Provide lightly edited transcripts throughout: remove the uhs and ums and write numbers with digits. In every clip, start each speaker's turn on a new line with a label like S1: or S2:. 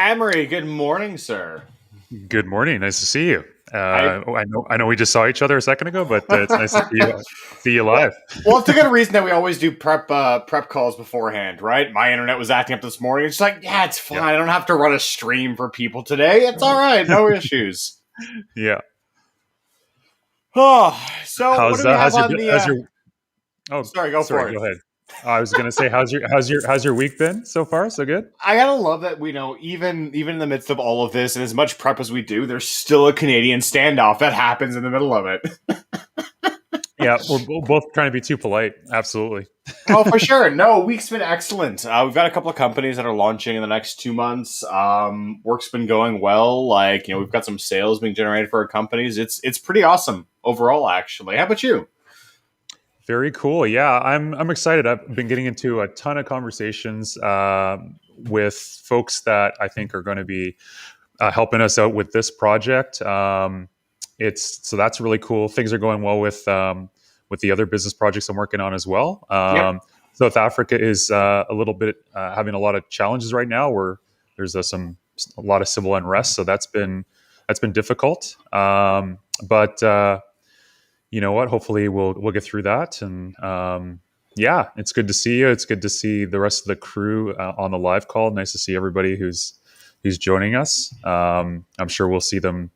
S1: Amory, good morning, sir.
S2: Good morning. Nice to see you.
S1: I
S2: I know we just saw each other a second ago, but it's nice to see you
S1: well,
S2: live.
S1: well, it's a good reason that we always do prep calls beforehand, right? My internet was acting up this morning. It's like, yeah, it's
S2: Yeah,
S1: fine. I don't have to run a stream for people today. It's all right, no issues.
S2: yeah.
S1: Oh, so what do
S2: How's
S1: we have
S2: how's your
S1: on the?
S2: how's your Oh,
S1: Sorry, go
S2: sorry.
S1: for it.
S2: Go ahead. I was gonna say, how's your week been so far? So good.
S1: I gotta love that we know even in the midst of all of this and as much prep as we do, there's still a Canadian standoff that happens in the middle of it.
S2: Yeah, we're both trying to be too polite. Absolutely.
S1: Oh, for sure. No, week's been excellent. We've got a couple of companies that are launching in the next 2 months. Work's been going well. Like, we've got some sales being generated for our companies. It's pretty awesome overall, actually. How about you?
S2: Very cool. Yeah, I'm excited. I've been getting into a ton of conversations with folks that I think are going to be helping us out with this project. It's so that's really cool. Things are going well with the other business projects I'm working on as well.
S1: Yep.
S2: South Africa is a little bit having a lot of challenges right now, where there's a lot of civil unrest. So that's been difficult. But you know what? Hopefully we'll get through that. And yeah, it's good to see you. It's good to see the rest of the crew on the live call. Nice to see everybody who's joining us. I'm sure we'll see them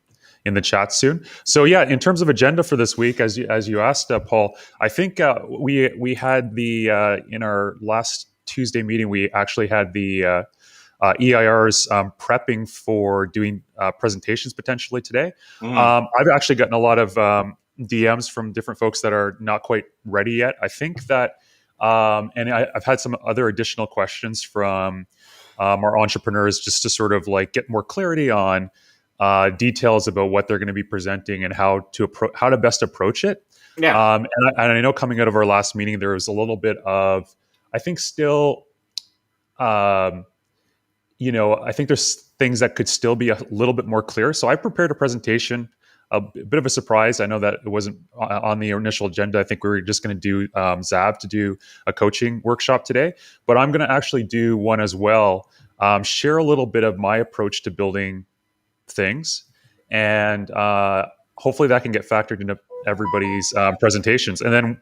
S2: in the chat soon. So yeah, in terms of agenda for this week, as you asked, Paul, I think we had the in our last Tuesday meeting, we actually had the EIRs prepping for doing presentations potentially today.
S1: Mhm.
S2: I've actually gotten a lot of DMs from different folks that are not quite ready yet. I think that, and I've had some other additional questions from our entrepreneurs just to sort of like get more clarity on details about what they're going to be presenting and how to best approach it.
S1: Yeah.
S2: And I know coming out of our last meeting, there was a little bit of, I think, still. Um, I think there's things that could still be a little bit more clear. So I prepared a presentation, a bit of a surprise. I know that it wasn't on the initial agenda. I think we were just going to do Zav to do a coaching workshop today, but I'm going to actually do one as well. Share a little bit of my approach to building things, and hopefully that can get factored into everybody's presentations. And then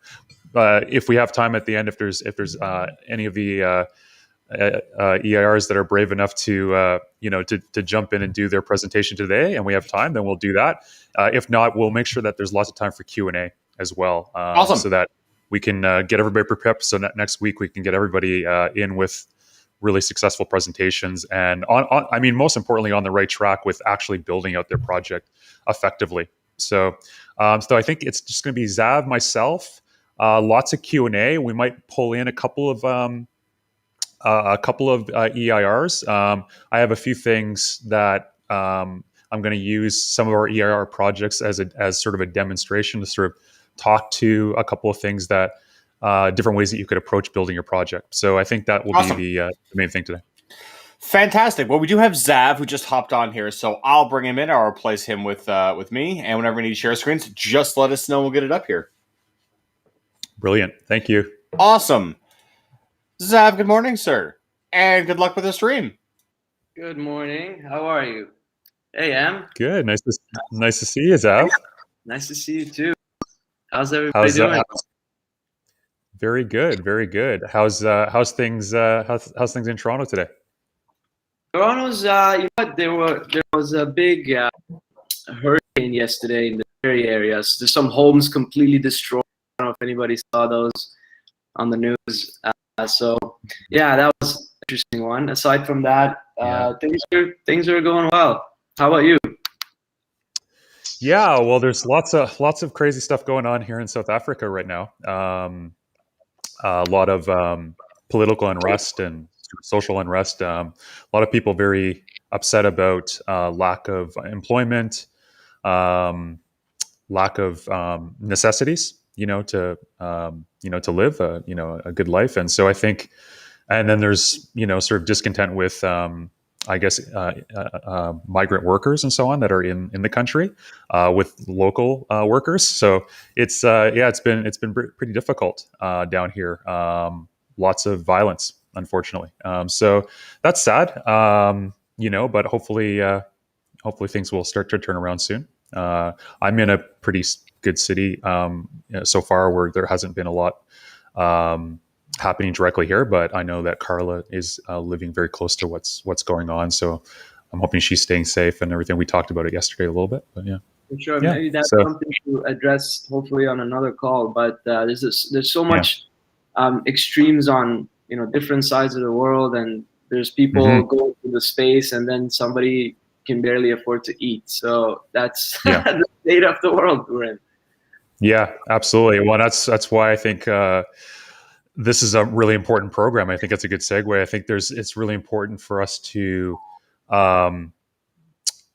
S2: if we have time at the end, if there's any of the EIRs that are brave enough to jump in and do their presentation today, and we have time, then we'll do that. If not, we'll make sure that there's lots of time for Q&A as well,
S1: Awesome.
S2: so that we can get everybody prepped. So next week we can get everybody in with really successful presentations, and I mean, most importantly, on the right track with actually building out their project effectively. So I think it's just going to be Zav, myself, lots of Q&A. We might pull in a couple of EIRs. I have a few things that I'm going to use some of our EIR projects as sort of a demonstration to sort of talk to a couple of things that different ways that you could approach building your project. So I think that will be
S1: Awesome.
S2: the main thing today.
S1: Fantastic. Well, we do have Zav who just hopped on here, so I'll bring him in. I'll replace him with me. And whenever we need to share screens, just let us know. We'll get it up here.
S2: Brilliant. Thank you.
S1: Awesome. Zav, good morning, sir. And good luck with the stream.
S3: Good morning. How are you? Hey, Em.
S2: Good. Nice to see you, Zav.
S3: Nice to see you too. How's everybody
S2: How's
S3: doing?
S2: Very good. Very good. How's things in Toronto today?
S3: Toronto's, you know what? There was a big hurricane yesterday in the Barrie area. So there's some homes completely destroyed. I don't know if anybody saw those on the news. So yeah, that was an interesting one. Aside from that,
S2: Yeah.
S3: things are going well. How about you?
S2: Yeah, well, there's lots of crazy stuff going on here in South Africa right now. A lot of political unrest and social unrest. A lot of people very upset about lack of employment, lack of necessities, to live, a good life. And so I think, and then there's, sort of discontent with, I guess, migrant workers and so on that are in the country with local workers. So it's been pretty difficult down here. Lots of violence, unfortunately. So that's sad. but hopefully things will start to turn around soon. I'm in a pretty good city so far where there hasn't been a lot happening directly here, but I know that Carla is living very close to what's going on. So I'm hoping she's staying safe and everything. We talked about it yesterday a little bit, but yeah.
S3: For sure,
S2: Yeah.
S3: maybe that's
S2: So,
S3: something to address hopefully on another call. But there's so much extremes on different sides of the world, and there's people going to the space, and then somebody can barely afford to eat. So that's the state of the world we're in.
S2: Yeah, absolutely. Well, that's why I think this is a really important program. I think it's a good segue. I think it's really important for us to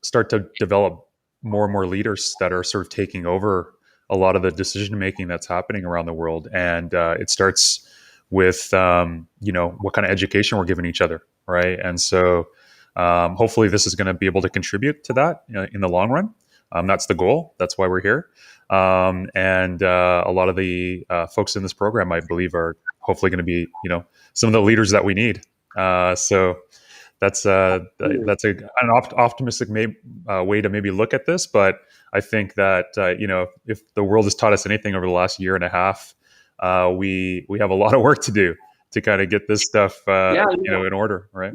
S2: start to develop more and more leaders that are sort of taking over a lot of the decision making that's happening around the world, and it starts with what kind of education we're giving each other, right? And so hopefully this is going to be able to contribute to that in the long run. That's the goal. That's why we're here. And a lot of the folks in this program, I believe, are hopefully going to be some of the leaders that we need. So that's an optimistic way to maybe look at this. But I think that if the world has taught us anything over the last year and a half, we have a lot of work to do to kind of get this stuff in order, right?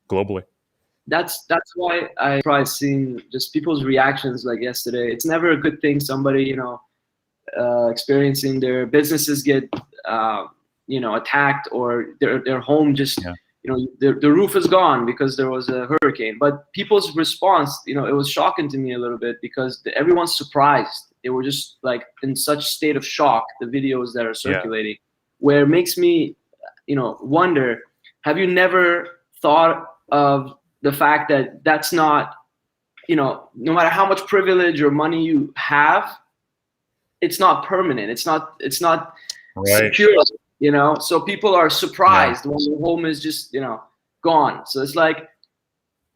S2: Globally.
S3: That's why I try seeing just people's reactions like yesterday. It's never a good thing somebody experiencing their businesses get attacked, or their home just the roof is gone because there was a hurricane. But people's response, it was shocking to me a little bit, because everyone's surprised. They were just like in such state of shock, the videos that are circulating, where it makes me wonder, have you never thought of the fact that that's not, no matter how much privilege or money you have, it's not permanent. It's not secure, so people are surprised when their home is just, gone. So it's like,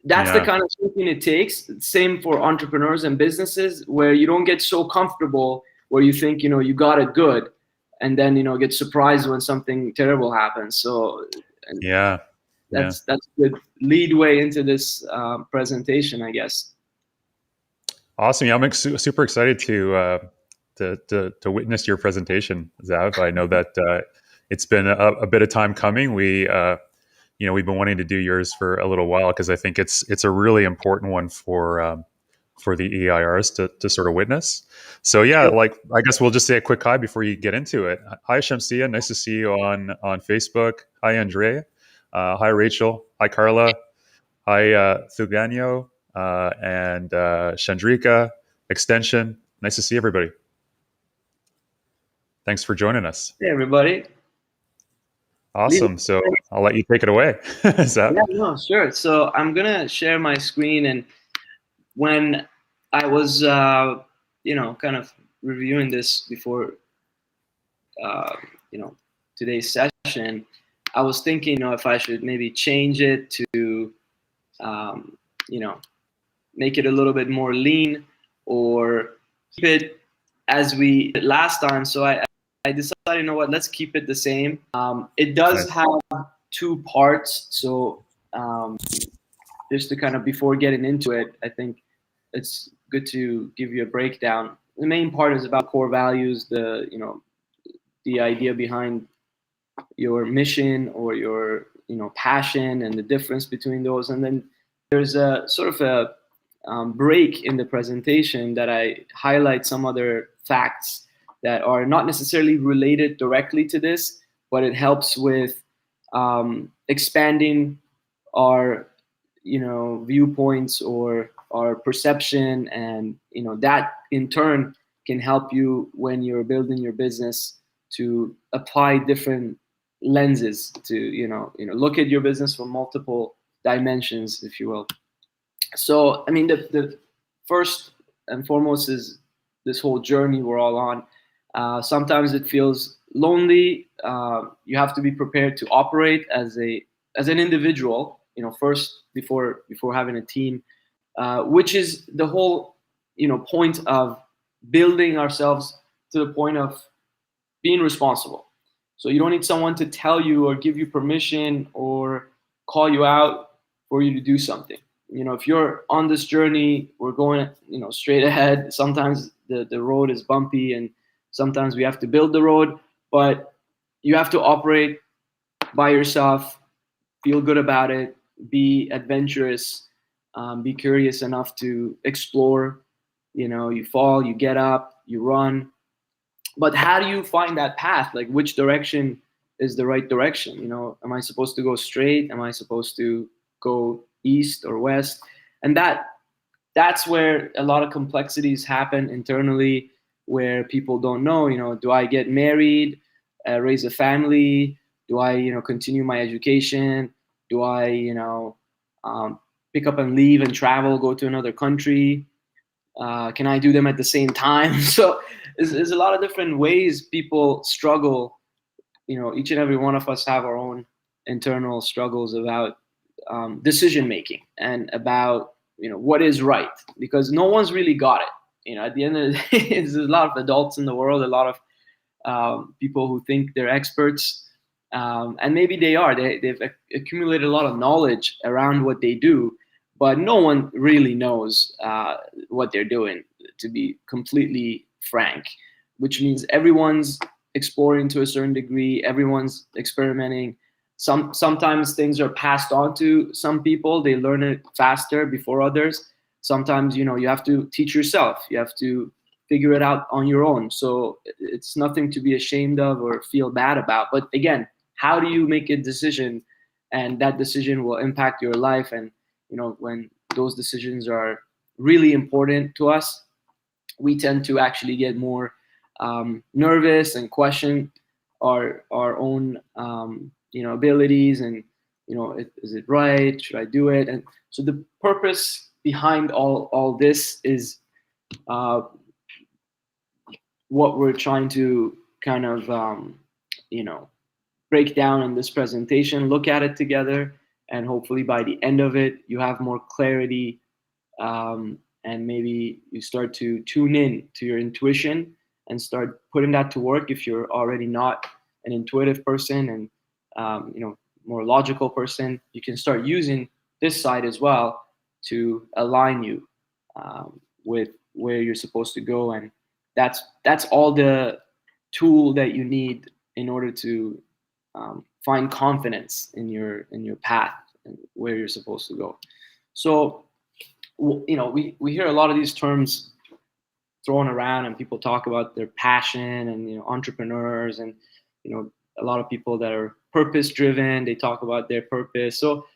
S3: that's the kind of thinking it takes. Same for entrepreneurs and businesses, where you don't get so comfortable where you think, you got it good, and then, get surprised when something terrible happens. So that's a good lead way into this presentation, I guess.
S2: Awesome. Yeah, I'm super excited to witness your presentation, Zav. I know that it's been a bit of time coming. We've been wanting to do yours for a little while, because I think it's a really important one for the EIRs to sort of witness. So I guess we'll just say a quick hi before you get into it. Hi, Shamsia. Nice to see you on Facebook. Hi, Andrea. Hi, Rachel. Hi, Carla. Hi, Thuganyo and Chandrika, Extension. Nice to see everybody. Thanks for joining us.
S3: Hey, everybody.
S2: Awesome. So I'll let you take it away.
S3: Sure. So I'm going to share my screen. And when I was, kind of reviewing this before, today's session, I was thinking, if I should maybe change it to, make it a little bit more lean, or keep it as we did last time. So I decided, let's keep it the same. It does have two parts. So just to kind of, before getting into it, I think it's good to give you a breakdown. The main part is about core values, the idea behind your mission or your passion, and the difference between those. And then there's a sort of a break in the presentation that I highlight some other facts that are not necessarily related directly to this, but it helps with expanding our viewpoints or our perception, and that in turn can help you when you're building your business to apply different lenses to look at your business from multiple dimensions, if you will. So I mean, the first and foremost is this whole journey we're all on. Sometimes it feels lonely. You have to be prepared to operate as an individual, first before having a team, which is the whole point of building ourselves to the point of being responsible. So you don't need someone to tell you or give you permission or call you out for you to do something. if you're on this journey, we're going, straight ahead. Sometimes the road is bumpy, and sometimes we have to build the road, but you have to operate by yourself, feel good about it, be adventurous, be curious enough to explore. You fall, you get up, you run. But how do you find that path? Like, which direction is the right direction? Am I supposed to go straight? Am I supposed to go east or west? And that's where a lot of complexities happen internally, where people don't know, do I get married, raise a family? Do I, continue my education? Do I, um, pick up and leave and travel, go to another country? Can I do them at the same time? So there's a lot of different ways people struggle. Each and every one of us have our own internal struggles about decision making and about what is right, because no one's really got it. At the end of the day, there's a lot of adults in the world, a lot of people who think they're experts, and maybe they are. They've accumulated a lot of knowledge around what they do, but no one really knows what they're doing, to be completely frank. Which means everyone's exploring to a certain degree, everyone's experimenting. Sometimes things are passed on to some people, they learn it faster before others. Sometimes you have to teach yourself, you have to figure it out on your own. So it's nothing to be ashamed of or feel bad about. But again, how do you make a decision, and that decision will impact your life? And when those decisions are really important to us, we tend to actually get more nervous and question our own abilities, and is it right? Should I do it? And so the purpose behind all this is what we're trying to kind of break down in this presentation, look at it together, and hopefully by the end of it you have more clarity, and maybe you start to tune in to your intuition and start putting that to work. If you're already not an intuitive person and more logical person, you can start using this side as well to align you with where you're supposed to go. And that's all the tool that you need in order to find confidence in your path and where you're supposed to go. So we hear a lot of these terms thrown around, and people talk about their passion, and entrepreneurs, and a lot of people that are purpose driven, they talk about their purpose. So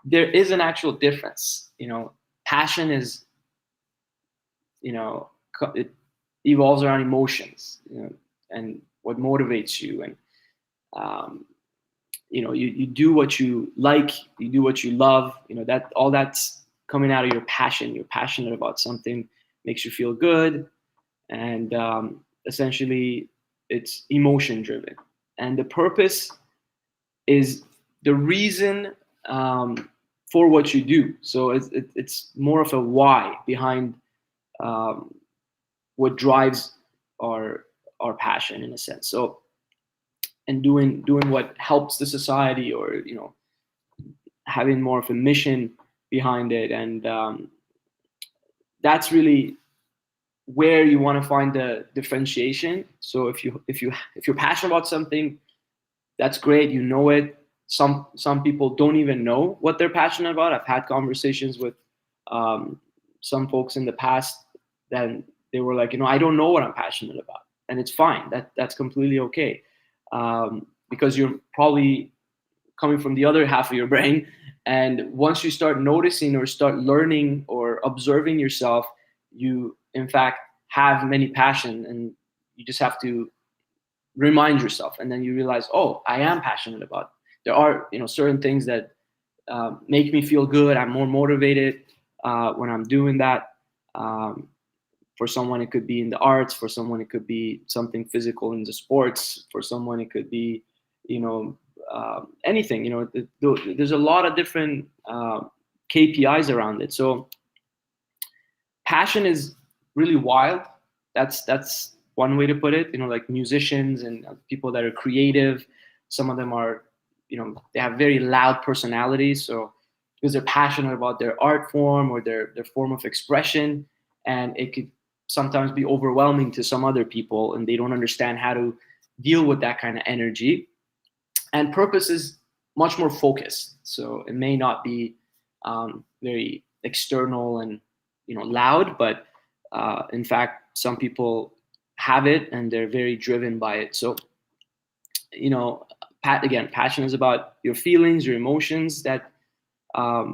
S3: there is an actual difference. Passion is it evolves around emotions, and what motivates you, and you do what you like, you do what you love, that all that's coming out of your passion. You're passionate about something, makes you feel good, and essentially it's emotion driven. And the purpose is the reason for what you do. So it's more of a why behind what drives our passion, in a sense. So, and doing what helps the society, or having more of a mission behind it. And that's really where you want to find the differentiation. So if you're passionate about something, that's great, it. Some people don't even know what they're passionate about. I've had conversations with some folks in the past that they were like, I don't know what I'm passionate about, and it's fine. That's completely okay, because you're probably coming from the other half of your brain. And once you start noticing or start learning or observing yourself, you in fact have many passion, and you just have to remind yourself, and then you realize, oh, I am passionate about. There are certain things that make me feel good. I'm more motivated when I'm doing that. For someone, it could be in the arts. For someone, it could be something physical in the sports. For someone, it could be anything. There's a lot of different KPIs around it. So passion is really wild. That's one way to put it. Like musicians and people that are creative, some of them are they have very loud personalities. So because they're passionate about their art form or their form of expression, and it could sometimes be overwhelming to some other people, and they don't understand how to deal with that kind of energy. And purpose is much more focused, so it may not be very external and loud, but in fact some people have it and they're very driven by it. So again, passion is about your feelings, your emotions that are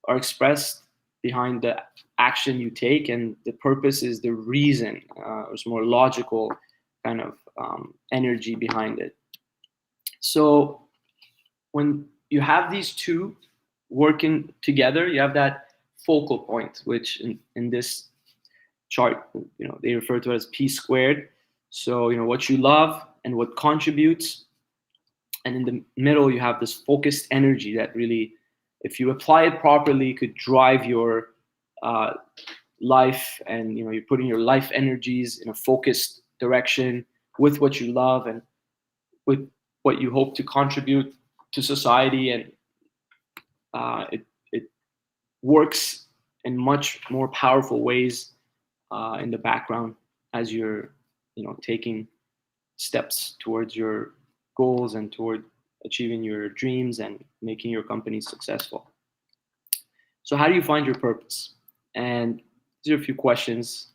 S3: expressed behind the action you take, and the purpose is the reason. It's more logical kind of energy behind it. So when you have these two working together, you have that focal point, which in this chart, they refer to it as P squared. So, what you love and what contributes. And in the middle, you have this focused energy that really, if you apply it properly, could drive your life, and you're putting your life energies in a focused direction with what you love and with what you hope to contribute to society, and it works in much more powerful ways in the background as you're taking steps towards your goals and toward achieving your dreams and making your company successful. So how do you find your purpose? And these are a few questions,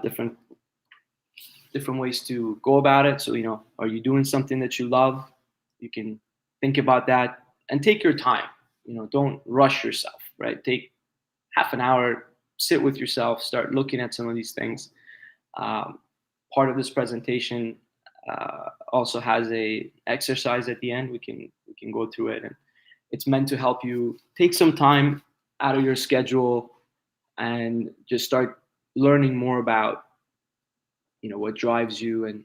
S3: different ways to go about it. So, are you doing something that you love? You can think about that and take your time. Don't rush yourself, right? Take half an hour, sit with yourself, start looking at some of these things. Part of this presentation also has a exercise at the end. We can go through it, and it's meant to help you take some time out of your schedule and just start learning more about what drives you, and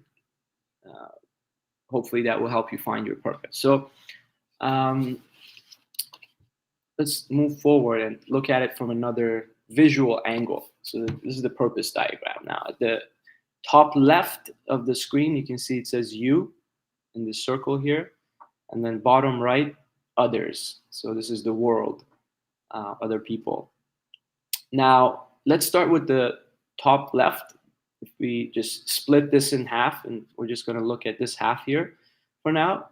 S3: hopefully that will help you find your purpose. So let's move forward and look at it from another visual angle. So this is the purpose diagram now. At the top left of the screen, you can see it says you in the circle here, and then bottom right, others. So this is the world, other people. Now let's start with the top left. If we just split this in half, and we're just going to look at this half here for now.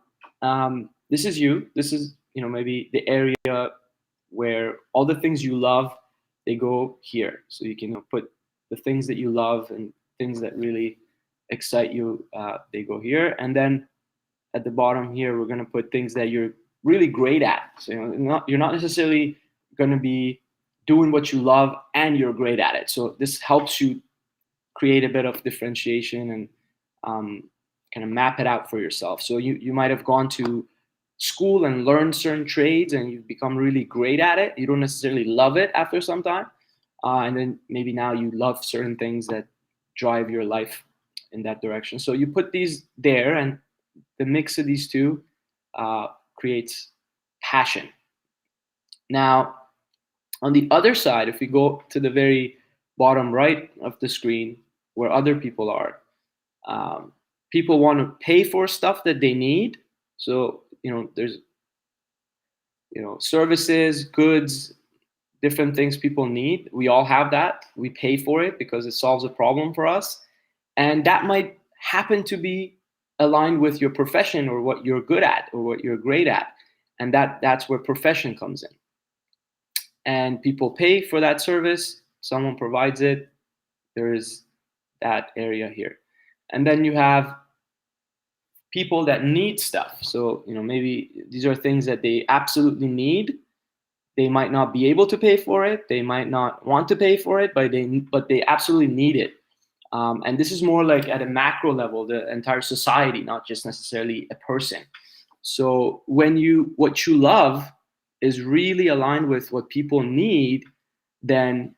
S3: This is you. This is maybe the area where all the things you love, they go here. So you can put the things that you love and things that really excite you, they go here. And then at the bottom here, we're going to put things that you're really great at. So you're not necessarily going to be doing what you love and you're great at it. So this helps you create a bit of differentiation and kind of map it out for yourself. So you might have gone to school and learned certain trades and you've become really great at it. You don't necessarily love it after some time. And then maybe now you love certain things that drive your life in that direction. So you put these there, and the mix of these two creates passion. Now, on the other side, if we go to the very bottom right of the screen where other people are, people want to pay for stuff that they need. So, there's, services, goods, different things people need. We all have that. We pay for it because it solves a problem for us. And that might happen to be aligned with your profession or what you're good at or what you're great at. And that's where profession comes in. And people pay for that service. Someone provides it. There is that area here. And then you have people that need stuff. So, maybe these are things that they absolutely need. They might not be able to pay for it. They might not want to pay for it, but they absolutely need it. And this is more like at a macro level, the entire society, not just necessarily a person. So when what you love is really aligned with what people need, then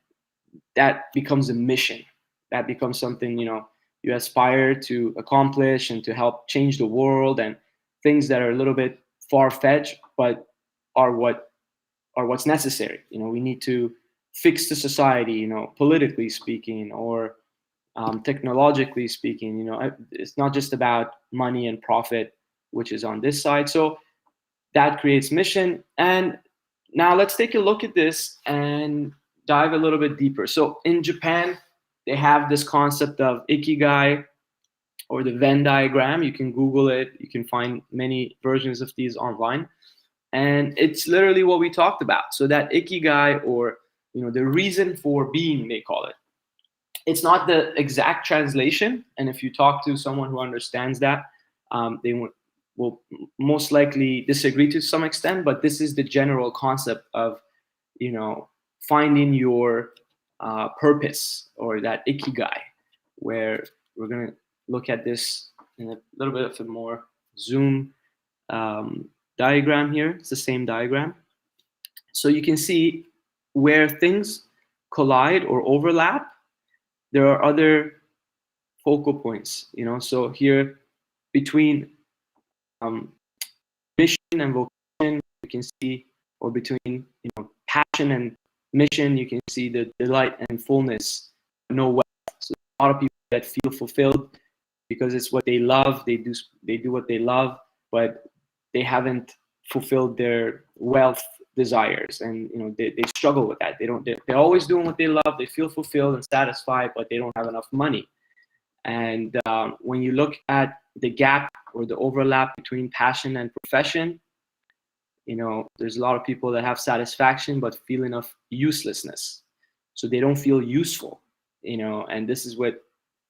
S3: that becomes a mission. That becomes something, you aspire to accomplish and to help change the world, and things that are a little bit far-fetched, but are what's necessary. We need to fix the society, politically speaking, or technologically speaking. It's not just about money and profit, which is on this side. So that creates mission. And Now let's take a look at this and dive a little bit deeper. So in Japan, they have this concept of ikigai, or the Venn diagram. You can Google it. You can find many versions of these online. And it's literally what we talked about. So that ikigai, or the reason for being, they call it. It's not the exact translation. And if you talk to someone who understands that, they will most likely disagree to some extent. But this is the general concept of finding your purpose, or that ikigai, where we're going to look at this in a little bit of a more zoom diagram here. It's the same diagram. So you can see where things collide or overlap, there are other focal points. So here, between mission and vocation, you can see, or between passion and mission, you can see the delight and fullness, no wealth. So a lot of people that feel fulfilled because it's what they love. They do what they love, but they haven't fulfilled their wealth desires, and they struggle with that. They're always doing what they love. They feel fulfilled and satisfied, but they don't have enough money. And when you look at the gap or the overlap between passion and profession, there's a lot of people that have satisfaction but feeling of uselessness. So they don't feel useful, and this is what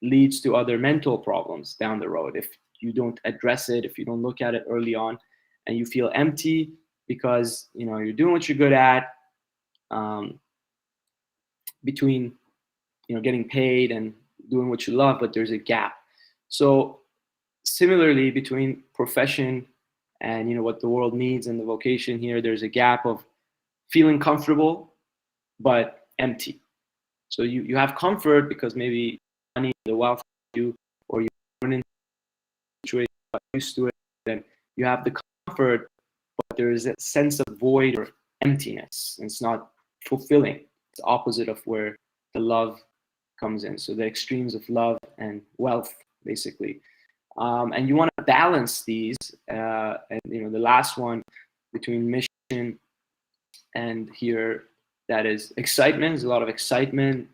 S3: leads to other mental problems down the road. If you don't address it, if you don't look at it early on, and you feel empty because you're doing what you're good at, between getting paid and doing what you love, but there's a gap. So similarly, between profession and what the world needs and the vocation here, there's a gap of feeling comfortable but empty. So you have comfort because maybe money, the wealth, or you run into a situation, used to it, then you have the comfort, but there is a sense of void or emptiness, and it's not fulfilling. It's opposite of where the love comes in. So the extremes of love and wealth, basically. And you want to balance these. And the last one, between mission and here, that is excitement. There's a lot of excitement,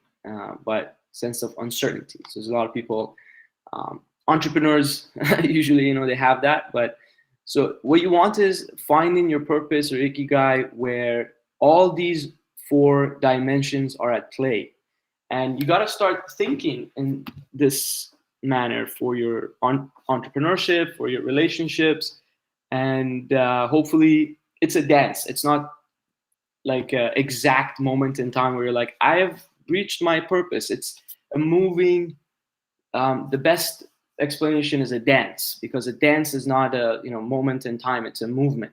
S3: but sense of uncertainty. So there's a lot of people, entrepreneurs, usually, they have that. But so what you want is finding your purpose, or ikigai, where all these 4 dimensions are at play. And you got to start thinking in this manner for your entrepreneurship, for your relationships, and hopefully it's a dance. It's not like an exact moment in time where you're like, I have reached my purpose. It's a moving. The best explanation is a dance, because a dance is not a moment in time. It's a movement.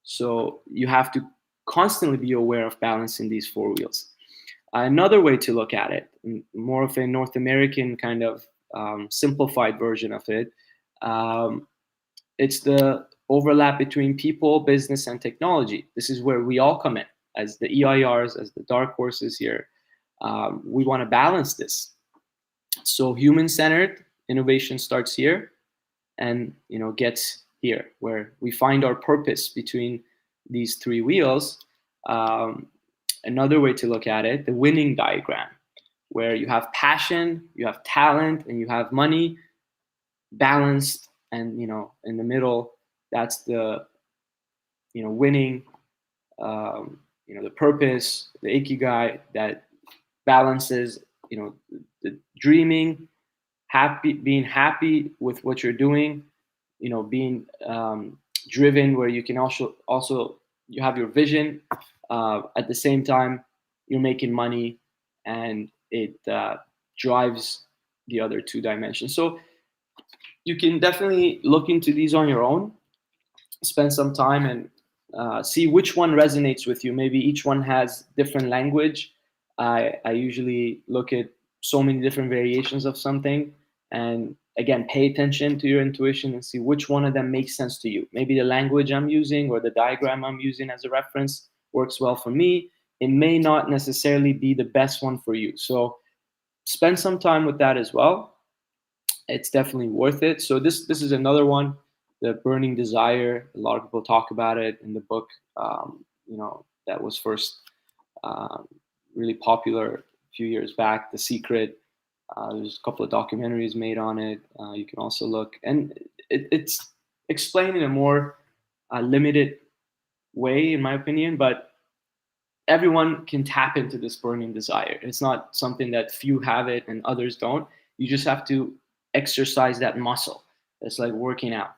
S3: So you have to constantly be aware of balancing these 4 wheels. Another way to look at it, more of a North American kind of simplified version of it, it's the overlap between people, business, and technology. This is where we all come in as the EIRs, as the Darkhorses here. We want to balance this. So human-centered innovation starts here, and gets here, where we find our purpose between these 3 wheels. Another way to look at it, the winning diagram, where you have passion, you have talent, and you have money balanced, and in the middle, that's the winning, the purpose, the ikigai, that balances the dreaming, being happy with what you're doing, being driven, where you can also you have your vision. At the same time, you're making money, and it drives the other 2 dimensions. So you can definitely look into these on your own, spend some time, and see which one resonates with you. Maybe each one has different language. I usually look at so many different variations of something, and again, pay attention to your intuition and see which one of them makes sense to you. Maybe the language I'm using or the diagram I'm using as a reference works well for me. It may not necessarily be the best one for you. So spend some time with that as well. It's definitely worth it. So this is another one, the burning desire. A lot of people talk about it in the book. that was first really popular a few years back, The Secret. There's a couple of documentaries made on it. You can also look, and it's explained in a more limited way, in my opinion, but everyone can tap into this burning desire. It's not something that few have it and others don't. You just have to exercise that muscle. It's like working out.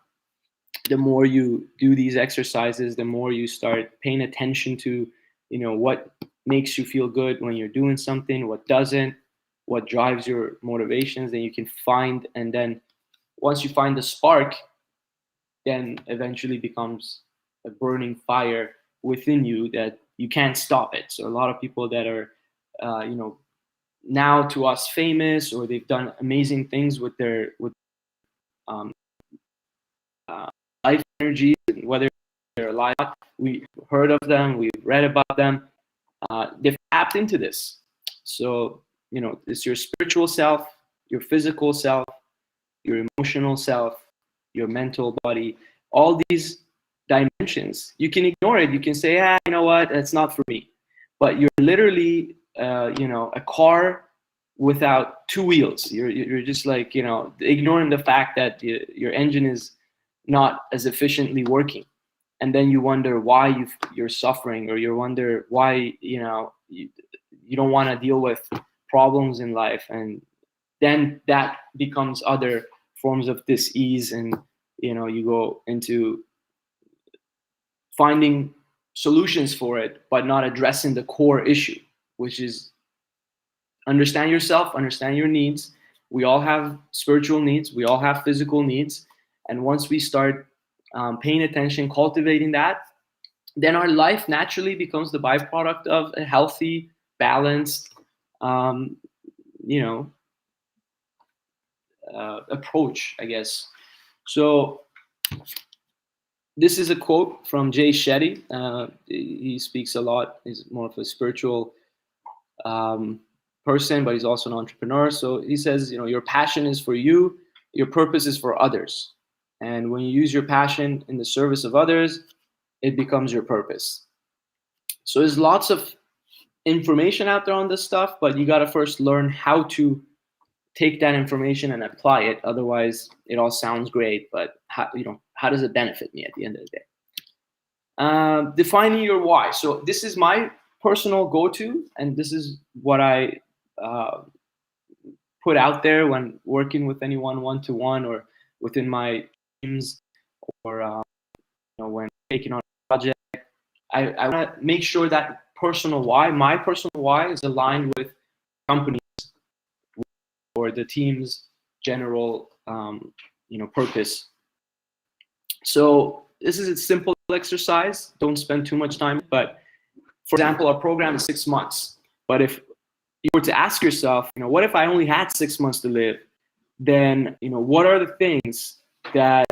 S3: The more you do these exercises, the more you start paying attention to, what makes you feel good when you're doing something, what doesn't, what drives your motivations. Then you can find, and then once you find the spark, then eventually becomes a burning fire within you that you can't stop it. So a lot of people that are, now to us famous, or they've done amazing things with their um, life energy, whether they're alive, we've heard of them, we've read about them. They've tapped into this. So it's your spiritual self, your physical self, your emotional self, your mental body, all these dimensions. You can ignore it. You can say, you know what, that's not for me. But you're literally, a car without two wheels. You're just like, ignoring the fact that your engine is not as efficiently working. And then you wonder why you're suffering, or you wonder why, you don't want to deal with problems in life. And then that becomes other forms of dis-ease, and you go into finding solutions for it, but not addressing the core issue, which is understand yourself, understand your needs. We all have spiritual needs, we all have physical needs, and once we start paying attention, cultivating that, then our life naturally becomes the byproduct of a healthy, balanced, approach, I guess. So this is a quote from Jay Shetty. He speaks a lot. He's more of a spiritual person, but he's also an entrepreneur. So he says, your passion is for you, your purpose is for others. And when you use your passion in the service of others, it becomes your purpose. So there's lots of information out there on this stuff, but you got to first learn how to take that information and apply it. Otherwise, it all sounds great, but how does it benefit me at the end of the day? Defining your why. So this is my personal go-to, and this is what I put out there when working with anyone one-to-one, or within my teams, or when taking on a project. I want to make sure that my personal why is aligned with companies or the team's general purpose. So this is a simple exercise. Don't spend too much time. But for example, our program is 6 months. But if you were to ask yourself, what if I only had 6 months to live? Then, what are the things that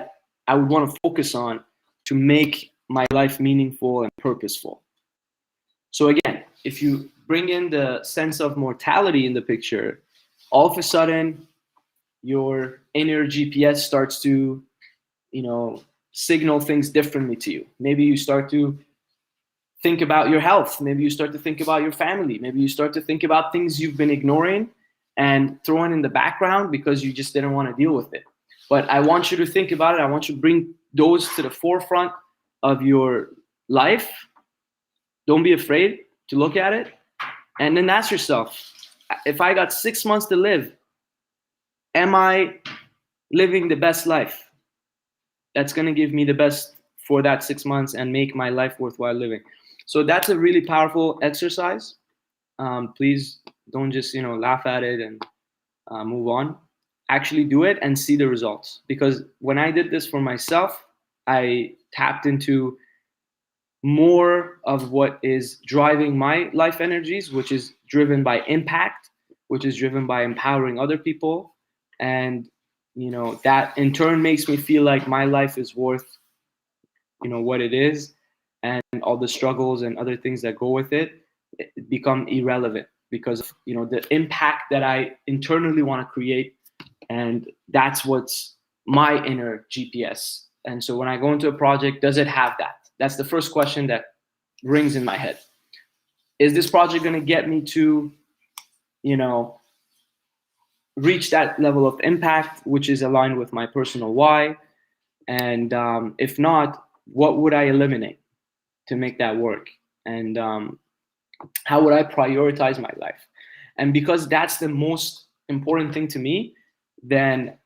S3: I would want to focus on to make my life meaningful and purposeful? So again, if you bring in the sense of mortality in the picture, all of a sudden your inner GPS starts to, signal things differently to you. Maybe you start to think about your health. Maybe you start to think about your family. Maybe you start to think about things you've been ignoring and throwing in the background because you just didn't want to deal with it. But I want you to think about it. I want you to bring those to the forefront of your life. Don't be afraid to look at it. And then ask yourself, if I got 6 months to live, am I living the best life that's going to give me the best for that 6 months and make my life worthwhile living? So that's a really powerful exercise. Please don't just laugh at it and move on. Actually do it and see the results. Because when I did this for myself, I tapped into more of what is driving my life energies, which is driven by impact, which is driven by empowering other people. And, that in turn makes me feel like my life is worth, what it is. And all the struggles and other things that go with it become irrelevant because, the impact that I internally want to create. And that's what's my inner GPS. And so when I go into a project, does it have that? That's the first question that rings in my head. is this project going to get me to, reach that level of impact, which is aligned with my personal why? And if not, what would I eliminate to make that work? And how would I prioritize my life? And because that's the most important thing to me, then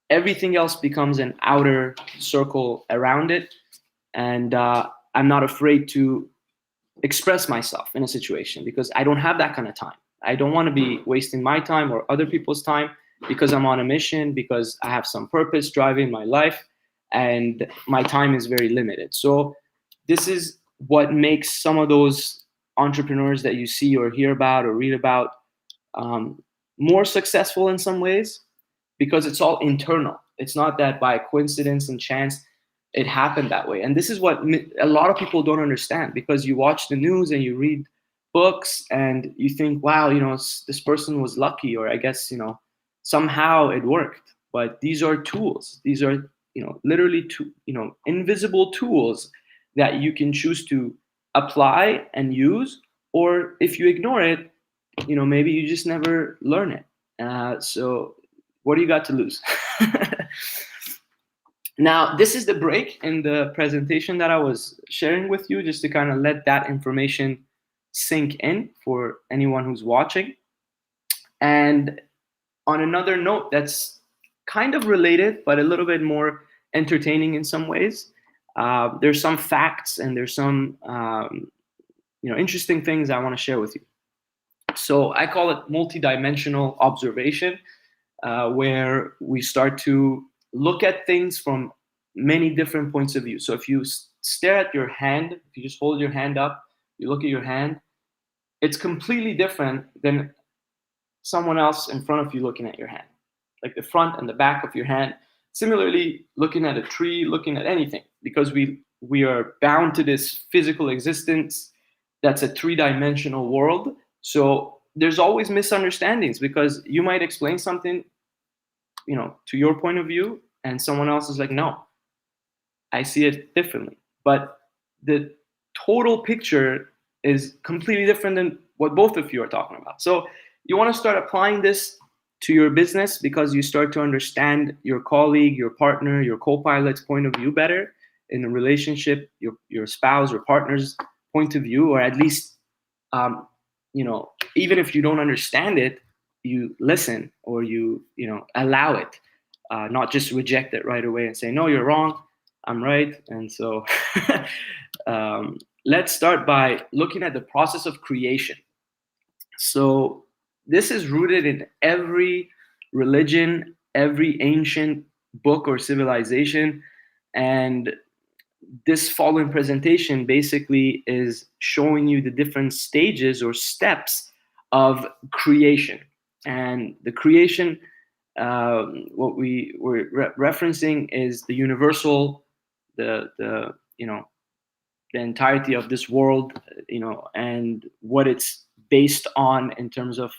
S3: everything else becomes an outer circle around it. And I'm not afraid to express myself in a situation because I don't have that kind of time. I don't want to be wasting my time or other people's time because I'm on a mission, because I have some purpose driving my life, and my time is very limited. So this is what makes some of those entrepreneurs that you see or hear about or read about more successful in some ways, because it's all internal. It's not that by coincidence and chance it happened that way. And this is what a lot of people don't understand, because you watch the news and you read books and you think, wow, this person was lucky, or I guess, somehow it worked. But these are tools. These are, literally invisible tools that you can choose to apply and use, or if you ignore it, maybe you just never learn it. So what do you got to lose? Now, this is the break in the presentation that I was sharing with you, just to kind of let that information sink in for anyone who's watching. And on another note that's kind of related, but a little bit more entertaining in some ways, there's some facts and there's some interesting things I want to share with you. So I call it multidimensional observation, where we start to look at things from many different points of view. So if you stare at your hand, if you just hold your hand up, you look at your hand, it's completely different than someone else in front of you looking at your hand, like the front and the back of your hand. Similarly, looking at a tree, looking at anything, because we are bound to this physical existence that's a three-dimensional world. So there's always misunderstandings, because you might explain something, to your point of view, and someone else is like, no, I see it differently. But the total picture is completely different than what both of you are talking about. So you want to start applying this to your business, because you start to understand your colleague, your partner, your co-pilot's point of view better in a relationship, your spouse or partner's point of view, or at least, even if you don't understand it, you listen, or you allow it, not just reject it right away and say, no, you're wrong, I'm right. And so let's start by looking at the process of creation. So this is rooted in every religion, every ancient book or civilization. And this following presentation basically is showing you the different stages or steps of creation. And the creation, what we were referencing is the universal, the entirety of this world, and what it's based on in terms of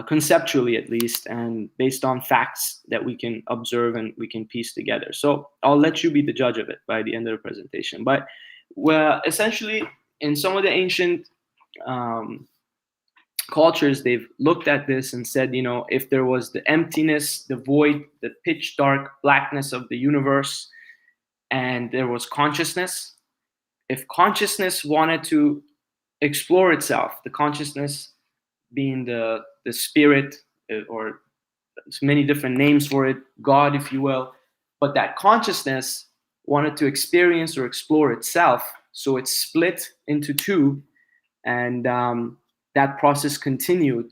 S3: conceptually, at least, and based on facts that we can observe and we can piece together. So I'll let you be the judge of it by the end of the presentation. But essentially, in some of the ancient cultures, they've looked at this and said, if there was the emptiness, the void, the pitch dark blackness of the universe, and there was consciousness, if consciousness wanted to explore itself, the consciousness being the spirit, or many different names for it, God, if you will, but that consciousness wanted to experience or explore itself, so it split into two, and that process continued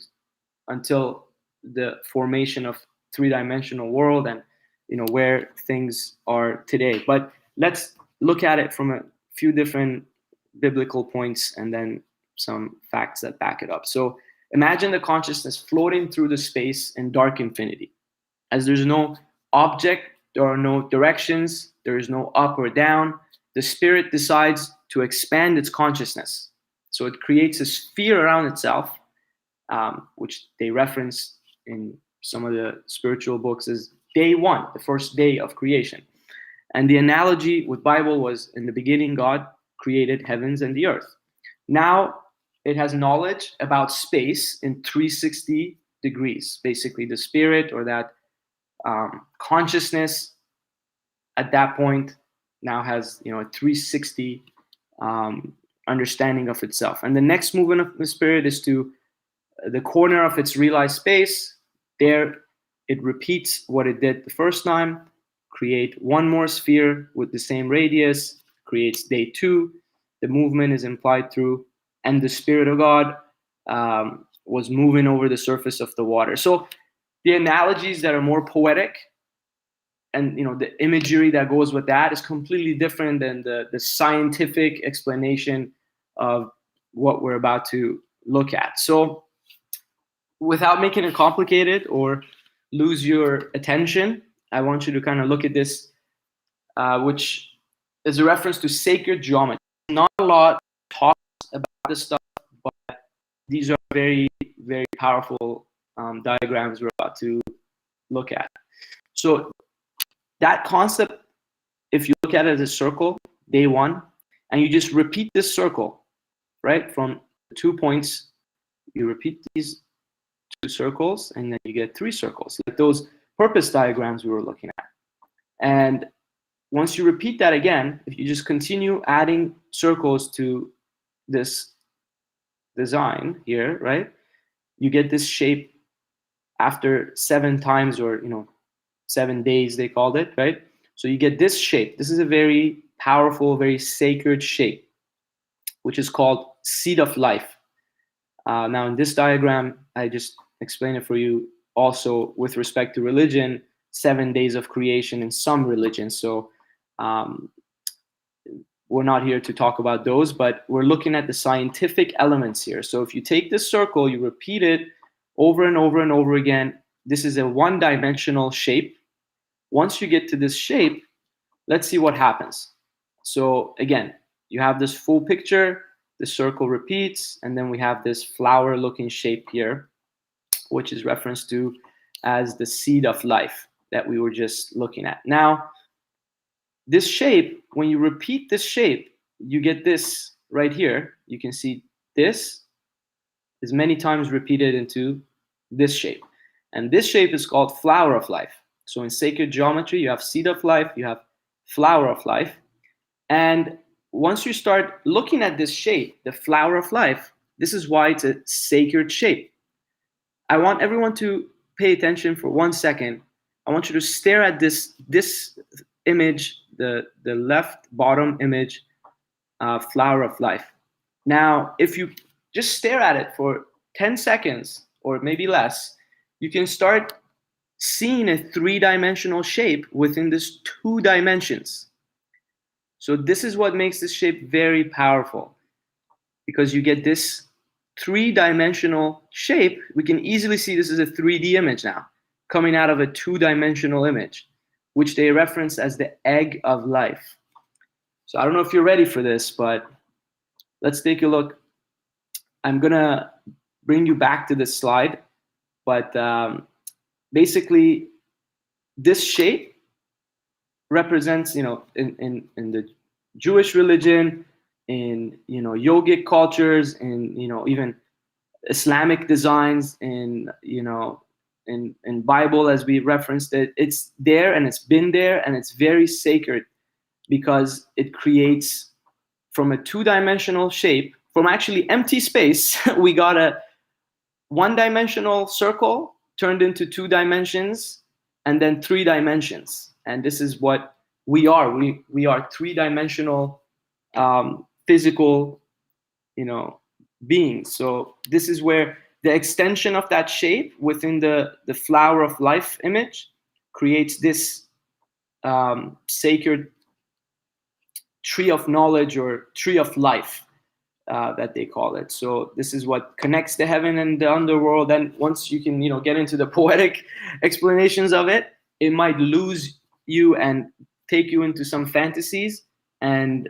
S3: until the formation of three-dimensional world and where things are today. But let's look at it from a few different biblical points and then some facts that back it up. So imagine the consciousness floating through the space in dark infinity. As there's no object, there are no directions, there is no up or down. The spirit decides to expand its consciousness. So it creates a sphere around itself, which they reference in some of the spiritual books as day one, the first day of creation. And the analogy with Bible was, in the beginning, God created heavens and the earth. Now, it has knowledge about space in 360 degrees. Basically, the spirit or that consciousness at that point now has, a 360 understanding of itself. And the next movement of the spirit is to the corner of its realized space. There, it repeats what it did the first time, create one more sphere with the same radius, creates day 2. The movement is implied through, and the Spirit of God was moving over the surface of the water. So the analogies that are more poetic and the imagery that goes with that is completely different than the scientific explanation of what we're about to look at. So without making it complicated or lose your attention, I want you to kind of look at this, which is a reference to sacred geometry. Not a lot talks about this stuff, but these are very, very powerful diagrams we're about to look at. So that concept, if you look at it as a circle, day 1, and you just repeat this circle, right? From 2 points, you repeat these 2 circles, and then you get 3 circles, like those purpose diagrams we were looking at. And once you repeat that again, if you just continue adding circles to this design here, right, you get this shape after 7 times, or 7 days they called it, right? So you get this shape. This is a very powerful, very sacred shape, which is called seed of life. Now in this diagram, I just explain it for you also with respect to religion, 7 days of creation in some religions. So we're not here to talk about those, but we're looking at the scientific elements here. So if you take this circle, you repeat it over and over and over again, this is a one-dimensional shape. Once you get to this shape, let's see what happens. So again, you have this full picture, the circle repeats, and then we have this flower-looking shape here, which is referenced to as the seed of life that we were just looking at. Now, this shape, when you repeat this shape, you get this right here. You can see this is many times repeated into this shape. And this shape is called flower of life. So in sacred geometry, you have seed of life, you have flower of life. And once you start looking at this shape, the flower of life, this is why it's a sacred shape. I want everyone to pay attention for 1 second. I want you to stare at this image, the left bottom image, flower of life. Now, if you just stare at it for 10 seconds or maybe less, you can start seeing a 3-dimensional shape within this 2 dimensions. So this is what makes this shape very powerful, because you get this 3-dimensional shape. We can easily see this is a 3D image now, coming out of a 2-dimensional image, which they reference as the egg of life. So I don't know if you're ready for this, but let's take a look. I'm gonna bring you back to this slide, but basically this shape represents, in the Jewish religion, in yogic cultures, in even Islamic designs, in Bible, as we referenced it, it's there and it's been there, and it's very sacred because it creates from a 2-dimensional shape, from actually empty space, we got a 1-dimensional circle turned into 2 dimensions, and then 3 dimensions. And this is what we are. We are 3-dimensional physical, beings. So this is where the extension of that shape within the flower of life image creates this sacred tree of knowledge, or tree of life, that they call it. So this is what connects the heaven and the underworld. And once you can get into the poetic explanations of it, it might lose you and take you into some fantasies. And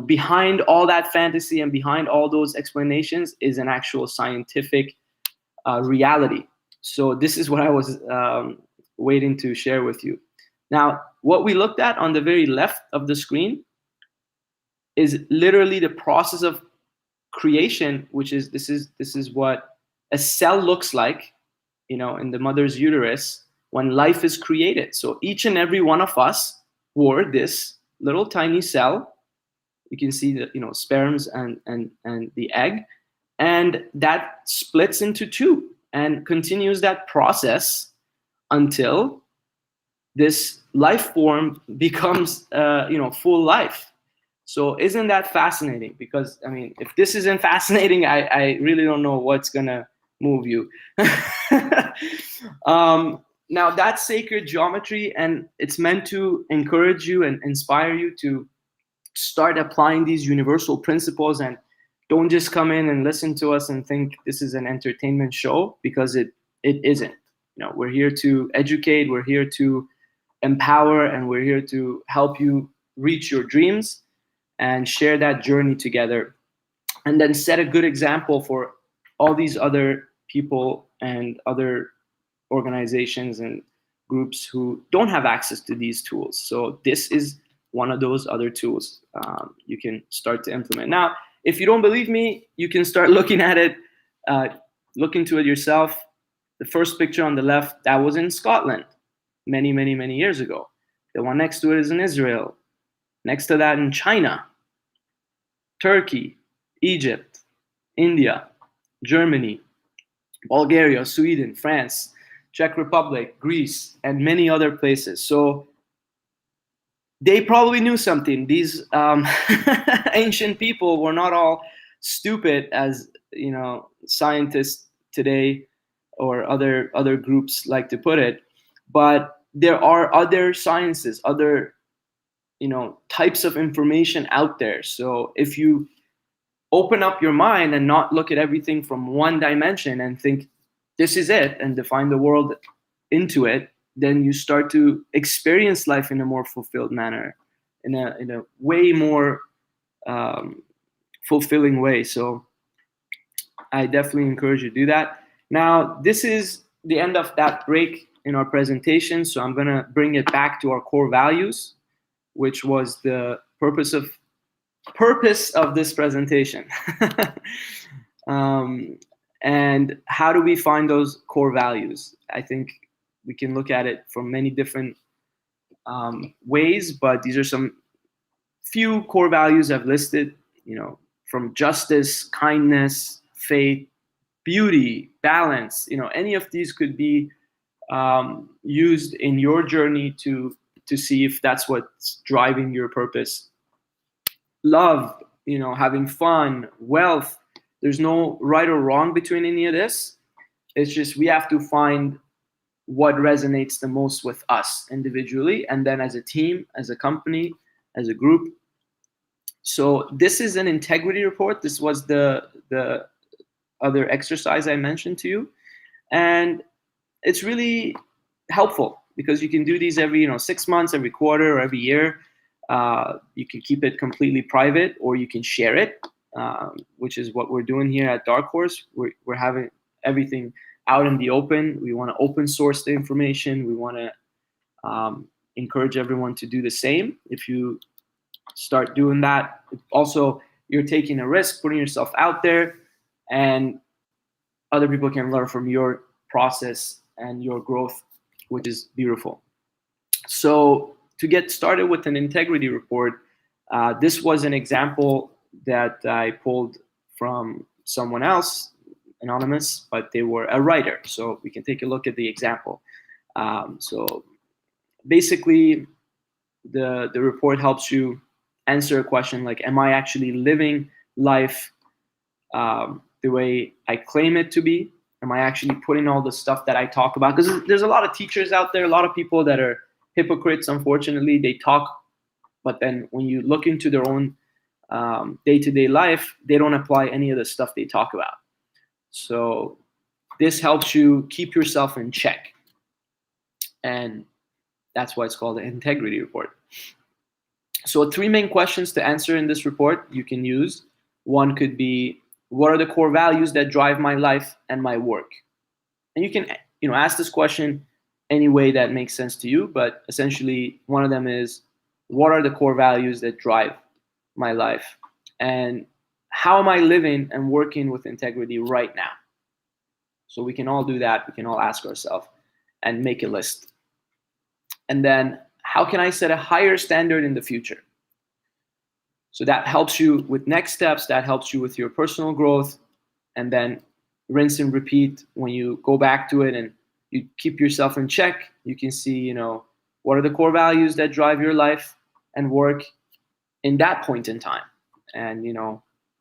S3: behind all that fantasy and behind all those explanations is an actual scientific reality. So this is what I was waiting to share with you. Now, what we looked at on the very left of the screen is literally the process of creation, which is this is what a cell looks like, you know, in the mother's uterus when life is created. So each and every one of us were this little tiny cell. You can see the, you know, sperms and the egg, and that splits into two and continues that process until this life form becomes you know, full life. So isn't that fascinating? Because I mean, if this isn't fascinating, I really don't know what's gonna move you. Now that's sacred geometry, and it's meant to encourage you and inspire you to start applying these universal principles, and don't just come in and listen to us and think this is an entertainment show, because it isn't. You know, we're here to educate, we're here to empower, and we're here to help you reach your dreams and share that journey together, and then set a good example for all these other people and other organizations and groups who don't have access to these tools. So this is one of those other tools you can start to implement. Now, if you don't believe me, you can start looking at it, look into it yourself. The first picture on the left, that was in Scotland many, many, many years ago. The one next to it is in Israel. Next to that in China, Turkey, Egypt, India, Germany, Bulgaria, Sweden, France, Czech Republic, Greece, and many other places. So they probably knew something. These ancient people were not all stupid, as you know, scientists today or other groups like to put it. But there are other sciences, other, you know, types of information out there. So if you open up your mind and not look at everything from one dimension and think this is it and define the world into it, then you start to experience life in a more fulfilled manner, in a way more fulfilling way. So I definitely encourage you to do that. Now, this is the end of that break in our presentation, so I'm going to bring it back to our core values, which was the purpose of this presentation. And how do we find those core values? I think we can look at it from many different ways, but these are some few core values I've listed, you know, from justice, kindness, faith, beauty, balance. You know, any of these could be used in your journey to see if that's what's driving your purpose. Love, you know, having fun, wealth. There's no right or wrong between any of this. It's just we have to find what resonates the most with us individually, and then as a team, as a company, as a group. So this is an integrity report. This was the other exercise I mentioned to you, and it's really helpful because you can do these every, you know, 6 months, every quarter, or every year. You can keep it completely private, or you can share it, which is what we're doing here at Darkhorse. We're having everything out in the open. We want to open source the information. We want to encourage everyone to do the same. If you start doing that, also you're taking a risk, putting yourself out there, and other people can learn from your process and your growth, which is beautiful. So to get started with an integrity report, this was an example that I pulled from someone else, anonymous, but they were a writer. So we can take a look at the example. So basically, the report helps you answer a question like, am I actually living life the way I claim it to be? Am I actually putting all the stuff that I talk about? Because there's a lot of teachers out there, a lot of people that are hypocrites, unfortunately. They talk, but then when you look into their own day-to-day life, they don't apply any of the stuff they talk about. So this helps you keep yourself in check. And that's why it's called an integrity report. So 3 main questions to answer in this report you can use. One could be, what are the core values that drive my life and my work? And you can, you know, ask this question any way that makes sense to you, but essentially one of them is, what are the core values that drive my life? And how am I living and working with integrity right now? So we can all do that. We can all ask ourselves and make a list. And then how can I set a higher standard in the future? So that helps you with next steps, that helps you with your personal growth, and then rinse and repeat. When you go back to it and you keep yourself in check, you can see, what are the core values that drive your life and work in that point in time. And,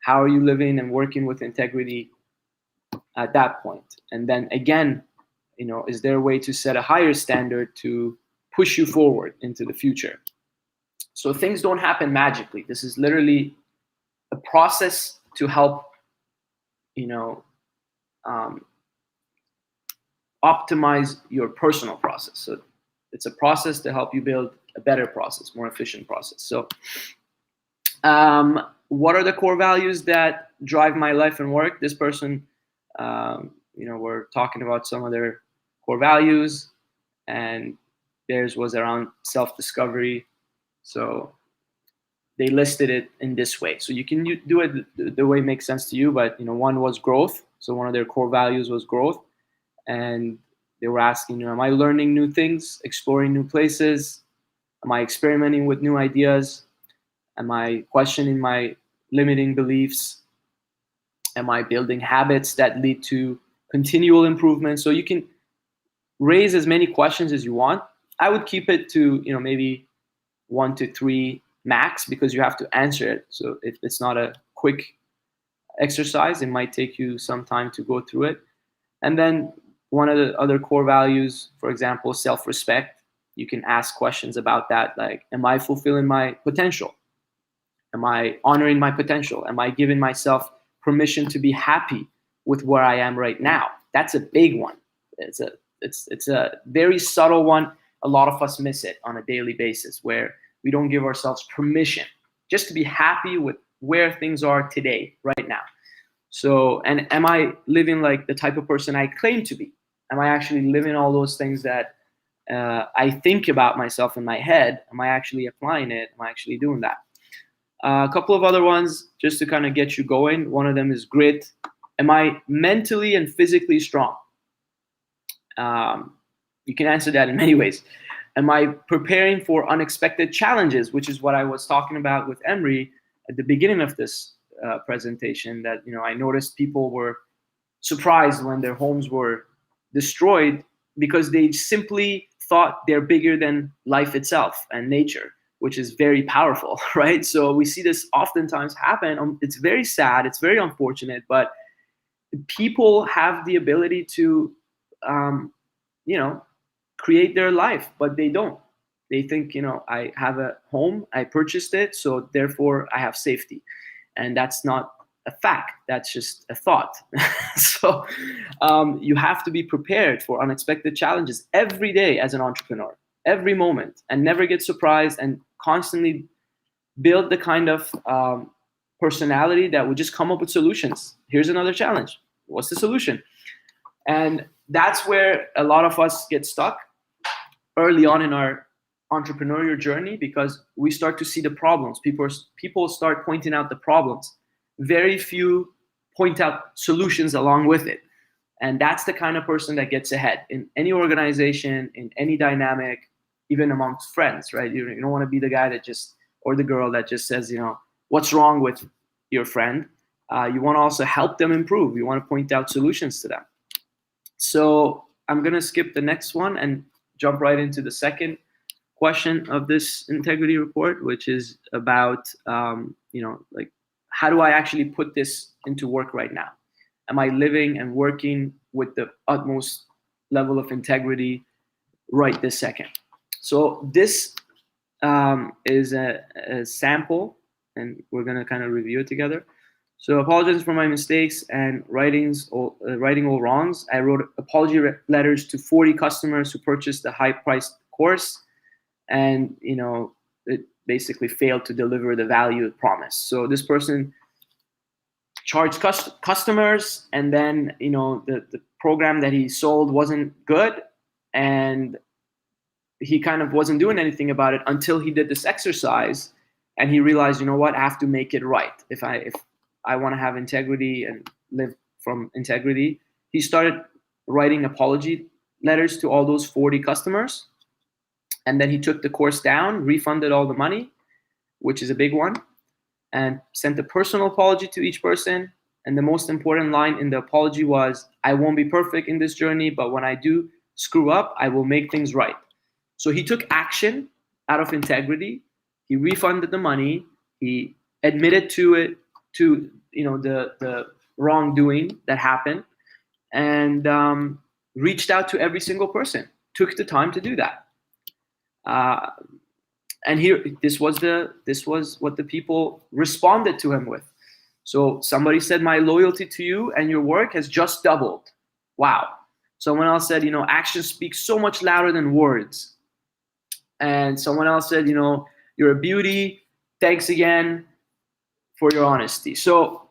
S3: how are you living and working with integrity at that point? And then again, is there a way to set a higher standard to push you forward into the future? So things don't happen magically. This is literally a process to help, optimize your personal process. So it's a process to help you build a better process, more efficient process. So what are the core values that drive my life and work? This person, we're talking about some of their core values, and theirs was around self-discovery. So they listed it in this way. So you can do it the way it makes sense to you, but one was growth. So one of their core values was growth. And they were asking, am I learning new things, exploring new places? Am I experimenting with new ideas? Am I questioning my limiting beliefs? Am I building habits that lead to continual improvement? So you can raise as many questions as you want. I would keep it to, maybe 1 to 3 max, because you have to answer it. So if it's not a quick exercise, it might take you some time to go through it. And then one of the other core values, for example, self-respect, you can ask questions about that, like, am I fulfilling my potential? Am I honoring my potential? Am I giving myself permission to be happy with where I am right now? That's a big one. It's a very subtle one. A lot of us miss it on a daily basis, where we don't give ourselves permission just to be happy with where things are today, right now. So, and am I living like the type of person I claim to be? Am I actually living all those things that I think about myself in my head? Am I actually applying it? Am I actually doing that? A couple of other ones just to kind of get you going. One of them is grit. Am I mentally and physically strong? You can answer that in many ways. Am I preparing for unexpected challenges, which is what I was talking about with Emery at the beginning of this presentation, that I noticed people were surprised when their homes were destroyed because they simply thought they're bigger than life itself and nature, which is very powerful, right? So we see this oftentimes happen. It's very sad, it's very unfortunate, but people have the ability to create their life, but they don't. They think, I have a home, I purchased it, so therefore I have safety. And that's not a fact, that's just a thought. So you have to be prepared for unexpected challenges every day as an entrepreneur, every moment, and never get surprised, and constantly build the kind of personality that would just come up with solutions. Here's another challenge. What's the solution? And that's where a lot of us get stuck early on in our entrepreneurial journey, because we start to see the problems. People start pointing out the problems. Very few point out solutions along with it. And that's the kind of person that gets ahead in any organization, in any dynamic, even amongst friends, right? You don't want to be the guy that just, or the girl that just says, what's wrong with your friend? You want to also help them improve. You want to point out solutions to them. So I'm going to skip the next one and jump right into the second question of this integrity report, which is about, like, how do I actually put this into work right now? Am I living and working with the utmost level of integrity right this second? So this is a sample, and we're going to kind of review it together. So apologies for my mistakes and righting all wrongs. I wrote apology letters to 40 customers who purchased the high-priced course, and it basically failed to deliver the value it promised. So this person charged customers, and then the program that he sold wasn't good, and he kind of wasn't doing anything about it until he did this exercise, and he realized, I have to make it right. If I want to have integrity and live from integrity, he started writing apology letters to all those 40 customers. And then he took the course down, refunded all the money, which is a big one, and sent a personal apology to each person. And the most important line in the apology was, I won't be perfect in this journey, but when I do screw up, I will make things right. So he took action out of integrity. He refunded the money. He admitted to it, to the wrongdoing that happened, and reached out to every single person. Took the time to do that. And here, this was what the people responded to him with. So somebody said, my loyalty to you and your work has just doubled. Wow. Someone else said, actions speak so much louder than words. And someone else said, you're a beauty. Thanks again for your honesty. So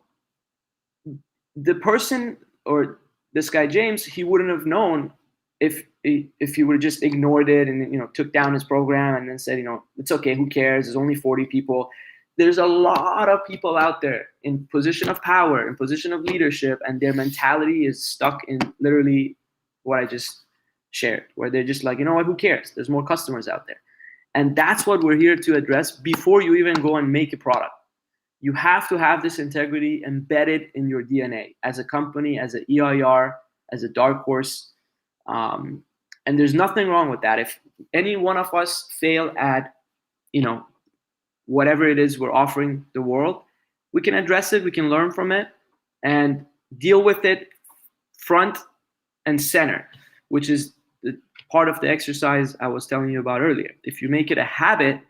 S3: the person, or this guy, James, he wouldn't have known if he would have just ignored it and took down his program and then said, it's okay, who cares? There's only 40 people. There's a lot of people out there in position of power, in position of leadership, and their mentality is stuck in literally what I just shared, where they're just like, what, who cares? There's more customers out there. And that's what we're here to address before you even go and make a product. You have to have this integrity embedded in your DNA as a company, as an EIR, as a Darkhorse. And there's nothing wrong with that. If any one of us fail at, whatever it is we're offering the world, we can address it, we can learn from it, and deal with it front and center, which is the part of the exercise I was telling you about earlier. If you make it a habit,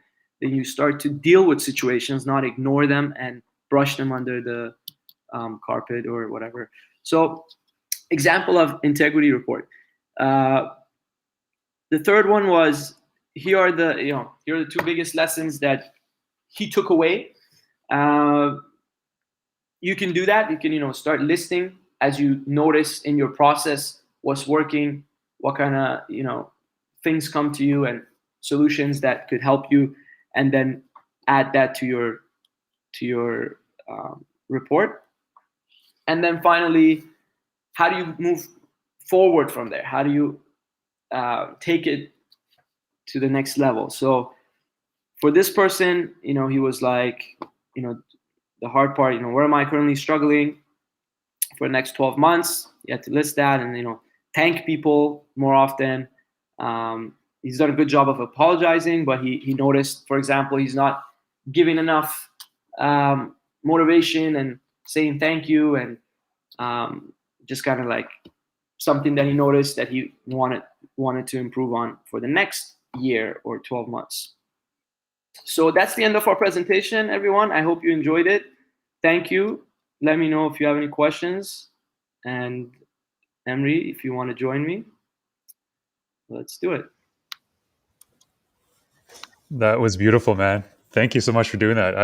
S3: then you start to deal with situations, not ignore them and brush them under the carpet or whatever. So, example of integrity report. The third one was, here are the two biggest lessons that he took away. You can do that. You can start listing as you notice in your process what's working, what kind of things come to you and solutions that could help you, and then add that to your report. And then finally, how do you move forward from there? How do you take it to the next level? So for this person, he was like, the hard part, where am I currently struggling for the next 12 months? You have to list that and, thank people more often. He's done a good job of apologizing, but he noticed, for example, he's not giving enough motivation and saying thank you, and just kind of like something that he noticed that he wanted to improve on for the next year or 12 months. So that's the end of our presentation, everyone. I hope you enjoyed it. Thank you. Let me know if you have any questions. And Emre, if you want to join me, let's do it.
S2: That was beautiful, man. Thank you so much for doing that.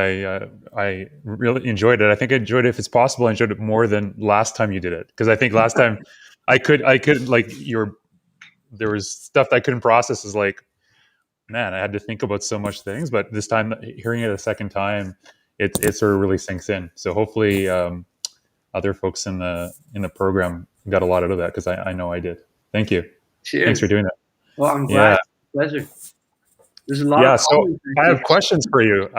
S2: I really enjoyed it. I think I enjoyed it, if it's possible, I enjoyed it more than last time you did it. Because I think last time I could like there was stuff that I couldn't process. Is like, man, I had to think about so much things. But this time, hearing it a second time, it sort of really sinks in. So hopefully, other folks in the program got a lot out of that, because I know I did. Thank you.
S3: Cheers.
S2: Thanks for doing that.
S3: Well, I'm glad.
S2: Yeah.
S3: Pleasure. There's a lot of
S2: so I have questions for you.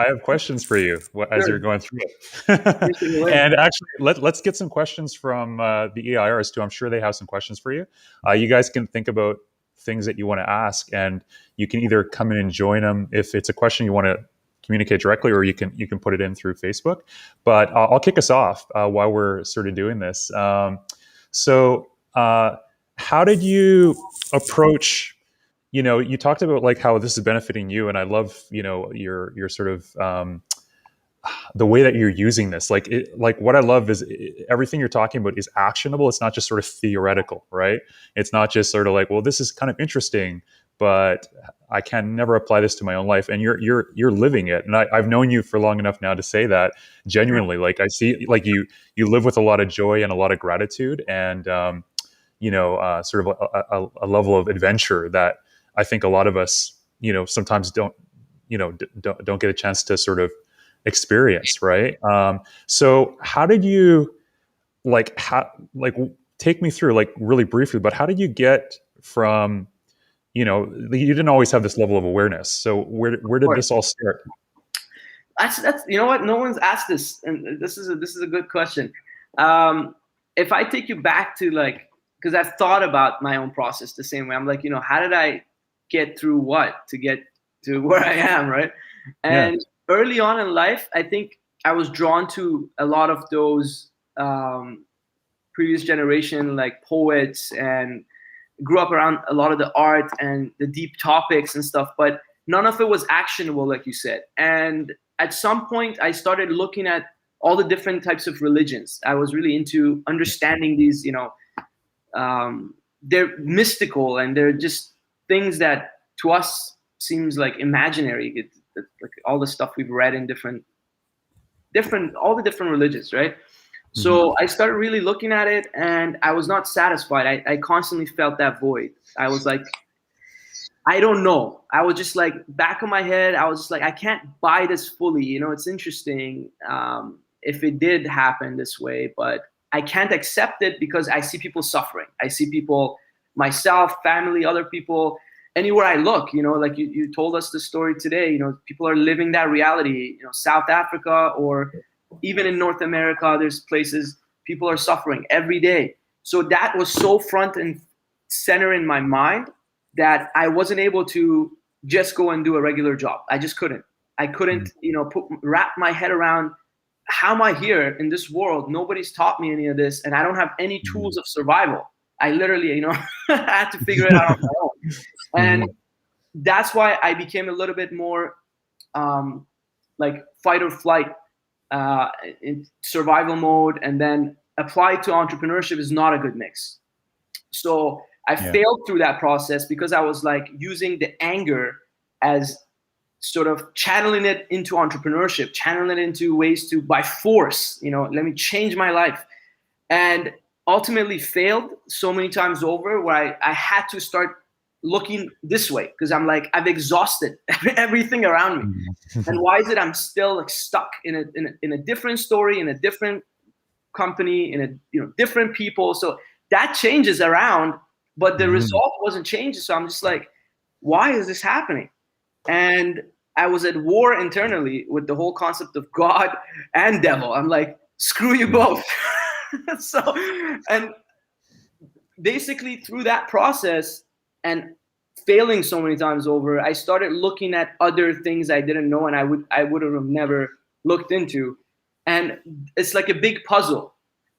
S2: As you're going through it. And actually, let's get some questions from the EIRs too. I'm sure they have some questions for you. You guys can think about things that you want to ask, and you can either come in and join them if it's a question you want to communicate directly, or you can put it in through Facebook. But I'll kick us off while we're sort of doing this. So how did you approach? You talked about like how this is benefiting you, and I love your sort of the way that you're using this. Like what I love is everything you're talking about is actionable. It's not just sort of theoretical, right? It's not just sort of like, well, this is kind of interesting, but I can never apply this to my own life. And you're living it. And I've known you for long enough now to say that genuinely. Like I see, like you live with a lot of joy and a lot of gratitude, and sort of a level of adventure that I think a lot of us, sometimes don't get a chance to sort of experience, right? So how did you take me through really briefly, but how did you get from, you didn't always have this level of awareness. So where did this all start?
S3: That's you know what, no one's asked this, and this is a good question. If I take you back to because I've thought about my own process the same way. I'm like, how did I get through what to get to where I am, right? And early on in life, I think I was drawn to a lot of those previous generation poets, and grew up around a lot of the art and the deep topics and stuff, but none of it was actionable, like you said. And at some point, I started looking at all the different types of religions. I was really into understanding these, they're mystical, and they're just things that to us seems like imaginary. Like all the stuff we've read in all the different religions, right? Mm-hmm. So I started really looking at it, and I was not satisfied. I constantly felt that void. I was like, I don't know. I was just like, back of my head, I was just like, I can't buy this fully. It's interesting if it did happen this way, but I can't accept it because I see people suffering. I see people, myself, family, other people, anywhere I look, like you told us the story today, people are living that reality, South Africa, or even in North America, there's places people are suffering every day. So that was so front and center in my mind that I wasn't able to just go and do a regular job. I just couldn't. I couldn't, wrap my head around, how am I here in this world? Nobody's taught me any of this, and I don't have any tools of survival. I literally, had to figure it out on my own. And that's why I became a little bit more fight or flight in survival mode, and then applied to entrepreneurship is not a good mix. So I failed through that process because I was using the anger as sort of channeling it into entrepreneurship, channeling it into ways to, by force, let me change my life. And ultimately failed so many times over, where I had to start looking this way, because I'm like, I've exhausted everything around me. And why is it I'm still stuck in a different story, in a different company, in a different people? So that changes around, but the result wasn't changing. So I'm just like, why is this happening? And I was at war internally with the whole concept of God and devil. I'm like, screw you both. So, and basically through that process and failing so many times over, I started looking at other things I didn't know, and I would have never looked into. And it's like a big puzzle.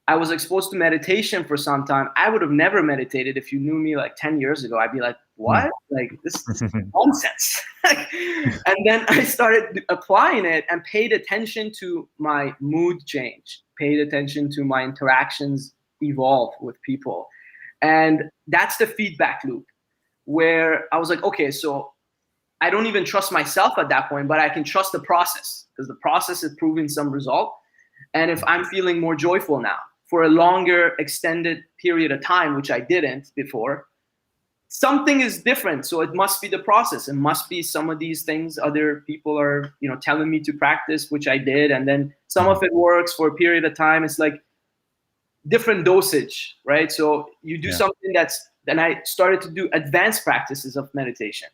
S3: I was exposed to meditation for some time. I would have never meditated if you knew me 10 years ago. I'd be like, what? This is nonsense. And then I started applying it and paid attention to my mood change, paid attention to my interactions evolve with people. And that's the feedback loop, where I was like, okay, so I don't even trust myself at that point, but I can trust the process, because the process is proving some result. And if I'm feeling more joyful now for a longer extended period of time, which I didn't before, something is different. So it must be the process. It must be some of these things other people are, telling me to practice, which I did. And then some of it works for a period of time. It's like different dosage, right? So you do something then I started to do advanced practices of meditation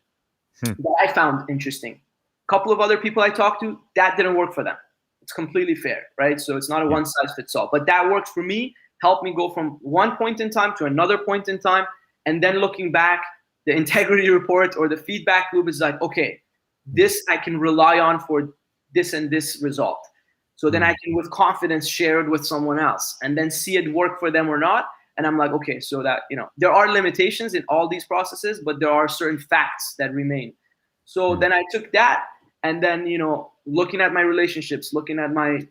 S3: that I found interesting. A couple of other people I talked to, that didn't work for them. It's completely fair, right? So it's not a one size fits all, but that worked for me, helped me go from one point in time to another point in time. And then looking back, the integrity report or the feedback loop is like, okay, this I can rely on for this and this result. So then I can with confidence share it with someone else and then see it work for them or not. And I'm like, okay, so that, there are limitations in all these processes, but there are certain facts that remain. So then I took that, and then, looking at my relationships, looking at my,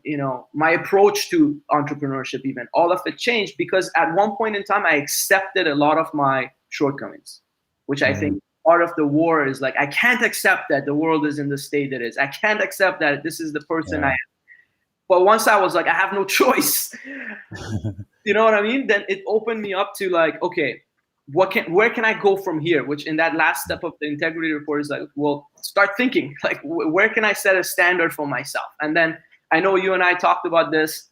S3: my approach to entrepreneurship, even all of it changed, because at one point in time, I accepted a lot of my shortcomings, which I think part of the war is I can't accept that the world is in the state it is. I can't accept that this is the person I am. But once I was like, I have no choice, you know what I mean? Then it opened me up to okay, where can I go from here? Which in that last step of the integrity report is like, well, start thinking like, where can I set a standard for myself? And then I know you and I talked about this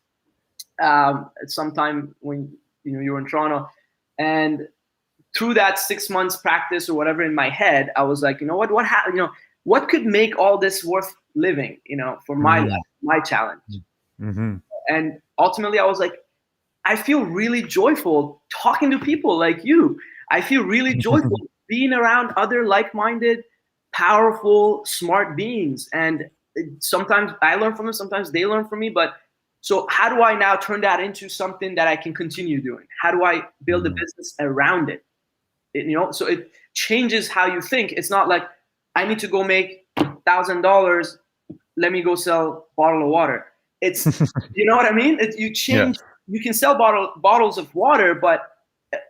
S3: at some time when you were in Toronto, and through that 6 months practice or whatever in my head, I was like, what could make all this worth living, for my life, my challenge.
S2: Mm-hmm.
S3: And ultimately I was like, I feel really joyful talking to people like you. I feel really joyful being around other like-minded, powerful, smart beings. And sometimes I learn from them, sometimes they learn from me. But so how do I now turn that into something that I can continue doing? How do I build a business around it? So it changes how you think. It's not like I need to go make $1,000. Let me go sell a bottle of water. It's, you know what I mean? You change. Yeah. You can sell bottles of water, but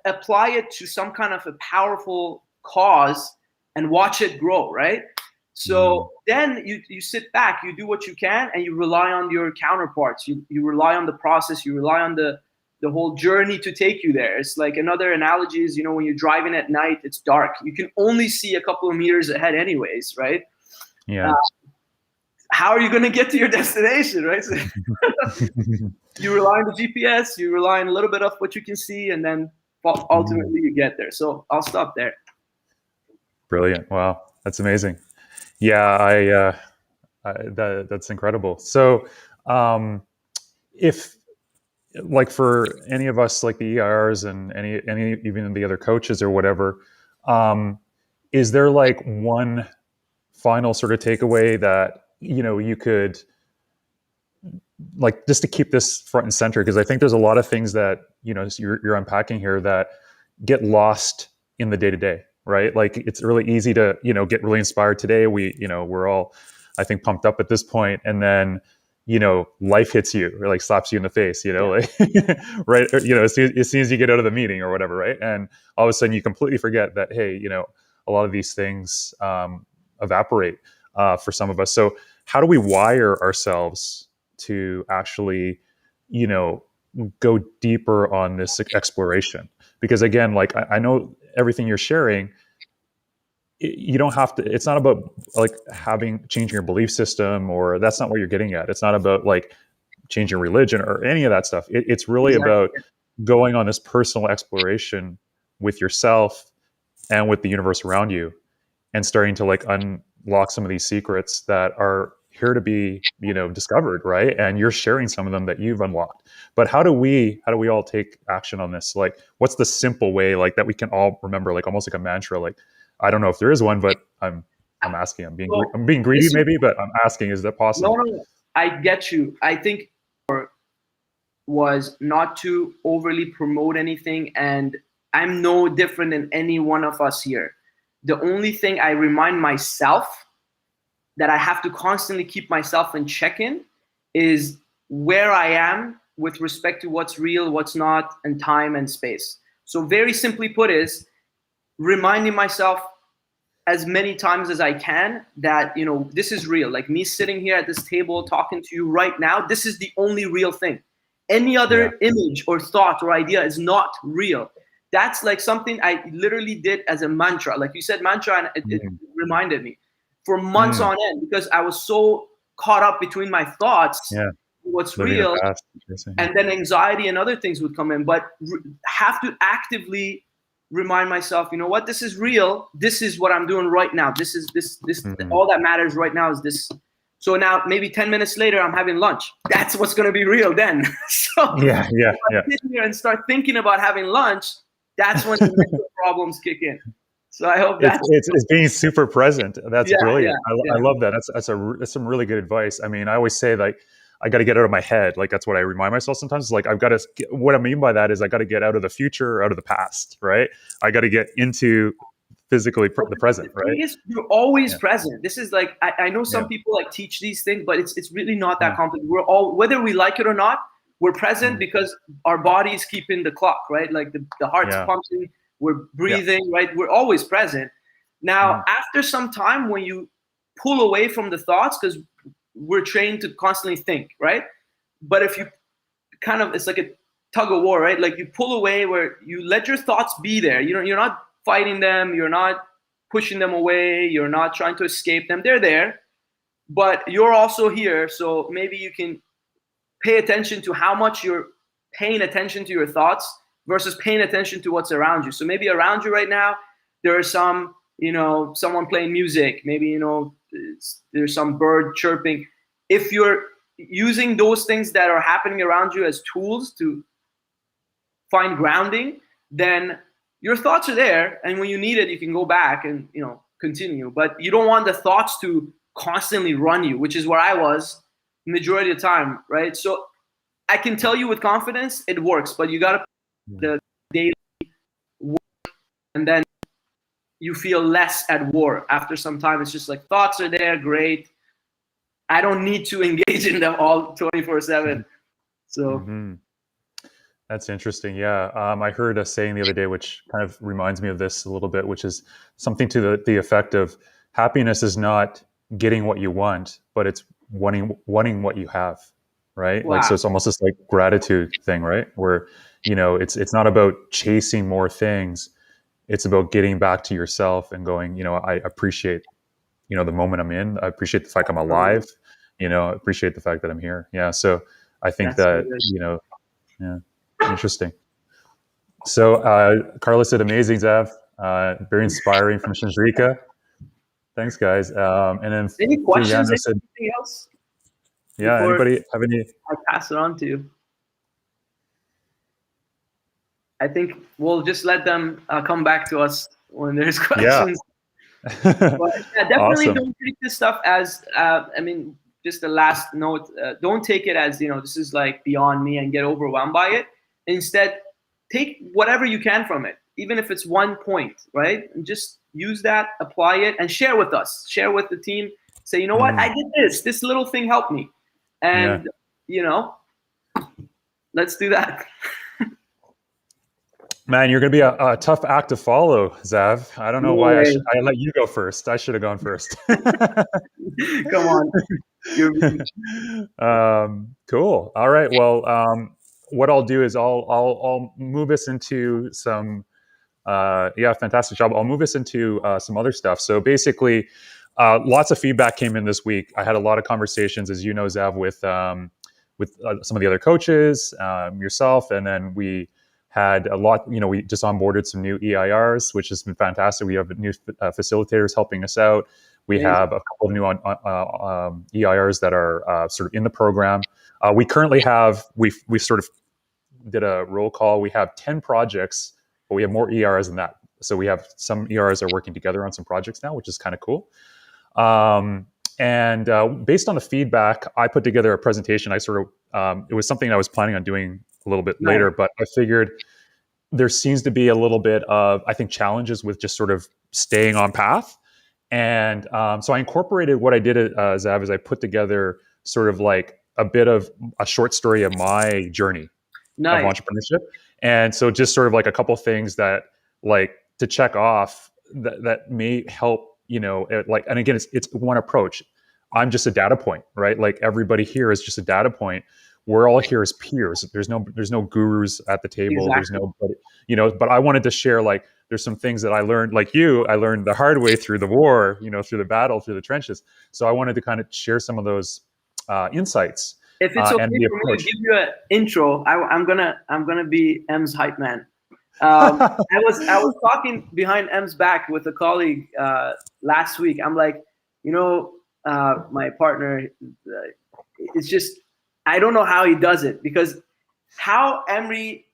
S3: apply it to some kind of a powerful cause and watch it grow, right? So then you sit back, you do what you can, and you rely on your counterparts. You rely on the process. You rely on the whole journey to take you there. It's like another analogy is, when you're driving at night, it's dark. You can only see a couple of meters ahead anyways, right?
S2: Yeah.
S3: How are you going to get to your destination, right? So you rely on the GPS, you rely on a little bit of what you can see, and then ultimately you get there. So I'll stop there.
S2: Brilliant. Wow. That's amazing. Yeah, that's incredible. So if like for any of us, like the EIRs and any even the other coaches or whatever, is there like one final sort of takeaway that, you could, like, just to keep this front and center, because I think there's a lot of things that, you're unpacking here that get lost in the day-to-day, right? Like it's really easy to, get really inspired today. We're all, I think, pumped up at this point, and then, life hits you or like slaps you in the face, like, right. As soon as you get out of the meeting or whatever. Right. And all of a sudden you completely forget that, hey, a lot of these things evaporate for some of us. So how do we wire ourselves to actually, go deeper on this exploration? Because again, like I know everything you're sharing, you don't have to, it's not about like changing your belief system, or that's not what you're getting at. It's not about like changing religion or any of that stuff. It's really about going on this personal exploration with yourself and with the universe around you, and starting to like unlock some of these secrets that are here to be, discovered, right? And you're sharing some of them that you've unlocked. But how do we all take action on this? Like, what's the simple way, like, that we can all remember, like almost like a mantra? Like, I don't know if there is one, but I'm asking. I'm being greedy maybe, but I'm asking, is that possible?
S3: No, I get you. I think was not to overly promote anything, and I'm no different than any one of us here. The only thing I remind myself that I have to constantly keep myself in check-in is where I am with respect to what's real, what's not, and time and space. So very simply put is reminding myself as many times as I can that, this is real. Like me sitting here at this table talking to you right now, this is the only real thing. Any other image or thought or idea is not real. That's like something I literally did as a mantra. Like you said mantra, and it reminded me for months on end, because I was so caught up between my thoughts, what's real, and then anxiety and other things would come in. But have to actively remind myself, what, this is real. This is what I'm doing right now. This is this all that matters right now is this. So now maybe 10 minutes later, I'm having lunch. That's what's going to be real then. So if I sit here and start thinking about having lunch, that's when the mental problems kick in. So I hope
S2: it's being super present. That's brilliant. I love that. That's some really good advice. I mean, I always say, like, I got to get out of my head. Like, that's what I remind myself sometimes. Like, what I mean by that is I got to get out of the future, out of the past, right? I got to get into physically the present, right?
S3: You're always present. This is like, I know some people like teach these things, but it's really not that complicated. We're all, whether we like it or not, we're present because our body's keeping the clock, right? Like the heart's pumping, we're breathing, right? We're always present. Now, after some time, when you pull away from the thoughts, because we're trained to constantly think, right? But if you it's like a tug of war, right? Like you pull away where you let your thoughts be there. You're not fighting them. You're not pushing them away. You're not trying to escape them. They're there, but you're also here. So maybe you can pay attention to how much you're paying attention to your thoughts versus paying attention to what's around you. So maybe around you right now, there are some, someone playing music. Maybe, there's some bird chirping. If you're using those things that are happening around you as tools to find grounding, then your thoughts are there. And when you need it, you can go back and, continue. But you don't want the thoughts to constantly run you, which is where I was majority of the time, right? So I can tell you with confidence, it works, but you got to the daily work, and then you feel less at war. After some time, it's just like thoughts are there, great. I don't need to engage in them all 24/7. So
S2: That's interesting. Yeah. I heard a saying the other day, which kind of reminds me of this a little bit, which is something to the effect of happiness is not getting what you want, but it's wanting what you have. Right.
S3: Wow.
S2: Like, so it's almost this like gratitude thing, right? Where, it's not about chasing more things. It's about getting back to yourself and going, I appreciate, the moment I'm in. I appreciate the fact I'm alive, I appreciate the fact that I'm here. Yeah. So I think
S3: That's
S2: that, yeah, interesting. So Carlos said, amazing, Zav. Very inspiring from Shandrika. Thanks, guys. And then
S3: any questions?
S2: Said,
S3: anything else?
S2: Yeah. Anybody have any?
S3: I pass it on to you. I think we'll just let them come back to us when there's questions.
S2: Yeah.
S3: But definitely
S2: Awesome.
S3: don't treat this stuff as, just the last note, don't take it as, this is like beyond me and get overwhelmed by it. Instead, take whatever you can from it, even if it's 1 point, right? And just use that, apply it, and share with us. Share with the team. Say, you know what? I did this. This little thing helped me. And, let's do that.
S2: Man, you're going to be a tough act to follow, Zav. I don't know why I let you go first. I should have gone first.
S3: Come on.
S2: Cool. All right. Well, what I'll do is I'll move us into some, fantastic job. I'll move us into some other stuff. So basically, lots of feedback came in this week. I had a lot of conversations, as you know, Zav, with some of the other coaches, yourself, and then we had a lot, we just onboarded some new EIRs, which has been fantastic. We have new facilitators helping us out. We have a couple of new EIRs that are sort of in the program. We currently have, we sort of did a roll call. We have 10 projects, but we have more EIRs than that. So we have some EIRs that are working together on some projects now, which is kind of cool. And based on the feedback, I put together a presentation. I sort of, it was something I was planning on doing a little bit later, but I figured there seems to be a little bit of, I think, challenges with just sort of staying on path. And so I incorporated what I did, Zav, is I put together sort of like a bit of a short story of my journey of entrepreneurship. And so just sort of like a couple things that like to check off that may help, and again, it's one approach. I'm just a data point, right? Like everybody here is just a data point. We're all here as peers. There's no gurus at the table.
S3: Exactly.
S2: There's nobody, but I wanted to share, like, there's some things that I learned, like I learned the hard way through the war, through the battle, through the trenches. So I wanted to kind of share some of those insights.
S3: If it's okay
S2: and
S3: for me to give you an intro, I'm gonna be M's hype man. I was talking behind M's back with a colleague last week. I'm like, my partner, it's just, I don't know how he does it, because how Emery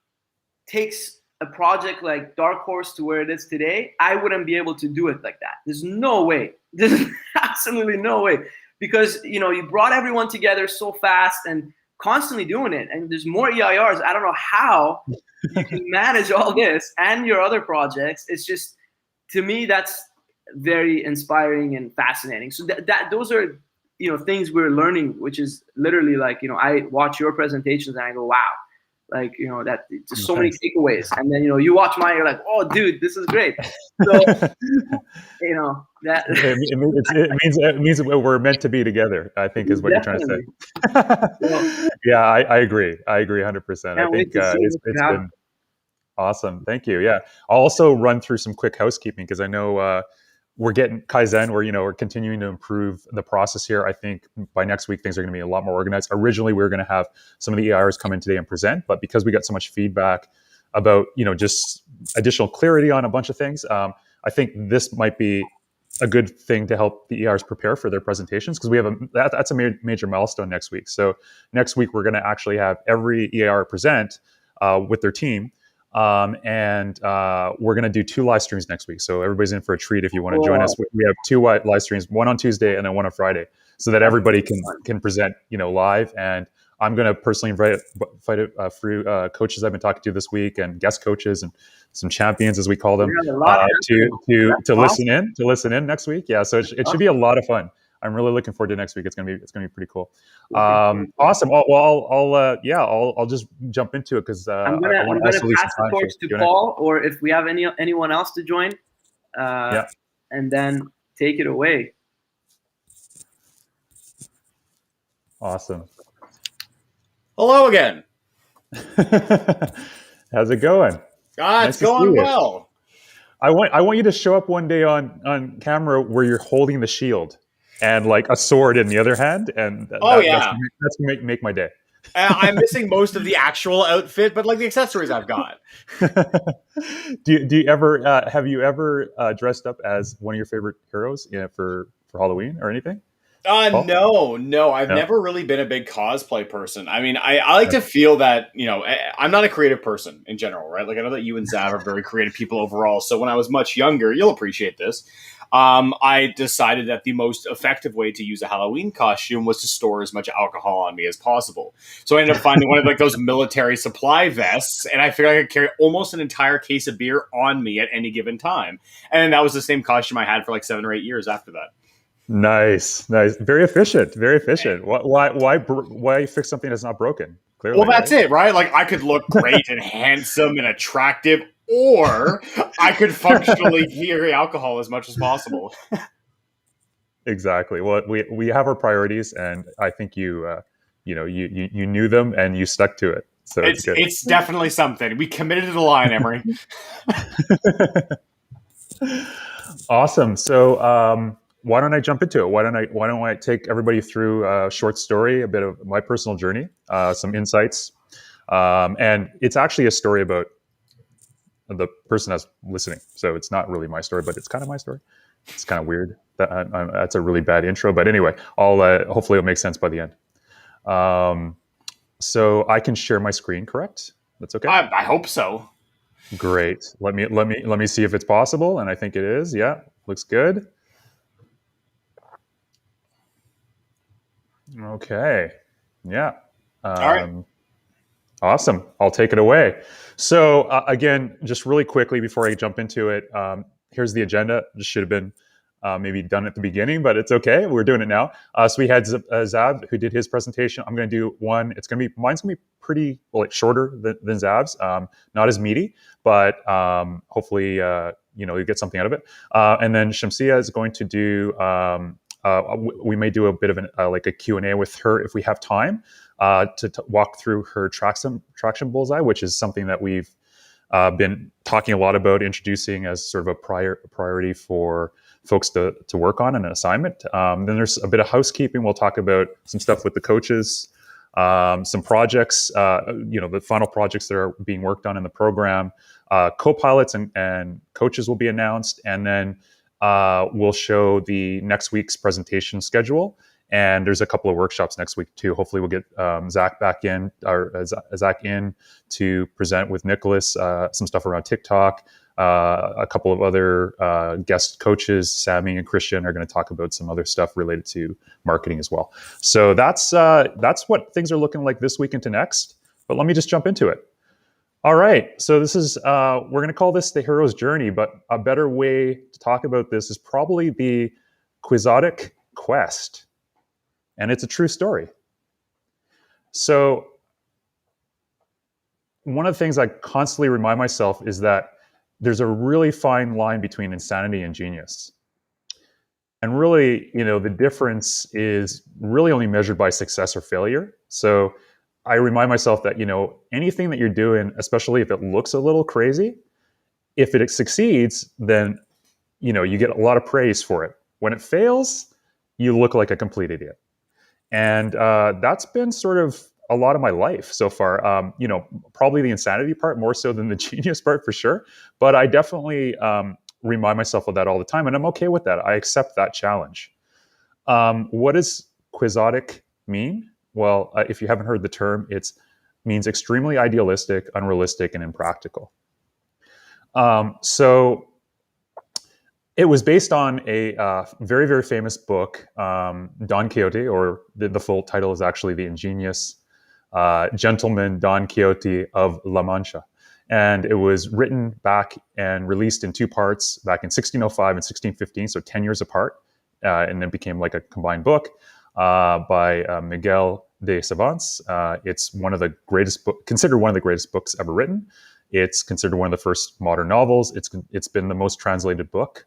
S3: takes a project like Darkhorse to where it is today, I wouldn't be able to do it like that. There's no way. There's absolutely no way, because you brought everyone together so fast and constantly doing it, and there's more EIRs. I don't know how you can manage all this and your other projects. It's just, to me, that's very inspiring and fascinating. So those are things we're learning, which is literally like, I watch your presentations and I go, wow, Like, that just so many
S2: Nice.
S3: takeaways. And then, you watch mine, you're like, oh, dude, this is great. So, that
S2: it means we're meant to be together, I think, is what you're trying to
S3: definitely.
S2: say. Yeah, I agree. I agree 100%. I
S3: Can't wait
S2: think
S3: to see what you
S2: it's
S3: have.
S2: been awesome. Thank you. Yeah. I'll also run through some quick housekeeping because I know we're getting Kaizen, we're continuing to improve the process here. I think by next week, things are going to be a lot more organized. Originally, we were going to have some of the EIRs come in today and present, but because we got so much feedback about, just additional clarity on a bunch of things, I think this might be a good thing to help the EIRs prepare for their presentations, because we have that's a major milestone next week. So next week, we're going to actually have every EIR present with their team. And we're going to do 2 live streams next week. So everybody's in for a treat if you want to join us. We have 2 live streams, one on Tuesday and then one on Friday, so that everybody can present, live. And I'm going to personally invite through coaches I've been talking to this week, and guest coaches and some champions, as we call them, to listen in next week. Yeah. So it should be a lot of fun. I'm really looking forward to next week. It's gonna be pretty cool. Awesome. I'll just jump into it because
S3: I'm gonna pass the torch to Paul, or if we have anyone else to join, and then take it away.
S2: Awesome.
S1: Hello again.
S2: How's it going?
S1: It's going well.
S2: I want you to show up one day on camera where you're holding the shield and like a sword in the other hand, and that's gonna make my day.
S1: I'm missing most of the actual outfit, but like the accessories I've got.
S2: Do you ever have you ever dressed up as one of your favorite heroes for Halloween or anything?
S1: No. I've never really been a big cosplay person. I mean, I like to feel that, I'm not a creative person in general, right? Like, I know that you and Zav are very creative people overall. So when I was much younger, you'll appreciate this. I decided that the most effective way to use a Halloween costume was to store as much alcohol on me as possible. So I ended up finding one of like those military supply vests, and I figured I could carry almost an entire case of beer on me at any given time. And that was the same costume I had for like 7 or 8 years after that.
S2: Nice. Very efficient. Why fix something that's not broken? Clearly,
S1: well, that's it, right? Like, I could look great and handsome and attractive, or I could functionally carry alcohol as much as possible.
S2: Exactly. Well, we have our priorities, and I think you knew them and you stuck to it. So
S1: it's definitely something. We committed to the line, Emery.
S2: Awesome. So why don't I jump into it? Why don't I take everybody through a short story, a bit of my personal journey, some insights, and it's actually a story about the person that's listening. So it's not really my story, but it's kind of my story. It's kind of weird. That's a really bad intro, but anyway, hopefully it'll make sense by the end. So I can share my screen, correct? That's okay.
S1: I hope so.
S2: Great. Let me see if it's possible, and I think it is. Yeah, looks good. Okay. Yeah.
S1: All right.
S2: Awesome. I'll take it away. So again, just really quickly before I jump into it, here's the agenda. This should have been maybe done at the beginning, but it's okay. We're doing it now. So we had Zab who did his presentation. I'm going to do one. Mine's going to be pretty shorter than Zab's. Not as meaty, but hopefully you get something out of it. And then Shamsia is going to do. We may do a bit of a Q&A with her if we have time to walk through her traction bullseye, which is something that we've been talking a lot about introducing as sort of a priority for folks to work on an assignment. Then there's a bit of housekeeping. We'll talk about some stuff with the coaches, some projects, the final projects that are being worked on in the program. Co-pilots and coaches will be announced, and then we'll show the next week's presentation schedule. And there's a couple of workshops next week too. Hopefully we'll get Zach in to present with Nicholas some stuff around TikTok. A couple of other guest coaches, Sammy and Christian, are going to talk about some other stuff related to marketing as well. So that's what things are looking like this week into next. But let me just jump into it. All right. So this is we're going to call this the hero's journey, but a better way to talk about this is probably the Quixotic quest. And it's a true story. So one of the things I constantly remind myself is that there's a really fine line between insanity and genius. And really, the difference is really only measured by success or failure. So I remind myself that, anything that you're doing, especially if it looks a little crazy, if it succeeds, then, you get a lot of praise for it. When it fails, you look like a complete idiot. And that's been sort of a lot of my life so far. Probably the insanity part more so than the genius part for sure. But I definitely remind myself of that all the time, and I'm okay with that. I accept that challenge. What does quixotic mean? Well, if you haven't heard the term, it means extremely idealistic, unrealistic, and impractical. So it was based on a very, very famous book, Don Quixote, or the full title is actually The Ingenious Gentleman Don Quixote of La Mancha. And it was written back and released in two parts back in 1605 and 1615, so 10 years apart, and then became like a combined book by Miguel de Cervantes. It's one of the greatest considered one of the greatest books ever written. It's considered one of the first modern novels. It's been the most translated book,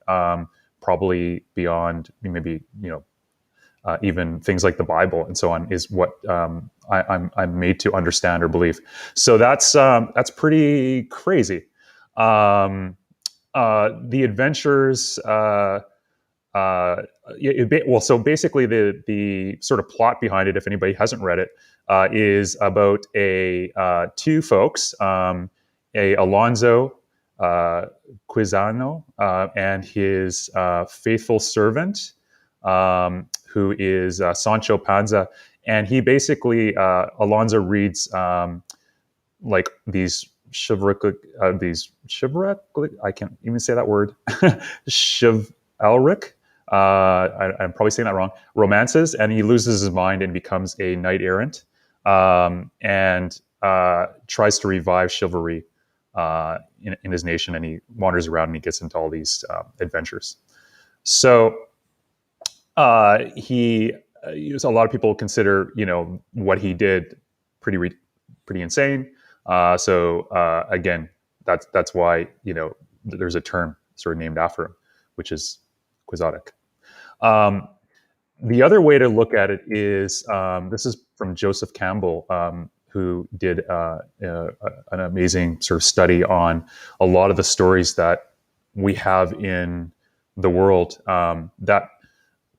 S2: probably beyond maybe even things like the Bible and so on, is what I'm made to understand or believe. So that's pretty crazy. The adventures. So basically, the sort of plot behind it, if anybody hasn't read it, is about two folks. Alonso Quixano and his faithful servant, who is Sancho Panza. And he basically, Alonso reads like these chivalric, I can't even say that word, chivalric, I'm probably saying that wrong, romances, and he loses his mind and becomes a knight errant, and tries to revive chivalry in his nation, and he wanders around and he gets into all these adventures. So he, a lot of people consider what he did pretty insane. Again, that's why there's a term sort of named after him, which is quixotic. The other way to look at it is, this is from Joseph Campbell, who did an amazing sort of study on a lot of the stories that we have in the world that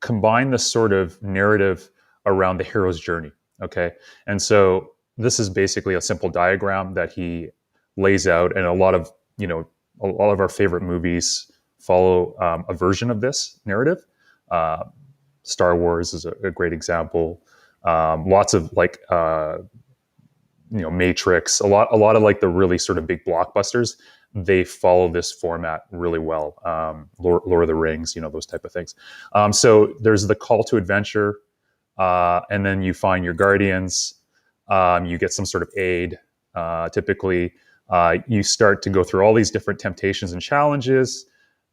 S2: combine this sort of narrative around the hero's journey. Okay, and so this is basically a simple diagram that he lays out, and a lot of our favorite movies follow a version of this narrative. Star Wars is a great example. Lots of Matrix, a lot of like the really sort of big blockbusters, they follow this format really well. Lord of the Rings, those type of things. So there's the call to adventure, and then you find your guardians. You get some sort of aid. Typically, you start to go through all these different temptations and challenges.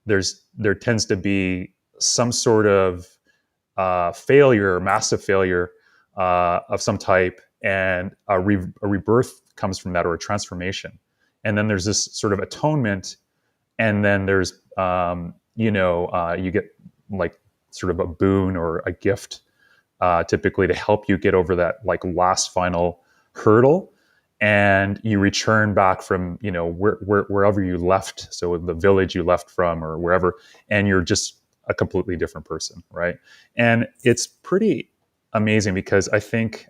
S2: There tends to be some sort of failure, massive failure of some type, and a rebirth comes from that, or a transformation. And then there's this sort of atonement, and then there's you get like sort of a boon or a gift, typically to help you get over that like last final hurdle, and you return back from wherever you left, so the village you left from or wherever, and you're just a completely different person, right? And it's pretty amazing because I think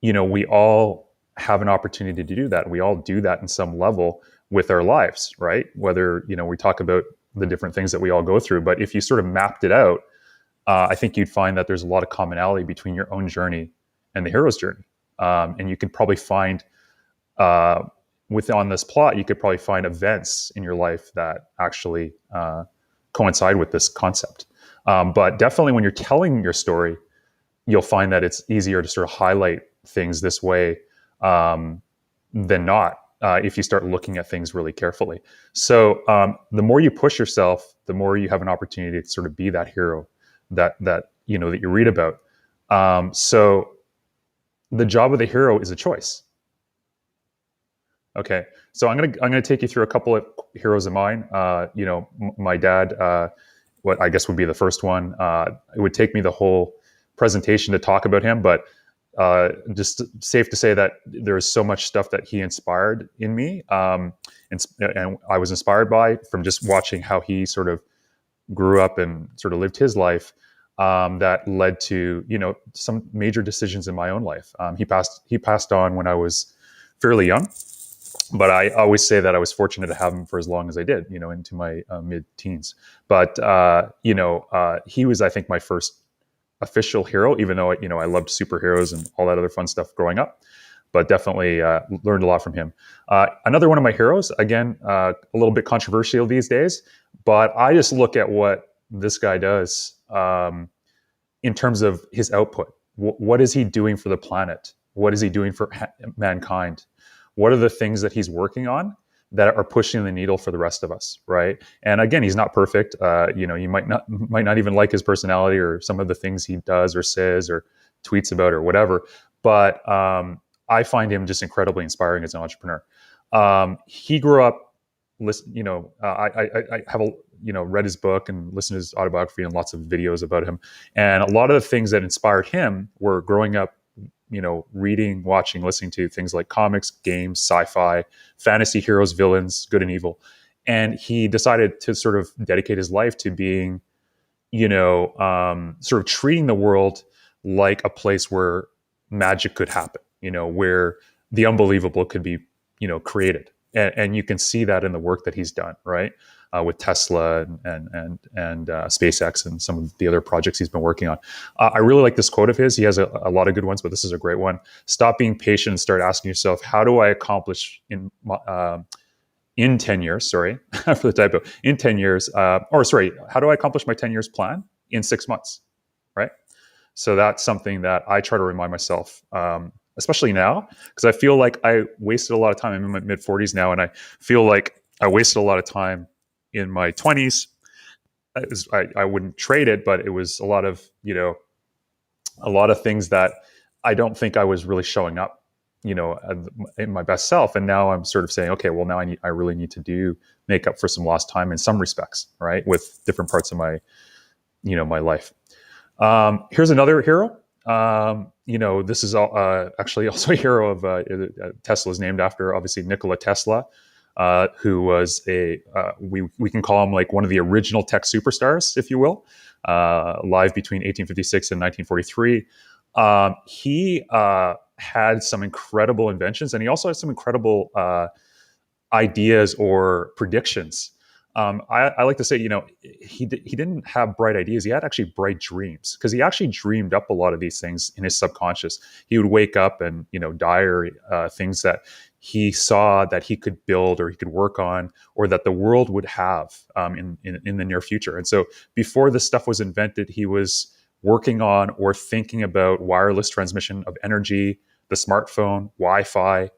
S2: we all have an opportunity to do that. We all do that in some level with our lives, right? Whether we talk about the different things that we all go through, but if you sort of mapped it out, I think you'd find that there's a lot of commonality between your own journey and the hero's journey. And you could probably find, on this plot, you could probably find events in your life that actually coincide with this concept. But definitely when you're telling your story, you'll find that it's easier to sort of highlight things this way than not, if you start looking at things really carefully. So the more you push yourself, the more you have an opportunity to sort of be that hero that you read about. So the job of the hero is a choice. Okay, so I'm gonna take you through a couple of heroes of mine. My dad, what I guess would be the first one. It would take me the whole presentation to talk about him, but just safe to say that there's so much stuff that he inspired in me, and I was inspired by from just watching how he sort of grew up and sort of lived his life. That led to some major decisions in my own life. He passed on when I was fairly young, but I always say that I was fortunate to have him for as long as I did, into my mid-teens. But he was, I think, my first official hero, even though I loved superheroes and all that other fun stuff growing up. But definitely learned a lot from him. Another one of my heroes, again, a little bit controversial these days, but I just look at what this guy does in terms of his output. What is he doing for the planet? What is he doing for mankind? What are the things that he's working on that are pushing the needle for the rest of us, right? And again, he's not perfect. You might not even like his personality or some of the things he does or says or tweets about or whatever. But I find him just incredibly inspiring as an entrepreneur. He grew up, I have read his book and listened to his autobiography and lots of videos about him. And a lot of the things that inspired him were growing up, reading, watching, listening to things like comics, games, sci-fi, fantasy heroes, villains, good and evil. And he decided to sort of dedicate his life to being, sort of treating the world like a place where magic could happen, where the unbelievable could be, created. And you can see that in the work that he's done, right? With Tesla and SpaceX and some of the other projects he's been working on. I really like this quote of his. He has a lot of good ones, but this is a great one. Stop being patient and start asking yourself, how do I accomplish in 10 years, sorry, for the typo, in 10 years, how do I accomplish my 10 years plan in 6 months, right? So that's something that I try to remind myself, especially now, because I feel like I wasted a lot of time. I'm in my mid 40s now, and I feel like I wasted a lot of time in my 20s. I wouldn't trade it, but it was a lot of things that I don't think I was really showing up, in my best self. And now I'm sort of saying, okay, well, now I really need to make up for some lost time in some respects, right? With different parts of my, my life. Here's another hero. This is actually also a hero of Tesla is named after, obviously, Nikola Tesla. Who was we can call him like one of the original tech superstars, if you will, alive between 1856 and 1943. He had some incredible inventions, and he also had some incredible ideas or predictions. I like to say, he didn't have bright ideas. He had actually bright dreams, because he actually dreamed up a lot of these things in his subconscious. He would wake up and, diary things that he saw that he could build or he could work on, or that the world would have in the near future. And so before this stuff was invented, he was working on or thinking about wireless transmission of energy, the smartphone, Wi-Fi,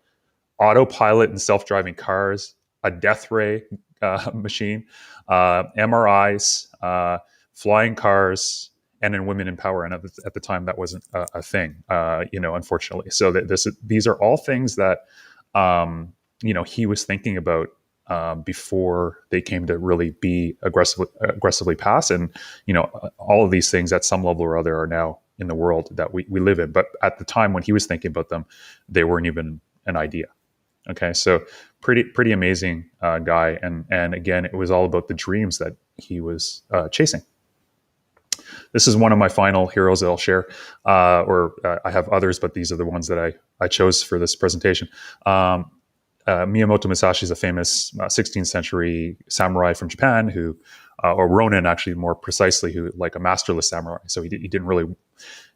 S2: autopilot and self-driving cars, a death ray machine, MRIs, flying cars, and then women in power. And at the time, that wasn't a thing, unfortunately. So these are all things that he was thinking about before they came to really be aggressively passed. And all of these things at some level or other are now in the world that we live in. But at the time when he was thinking about them, they weren't even an idea. Okay, so pretty amazing guy, and again, it was all about the dreams that he was chasing. This is one of my final heroes that I'll share, I have others, but these are the ones that I chose for this presentation. Miyamoto Musashi is a famous 16th century samurai from Japan or Ronin, actually, more precisely, who, like, a masterless samurai. So he didn't really,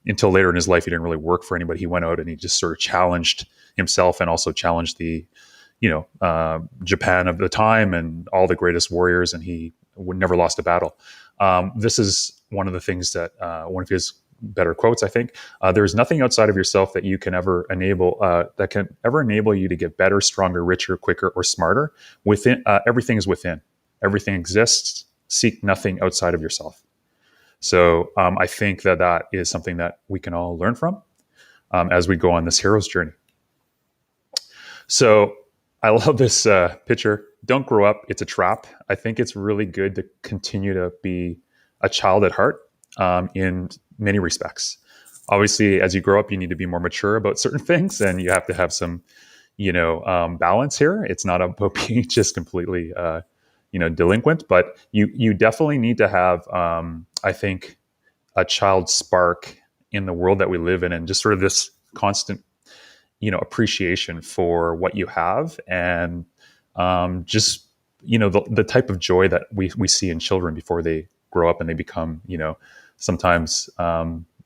S2: until later in his life, he didn't really work for anybody. He went out and he just sort of challenged himself and also challenged the, Japan of the time and all the greatest warriors, and he never lost a battle. This is one of the things that, one of his better quotes, I think. There's nothing outside of yourself that you can ever enable, that can ever enable you to get better, stronger, richer, quicker, or smarter. Within, everything is within. Everything exists. Seek nothing outside of yourself. So I think that is something that we can all learn from as we go on this hero's journey. So I love this picture. Don't grow up. It's a trap. I think it's really good to continue to be a child at heart in many respects. Obviously, as you grow up, you need to be more mature about certain things, and you have to have some, balance here. It's not about being just completely, delinquent, but you definitely need to have, I think, a child spark in the world that we live in, and just sort of this constant appreciation for what you have, and just the type of joy that we see in children before they grow up and they become sometimes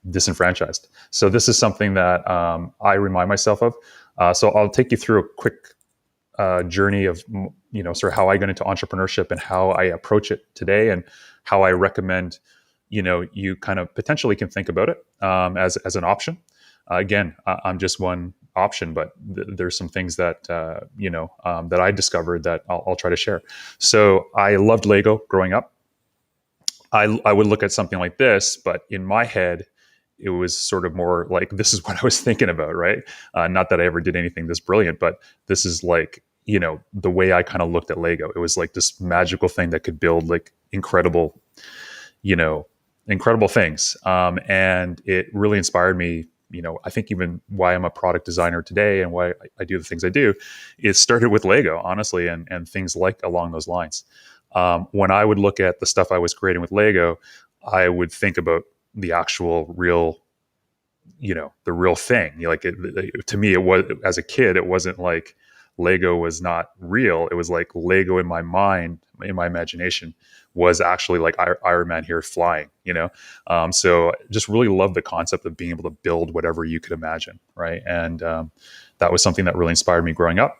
S2: disenfranchised. So this is something that I remind myself of. So I'll take you through a quick journey of sort of how I got into entrepreneurship and how I approach it today, and how I recommend you kind of potentially can think about it as an option. Again, I'm just one option, but there's some things that that I discovered that I'll try to share. So I loved Lego growing up. I would look at something like this, but in my head, it was sort of more like, this is what I was thinking about, right? Not that I ever did anything this brilliant, but this is like, the way I kind of looked at Lego. It was like this magical thing that could build like incredible things. And it really inspired me. I think even why I'm a product designer today and why I do the things I do, it started with Lego, honestly, and things like along those lines. When I would look at the stuff I was creating with Lego, I would think about the actual real, the real thing. To me, it was, as a kid, it wasn't like Lego was not real. It was like Lego in my mind, in my imagination, was actually like Iron Man here flying, so just really love the concept of being able to build whatever you could imagine. Right. And that was something that really inspired me growing up.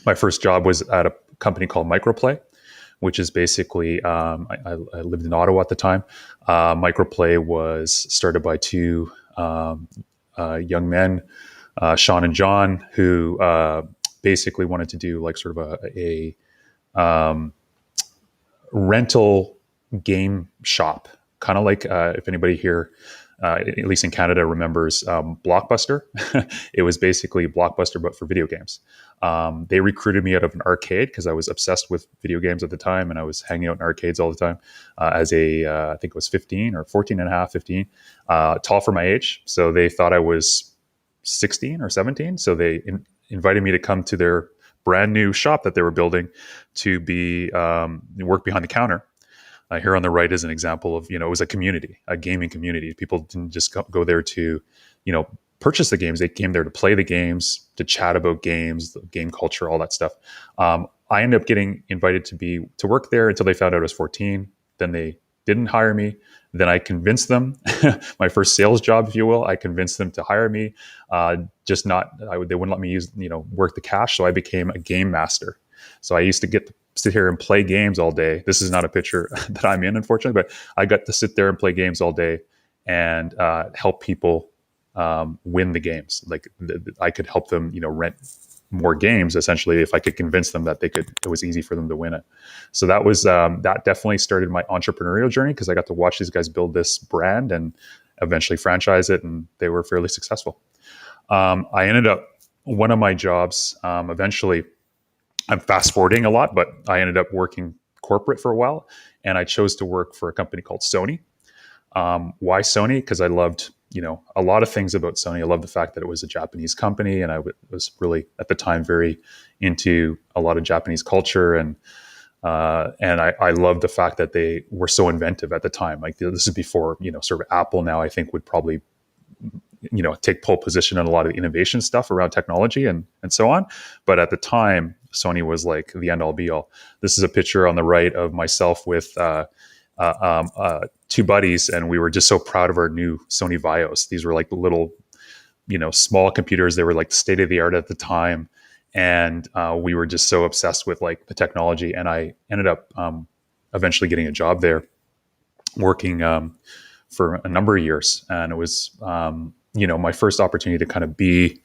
S2: My first job was at a company called Microplay, which is basically, I lived in Ottawa at the time. Microplay was started by two young men, Sean and John, who basically wanted to do like sort of a rental game shop, kind of like if anybody here, at least in Canada, remembers Blockbuster. It was basically Blockbuster, but for video games. They recruited me out of an arcade because I was obsessed with video games at the time, and I was hanging out in arcades all the time as I think it was 15 or 14 and a half, 15, tall for my age. So they thought I was 16 or 17. So they invited me to come to their brand new shop that they were building to be work behind the counter. Here on the right is an example of, it was a community, a gaming community. People didn't just go there to, purchase the games. They came there to play the games, to chat about games, the game culture, all that stuff. I ended up getting invited to work there until they found out I was 14. Then they didn't hire me. Then I convinced them, my first sales job, if you will, I convinced them to hire me. They wouldn't let me work the cash. So I became a game master. So I used to sit here and play games all day. This is not a picture that I'm in, unfortunately, but I got to sit there and play games all day and help people win the games. Like I could help them, rent more games, essentially, if I could convince them that it was easy for them to win it. So that was, that definitely started my entrepreneurial journey, because I got to watch these guys build this brand and eventually franchise it, and they were fairly successful. I ended up, one of my jobs, eventually, I'm fast forwarding a lot, but I ended up working corporate for a while, and I chose to work for a company called Sony. Why Sony? Because I loved, a lot of things about Sony. I loved the fact that it was a Japanese company, and I was really at the time very into a lot of Japanese culture, and I loved the fact that they were so inventive at the time. Like this is before, sort of Apple now I think would probably, take pole position on a lot of the innovation stuff around technology and so on. But at the time, Sony was like the end all be all. This is a picture on the right of myself with two buddies, and we were just so proud of our new Sony Vios. These were like little, small computers. They were like state of the art at the time, and we were just so obsessed with like the technology. And I ended up eventually getting a job there, working for a number of years, and it was my first opportunity to kind of be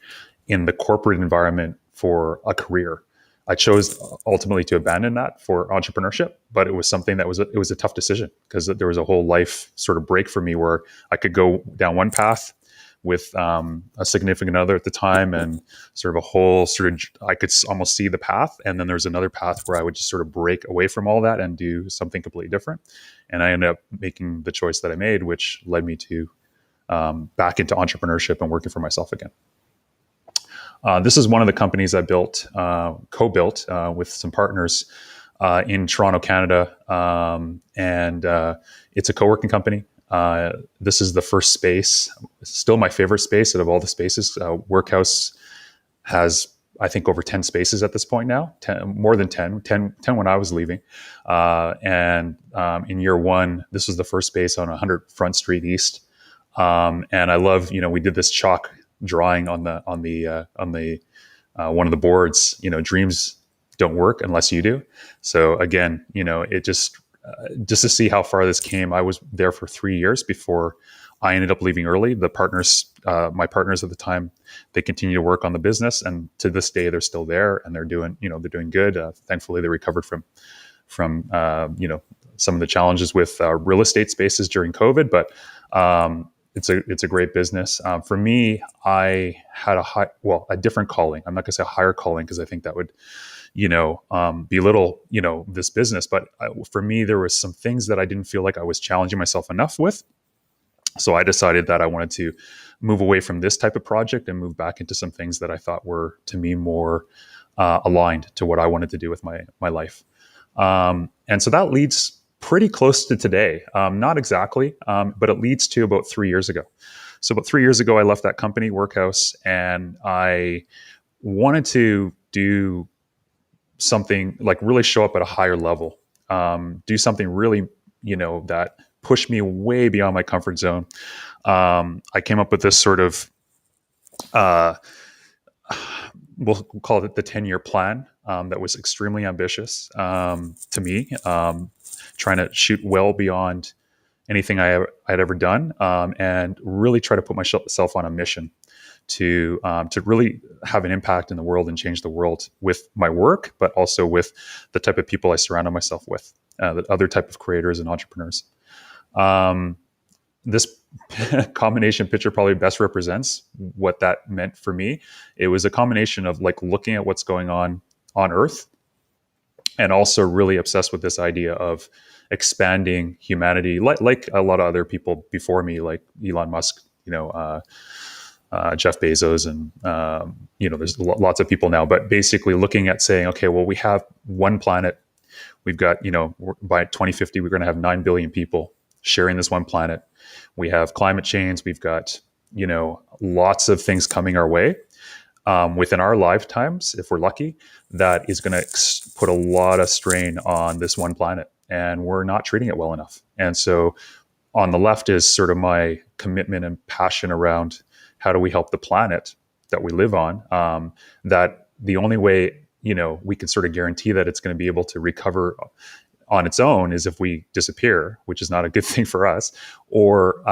S2: in the corporate environment for a career. I chose ultimately to abandon that for entrepreneurship, but it was something that it was a tough decision, because there was a whole life sort of break for me where I could go down one path with a significant other at the time, and sort of a whole sort of, I could almost see the path. And then there's another path where I would just sort of break away from all that and do something completely different. And I ended up making the choice that I made, which led me to back into entrepreneurship and working for myself again. This is one of the companies I built, co-built with some partners in Toronto, Canada. And it's a co-working company. This is the first space, still my favorite space out of all the spaces. Workhouse has, I think, over 10 spaces at this point now, more than 10 when I was leaving. And in year one, this was the first space on 100 Front Street East. And I love, we did this chalk drawing on the one of the boards, dreams don't work unless you do. So again, it just to see how far this came. I was there for 3 years before I ended up leaving early. The partners, my partners at the time, they continue to work on the business, and to this day they're still there and they're doing good. Thankfully, they recovered from some of the challenges with real estate spaces during COVID, but it's a great business. For me, I had a different calling. I'm not going to say a higher calling because I think that would, belittle, this business. But for me, there was some things that I didn't feel like I was challenging myself enough with. So I decided that I wanted to move away from this type of project and move back into some things that I thought were, to me, more aligned to what I wanted to do with my life. And so that leads pretty close to today. Not exactly, but it leads to about 3 years ago. So about 3 years ago, I left that company, Workhouse, and I wanted to do something like really show up at a higher level, do something really, that pushed me way beyond my comfort zone. I came up with this sort of, we'll call it the 10-year plan that was extremely ambitious to me, trying to shoot well beyond anything I had ever done, and really try to put myself on a mission to really have an impact in the world and change the world with my work, but also with the type of people I surrounded myself with, the other type of creators and entrepreneurs. This combination picture probably best represents what that meant for me. It was a combination of like looking at what's going on Earth, and also really obsessed with this idea of expanding humanity, like a lot of other people before me, like Elon Musk, Jeff Bezos, and there's lots of people now. But basically, looking at saying, okay, well, we have one planet. We've got, by 2050, we're going to have 9 billion people sharing this one planet. We have climate change. We've got, lots of things coming our way within our lifetimes, if we're lucky, that is going to put a lot of strain on this one planet. And we're not treating it well enough. And so on the left is sort of my commitment and passion around how do we help the planet that we live on, that the only way, we can sort of guarantee that it's going to be able to recover on its own is if we disappear, which is not a good thing for us, or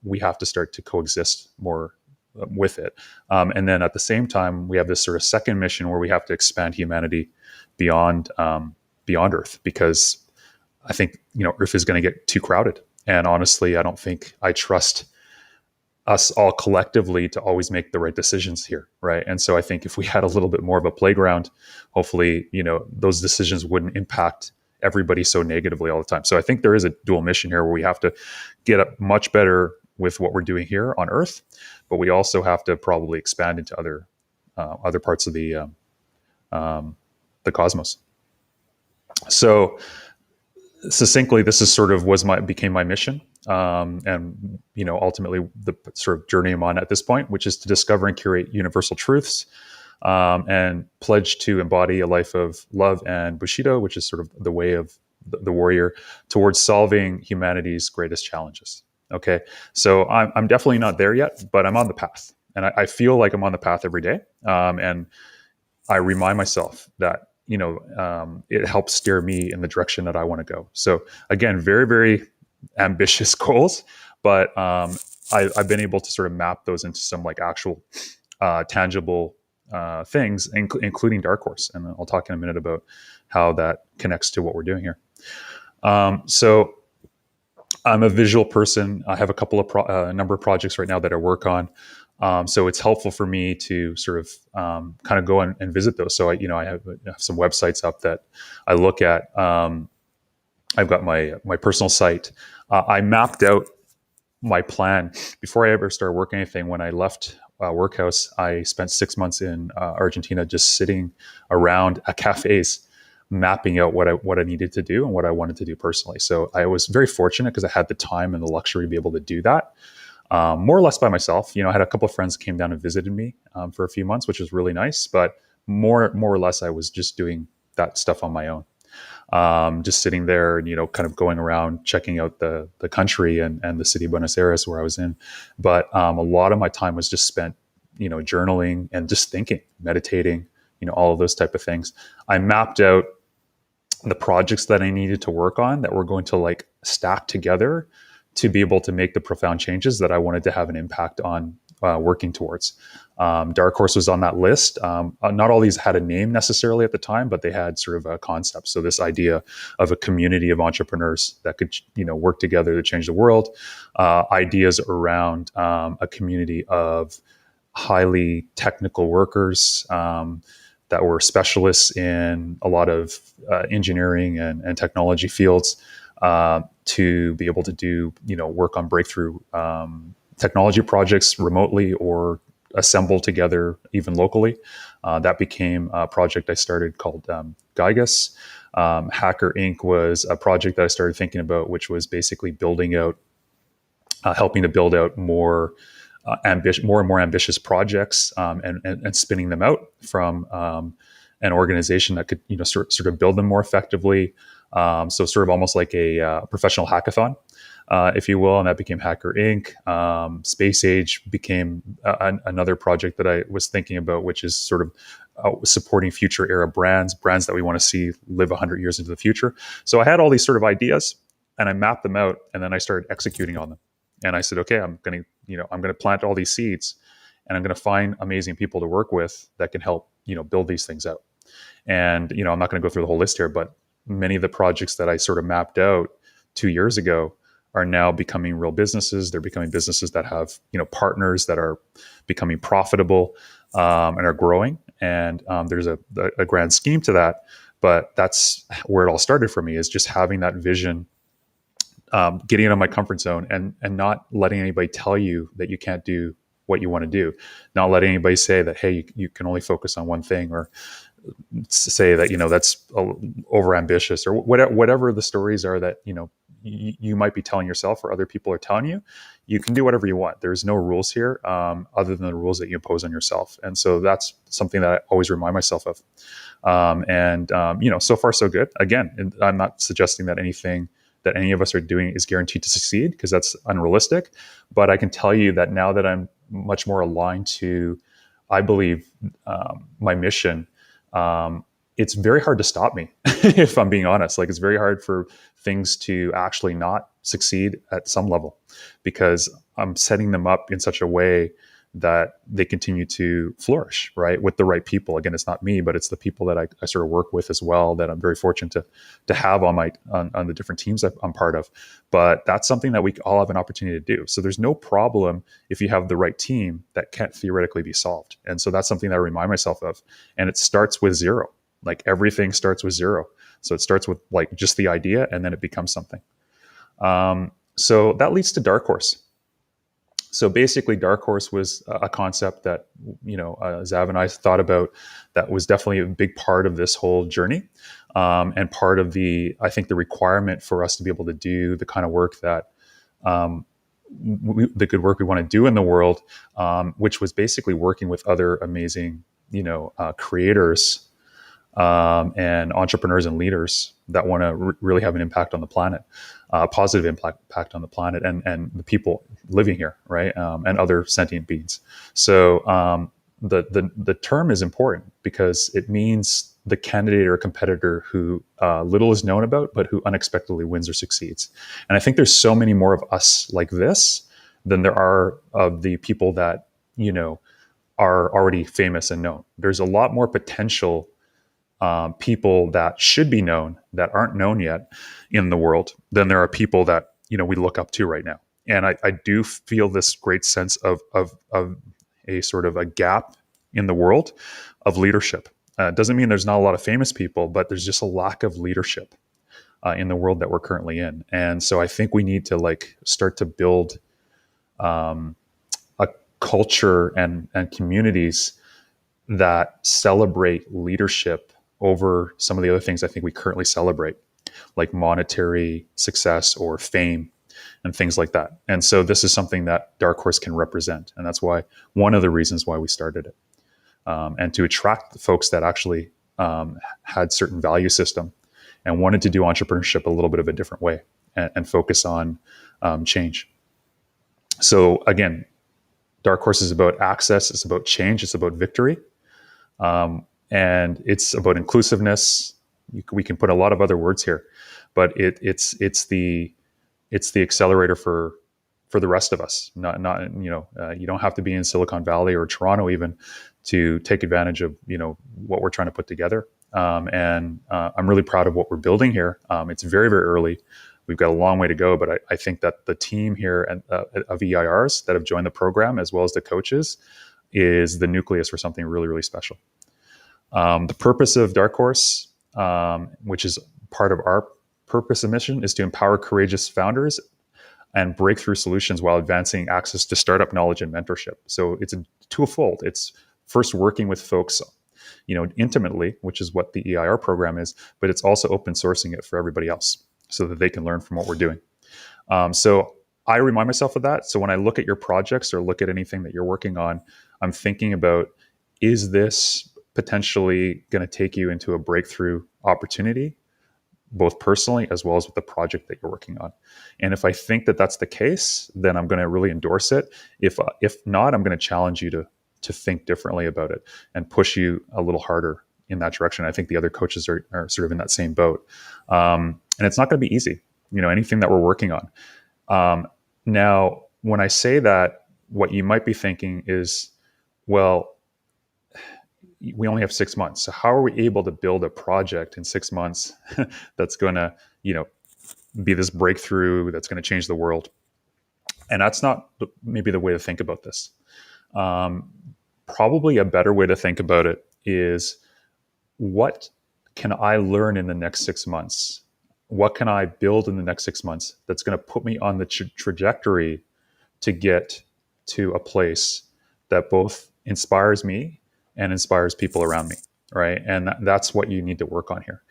S2: we have to start to coexist more with it. And then at the same time, we have this sort of second mission where we have to expand humanity beyond Earth, because I think, Earth is going to get too crowded. And honestly, I don't think I trust us all collectively to always make the right decisions here, right? And so I think if we had a little bit more of a playground, hopefully, those decisions wouldn't impact everybody so negatively all the time. So I think there is a dual mission here where we have to get up much better with what we're doing here on Earth, but we also have to probably expand into other parts of the cosmos. So succinctly, this is sort of became my mission, and ultimately the sort of journey I'm on at this point, which is to discover and curate universal truths, and pledge to embody a life of love and Bushido, which is sort of the way of the warrior, towards solving humanity's greatest challenges. Okay, so I'm definitely not there yet, but I'm on the path, and I feel like I'm on the path every day, and I remind myself that it helps steer me in the direction that I want to go. So again, very, very ambitious goals, but I've been able to sort of map those into some like actual tangible things, including Darkhorse. And I'll talk in a minute about how that connects to what we're doing here. So I'm a visual person. I have a couple of number of projects right now that I work on. So it's helpful for me to sort of kind of go and visit those. So I have some websites up that I look at. I've got my personal site. I mapped out my plan before I ever started working anything. When I left Workhouse, I spent 6 months in Argentina just sitting around at cafes, mapping out what I needed to do and what I wanted to do personally. So I was very fortunate because I had the time and the luxury to be able to do that. More or less by myself. I had a couple of friends came down and visited me for a few months, which was really nice. But more or less, I was just doing that stuff on my own. Just sitting there and kind of going around checking out the country and the city of Buenos Aires where I was in. But a lot of my time was just spent journaling and just thinking, meditating, all of those type of things. I mapped out the projects that I needed to work on that were going to like stack together to be able to make the profound changes that I wanted to have an impact on working towards. Darkhorse was on that list. Not all these had a name necessarily at the time, but they had sort of a concept. So this idea of a community of entrepreneurs that could, work together to change the world. Ideas around a community of highly technical workers that were specialists in a lot of engineering and technology fields to be able to do, work on breakthrough technology projects remotely or assemble together even locally. That became a project I started called Gygus. Hacker Inc. was a project that I started thinking about, which was basically building out, helping to build out more and more ambitious projects and spinning them out from an organization that could, sort of build them more effectively. So sort of almost like a professional hackathon, if you will, and that became Hacker Inc. Space Age became another project that I was thinking about, which is sort of supporting future era brands that we want to see live 100 years into the future. So I had all these sort of ideas and I mapped them out and then I started executing on them. And I said, okay, I'm going to plant all these seeds and I'm going to find amazing people to work with that can help, build these things out. And, I'm not going to go through the whole list here, but many of the projects that I sort of mapped out 2 years ago are now becoming real businesses. They're becoming businesses that have, partners that are becoming profitable and are growing. And there's a grand scheme to that. But that's where it all started for me, is just having that vision, getting out of my comfort zone and not letting anybody tell you that you can't do what you want to do. Not letting anybody say that, hey, you can only focus on one thing, or say that, that's over ambitious, or whatever the stories are that, you might be telling yourself or other people are telling you. You can do whatever you want. There's no rules here other than the rules that you impose on yourself. And so that's something that I always remind myself of. So far so good. Again, I'm not suggesting that anything that any of us are doing is guaranteed to succeed, because that's unrealistic. But I can tell you that now that I'm much more aligned to, I believe, my mission, it's very hard to stop me, if I'm being honest. Like, it's very hard for things to actually not succeed at some level, because I'm setting them up in such a way that they continue to flourish, right? With the right people. Again, it's not me, but it's the people that I sort of work with as well, that I'm very fortunate to have on the different teams that I'm part of. But that's something that we all have an opportunity to do. So there's no problem if you have the right team that can't theoretically be solved. And so that's something that I remind myself of. And it starts with zero. Like, everything starts with zero. So it starts with like just the idea, and then it becomes something. So that leads to Darkhorse. So basically, Darkhorse was a concept that, Zav and I thought about, that was definitely a big part of this whole journey, and part of the requirement for us to be able to do the kind of work that, the good work we want to do in the world, which was basically working with other amazing, creators and entrepreneurs and leaders that want to really have an impact on the planet, positive impact on the planet and the people living here, right? And other sentient beings. So the term is important because it means the candidate or competitor who little is known about, but who unexpectedly wins or succeeds. And I think there's so many more of us like this than there are of the people that, are already famous and known. There's a lot more potential people that should be known that aren't known yet in the world than there are people that, we look up to right now. And I do feel this great sense of a sort of a gap in the world of leadership. Doesn't mean there's not a lot of famous people, but there's just a lack of leadership in the world that we're currently in. And so I think we need to like start to build a culture and communities that celebrate leadership over some of the other things I think we currently celebrate, like monetary success or fame and things like that. And so this is something that Darkhorse can represent. And that's why one of the reasons why we started it. And to attract the folks that actually had certain value system and wanted to do entrepreneurship a little bit of a different way and focus on change. So again, Darkhorse is about access, it's about change, it's about victory. And it's about inclusiveness. We can put a lot of other words here, but it's the accelerator for the rest of us. Not you don't have to be in Silicon Valley or Toronto even to take advantage of what we're trying to put together. And I'm really proud of what we're building here. It's very, very early. We've got a long way to go, but I think that the team here of EIRs that have joined the program, as well as the coaches, is the nucleus for something really, really special. The purpose of Darkhorse, which is part of our purpose and mission, is to empower courageous founders and breakthrough solutions while advancing access to startup knowledge and mentorship. So it's a twofold. It's first working with folks, intimately, which is what the EIR program is, but it's also open sourcing it for everybody else so that they can learn from what we're doing. So I remind myself of that. So when I look at your projects or look at anything that you're working on, I'm thinking about, is this potentially going to take you into a breakthrough opportunity, both personally as well as with the project that you're working on? And if I think that that's the case, then I'm going to really endorse it. If not, I'm going to challenge you to think differently about it and push you a little harder in that direction. I think the other coaches are sort of in that same boat. And it's not going to be easy, anything that we're working on. Now, when I say that, what you might be thinking is, well, we only have 6 months. So how are we able to build a project in 6 months that's going to, be this breakthrough that's going to change the world? And that's not maybe the way to think about this. Probably a better way to think about it is, what can I learn in the next 6 months? What can I build in the next 6 months that's going to put me on the trajectory to get to a place that both inspires me and inspires people around me, right? And that's what you need to work on here.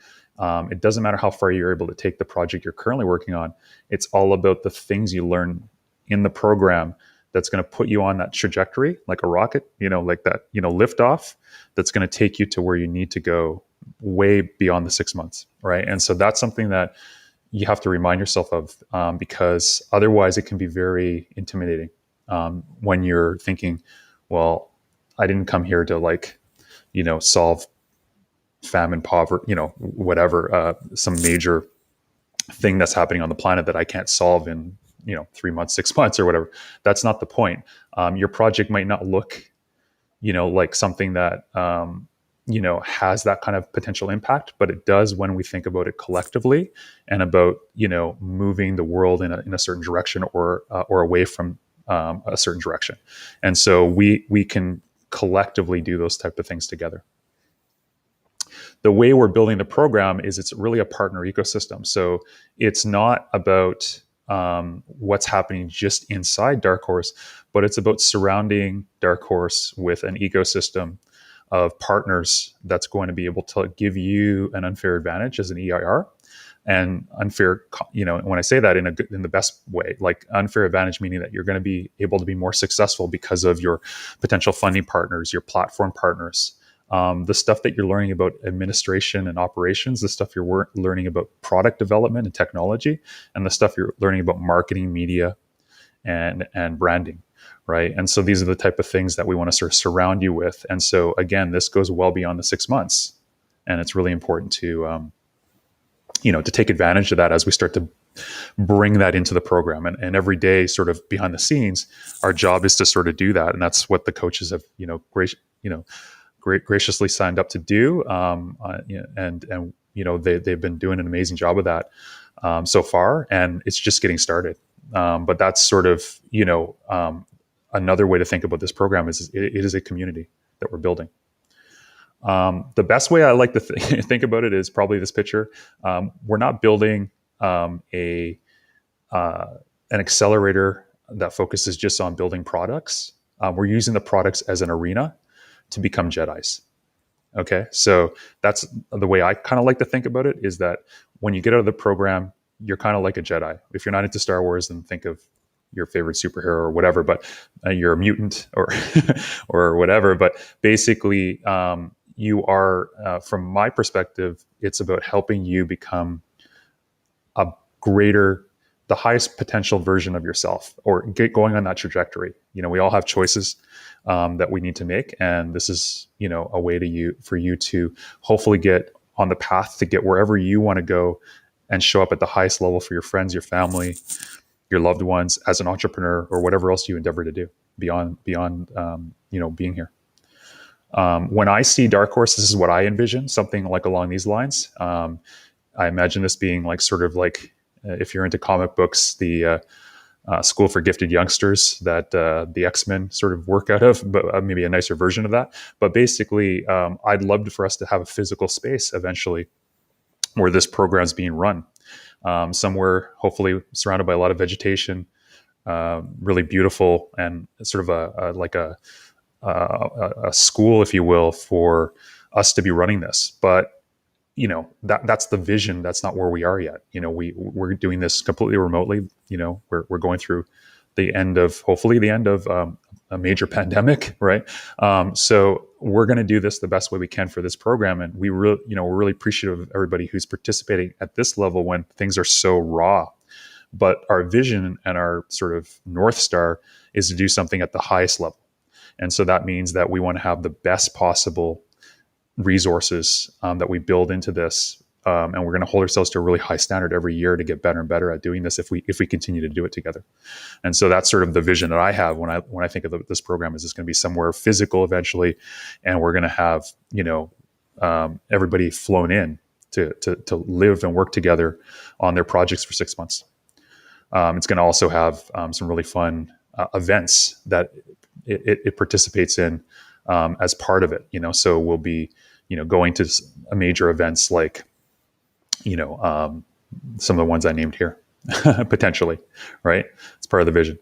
S2: It doesn't matter how far you're able to take the project you're currently working on. It's all about the things you learn in the program that's going to put you on that trajectory, like a rocket, like that, lift off, that's going to take you to where you need to go way beyond the 6 months, right? And so that's something that you have to remind yourself of, because otherwise it can be very intimidating when you're thinking, well, I didn't come here to solve famine, poverty, whatever, some major thing that's happening on the planet that I can't solve in 3 months, 6 months or whatever. That's not the point. Your project might not look, like something that, has that kind of potential impact, but it does when we think about it collectively and about, moving the world in a certain direction or away from a certain direction. And so we can collectively do those type of things together. The way we're building the program is it's really a partner ecosystem. So it's not about what's happening just inside Darkhorse, but it's about surrounding Darkhorse with an ecosystem of partners that's going to be able to give you an unfair advantage as an EIR. And unfair, when I say that in the best way, like unfair advantage, meaning that you're going to be able to be more successful because of your potential funding partners, your platform partners, the stuff that you're learning about administration and operations, the stuff you're learning about product development and technology, and the stuff you're learning about marketing, media, and branding, right? And so these are the type of things that we want to sort of surround you with. And so again, this goes well beyond the 6 months, and it's really important to to take advantage of that as we start to bring that into the program. And every day, sort of behind the scenes, our job is to sort of do that, and that's what the coaches have graciously signed up to do, and they've been doing an amazing job of that. so far, and it's just getting started. But that's sort of, another way to think about this program is it is a community that we're building. The best way I like to think about it is probably this picture. We're not building an accelerator that focuses just on building products. We're using the products as an arena to become Jedis. Okay, so that's the way I kind of like to think about it, is that when you get out of the program, you're kind of like a Jedi. If you're not into Star Wars, then think of your favorite superhero or whatever, but you're a mutant or or whatever. But basically, you are, from my perspective, it's about helping you become a greater, the highest potential version of yourself, or get going on that trajectory. We all have choices that we need to make, and this is, a way for you to hopefully get on the path to get wherever you want to go and show up at the highest level for your friends, your family, your loved ones, as an entrepreneur, or whatever else you endeavor to do beyond being here. When I see Darkhorse, this is what I envision, something like along these lines. I imagine this being like sort of like, if you're into comic books, the school for gifted youngsters that the X-Men sort of work out of, but maybe a nicer version of that. But basically, I'd love for us to have a physical space eventually where this program's being run, somewhere hopefully surrounded by a lot of vegetation, really beautiful, and sort of a school, if you will, for us to be running this. But that's the vision. That's not where we are yet. We're doing this completely remotely. We're going through hopefully the end of a major pandemic, right? So we're going to do this the best way we can for this program, and we're really appreciative of everybody who's participating at this level when things are so raw. But our vision and our sort of North Star is to do something at the highest level, and so that means that we want to have the best possible resources that we build into this, and we're going to hold ourselves to a really high standard every year to get better and better at doing this if we continue to do it together. And so that's sort of the vision that I have when I think of this program, is it's going to be somewhere physical eventually, and we're going to have everybody flown in to live and work together on their projects for 6 months. It's going to also have some really fun events that it participates in as part of it. So we'll be going to major events like some of the ones I named here potentially, right? It's part of the vision.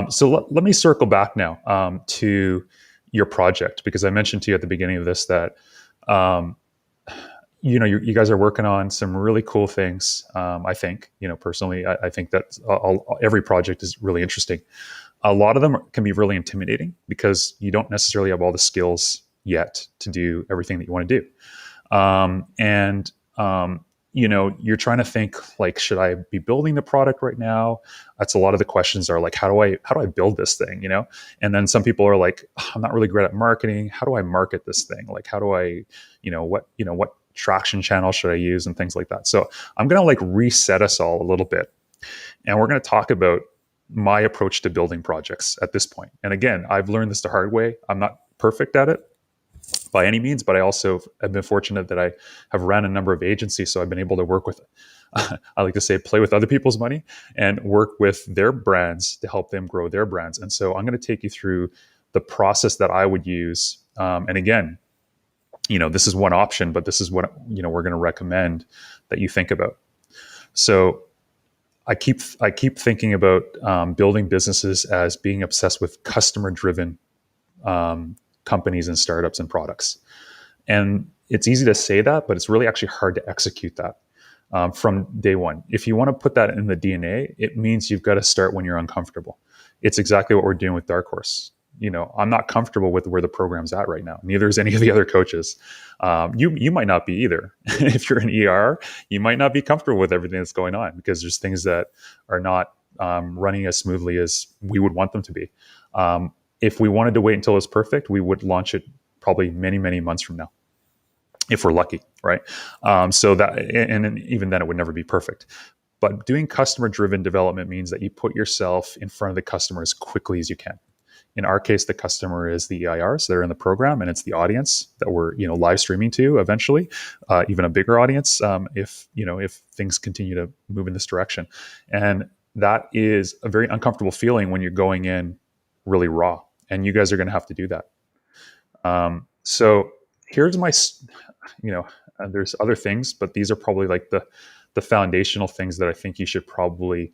S2: So let me circle back now to your project, because I mentioned to you at the beginning of this that you guys are working on some really cool things. I think, personally, I think that every project is really interesting. A lot of them can be really intimidating because you don't necessarily have all the skills yet to do everything that you want to do. You're trying to think like, should I be building the product right now? That's a lot of the questions are like, how do I build this thing? And then some people are like, I'm not really great at marketing. How do I market this thing? Like, how do I, what traction channel should I use, and things like that. So I'm going to like reset us all a little bit, and we're going to talk about my approach to building projects at this point. And again, I've learned this the hard way. I'm not perfect at it by any means, but I also have been fortunate that I have ran a number of agencies. So I've been able to work with, I like to say, play with other people's money and work with their brands to help them grow their brands. And so I'm going to take you through the process that I would use. And again, this is one option, but this is what, we're going to recommend that you think about. So I keep thinking about building businesses as being obsessed with customer-driven companies and startups and products. And it's easy to say that, but it's really actually hard to execute that from day one. If you want to put that in the DNA, it means you've got to start when you're uncomfortable. It's exactly what we're doing with Darkhorse. I'm not comfortable with where the program's at right now. Neither is any of the other coaches. You might not be either. If you're an ER, you might not be comfortable with everything that's going on because there's things that are not running as smoothly as we would want them to be. If we wanted to wait until it's perfect, we would launch it probably many, many months from now, if we're lucky, right? So that, and even then, it would never be perfect. But doing customer-driven development means that you put yourself in front of the customer as quickly as you can. In our case, the customer is the EIRs that are in the program, and it's the audience that we're live streaming to eventually, even a bigger audience if things continue to move in this direction. And that is a very uncomfortable feeling when you're going in really raw, and you guys are going to have to do that. So here's my, there's other things, but these are probably like the foundational things that I think you should probably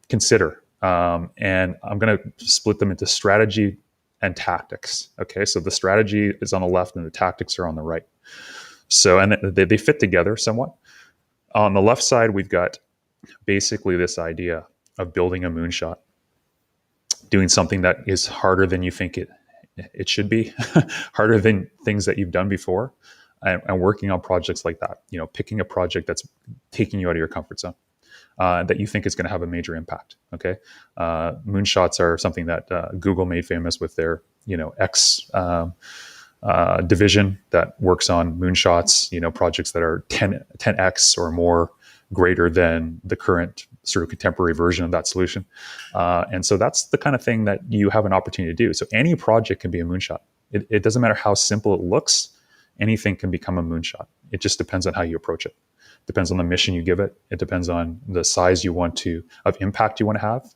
S2: consider. And I'm going to split them into strategy and tactics. Okay. So the strategy is on the left and the tactics are on the right. So, and they fit together somewhat. On the left side, we've got basically this idea of building a moonshot, doing something that is harder than you think it should be, harder than things that you've done before, and working on projects like that, picking a project that's taking you out of your comfort zone. That you think is going to have a major impact. Okay, moonshots are something that Google made famous with their X division that works on moonshots. Projects that are 10x or more greater than the current sort of contemporary version of that solution. And so that's the kind of thing that you have an opportunity to do. So any project can be a moonshot. It doesn't matter how simple it looks. Anything can become a moonshot. It just depends on how you approach it. Depends on the mission you give it. It depends on the size of impact you want to have,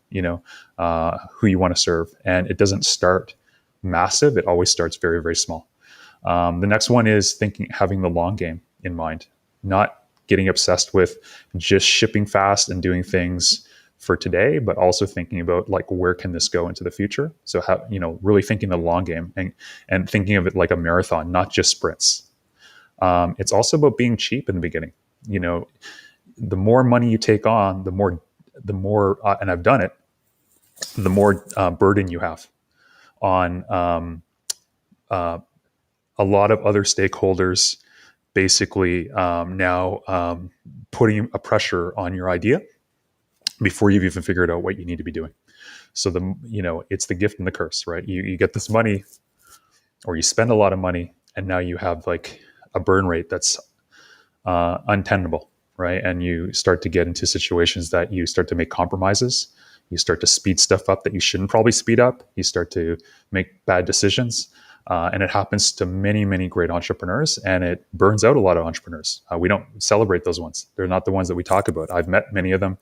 S2: who you want to serve. And it doesn't start massive. It always starts very, very small. The next one is having the long game in mind, not getting obsessed with just shipping fast and doing things for today, but also thinking about like, where can this go into the future? So really thinking the long game and thinking of it like a marathon, not just sprints. It's also about being cheap in the beginning. The more money you take on, the more, and I've done it, the more burden you have on a lot of other stakeholders, basically now putting a pressure on your idea before you've even figured out what you need to be doing. So it's the gift and the curse, right? You get this money, or you spend a lot of money, and now you have like a burn rate that's untenable, right? And you start to get into situations that you start to make compromises. You start to speed stuff up that you shouldn't probably speed up. You start to make bad decisions. And it happens to many, many great entrepreneurs, and it burns out a lot of entrepreneurs. We don't celebrate those ones. They're not the ones that we talk about. I've met many of them.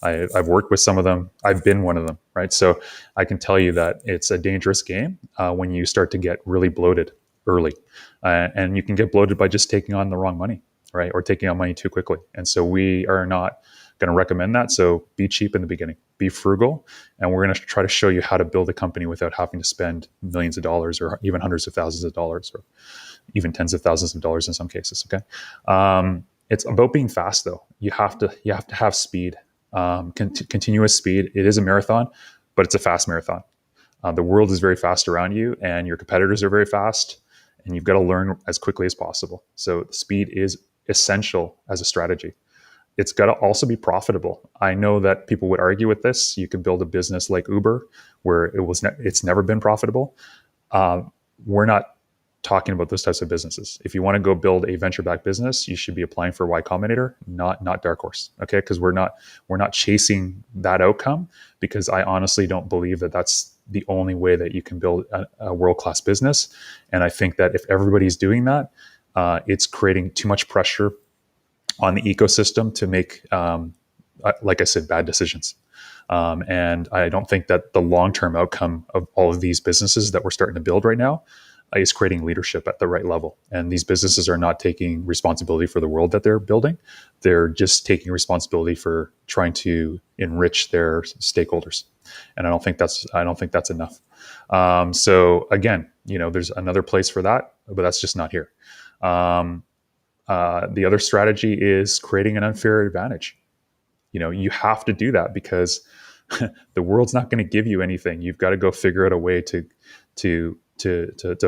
S2: I've worked with some of them. I've been one of them, right? So I can tell you that it's a dangerous game when you start to get really bloated early. And you can get bloated by just taking on the wrong money, right? Or taking on money too quickly. And so we are not going to recommend that. So be cheap in the beginning, be frugal. And we're going to try to show you how to build a company without having to spend millions of dollars or even hundreds of thousands of dollars or even tens of thousands of dollars in some cases. Okay. It's about being fast though. You have to have speed, continuous speed. It is a marathon, but it's a fast marathon. The world is very fast around you, and your competitors are very fast, and you've got to learn as quickly as possible. So speed is essential as a strategy. It's got to also be profitable. I know that people would argue with this. You could build a business like Uber where it's never been profitable. We're not talking about those types of businesses. If you want to go build a venture-backed business, you should be applying for Y Combinator, not Darkhorse. Okay, because we're not chasing that outcome, because I honestly don't believe that that's the only way that you can build a world-class business. And I think that if everybody's doing that, it's creating too much pressure on the ecosystem to make, like I said, bad decisions. And I don't think that the long-term outcome of all of these businesses that we're starting to build right now is creating leadership at the right level. And these businesses are not taking responsibility for the world that they're building. They're just taking responsibility for trying to enrich their stakeholders. And I don't think that's enough. So again, there's another place for that, but that's just not here. The other strategy is creating an unfair advantage. You have to do that because the world's not going to give you anything. You've got to go figure out a way to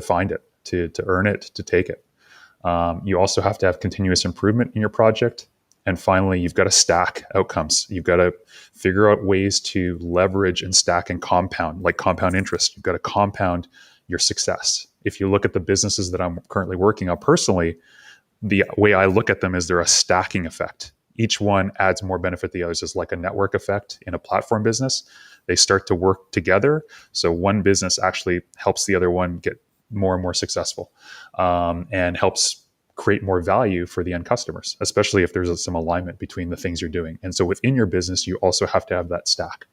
S2: find it, to earn it, to take it. You also have to have continuous improvement in your project. And finally, you've got to stack outcomes. You've got to figure out ways to leverage and stack and compound, like compound interest. You've got to compound your success. If you look at the businesses that I'm currently working on personally, the way I look at them is they're a stacking effect. each one adds more benefit to the others. It's like a network effect in a platform business. They start to work together. So one business actually helps the other one get more and more successful, and helps create more value for the end customers, especially if there's some alignment between the things you're doing. And so within your business, you also have to have that stack.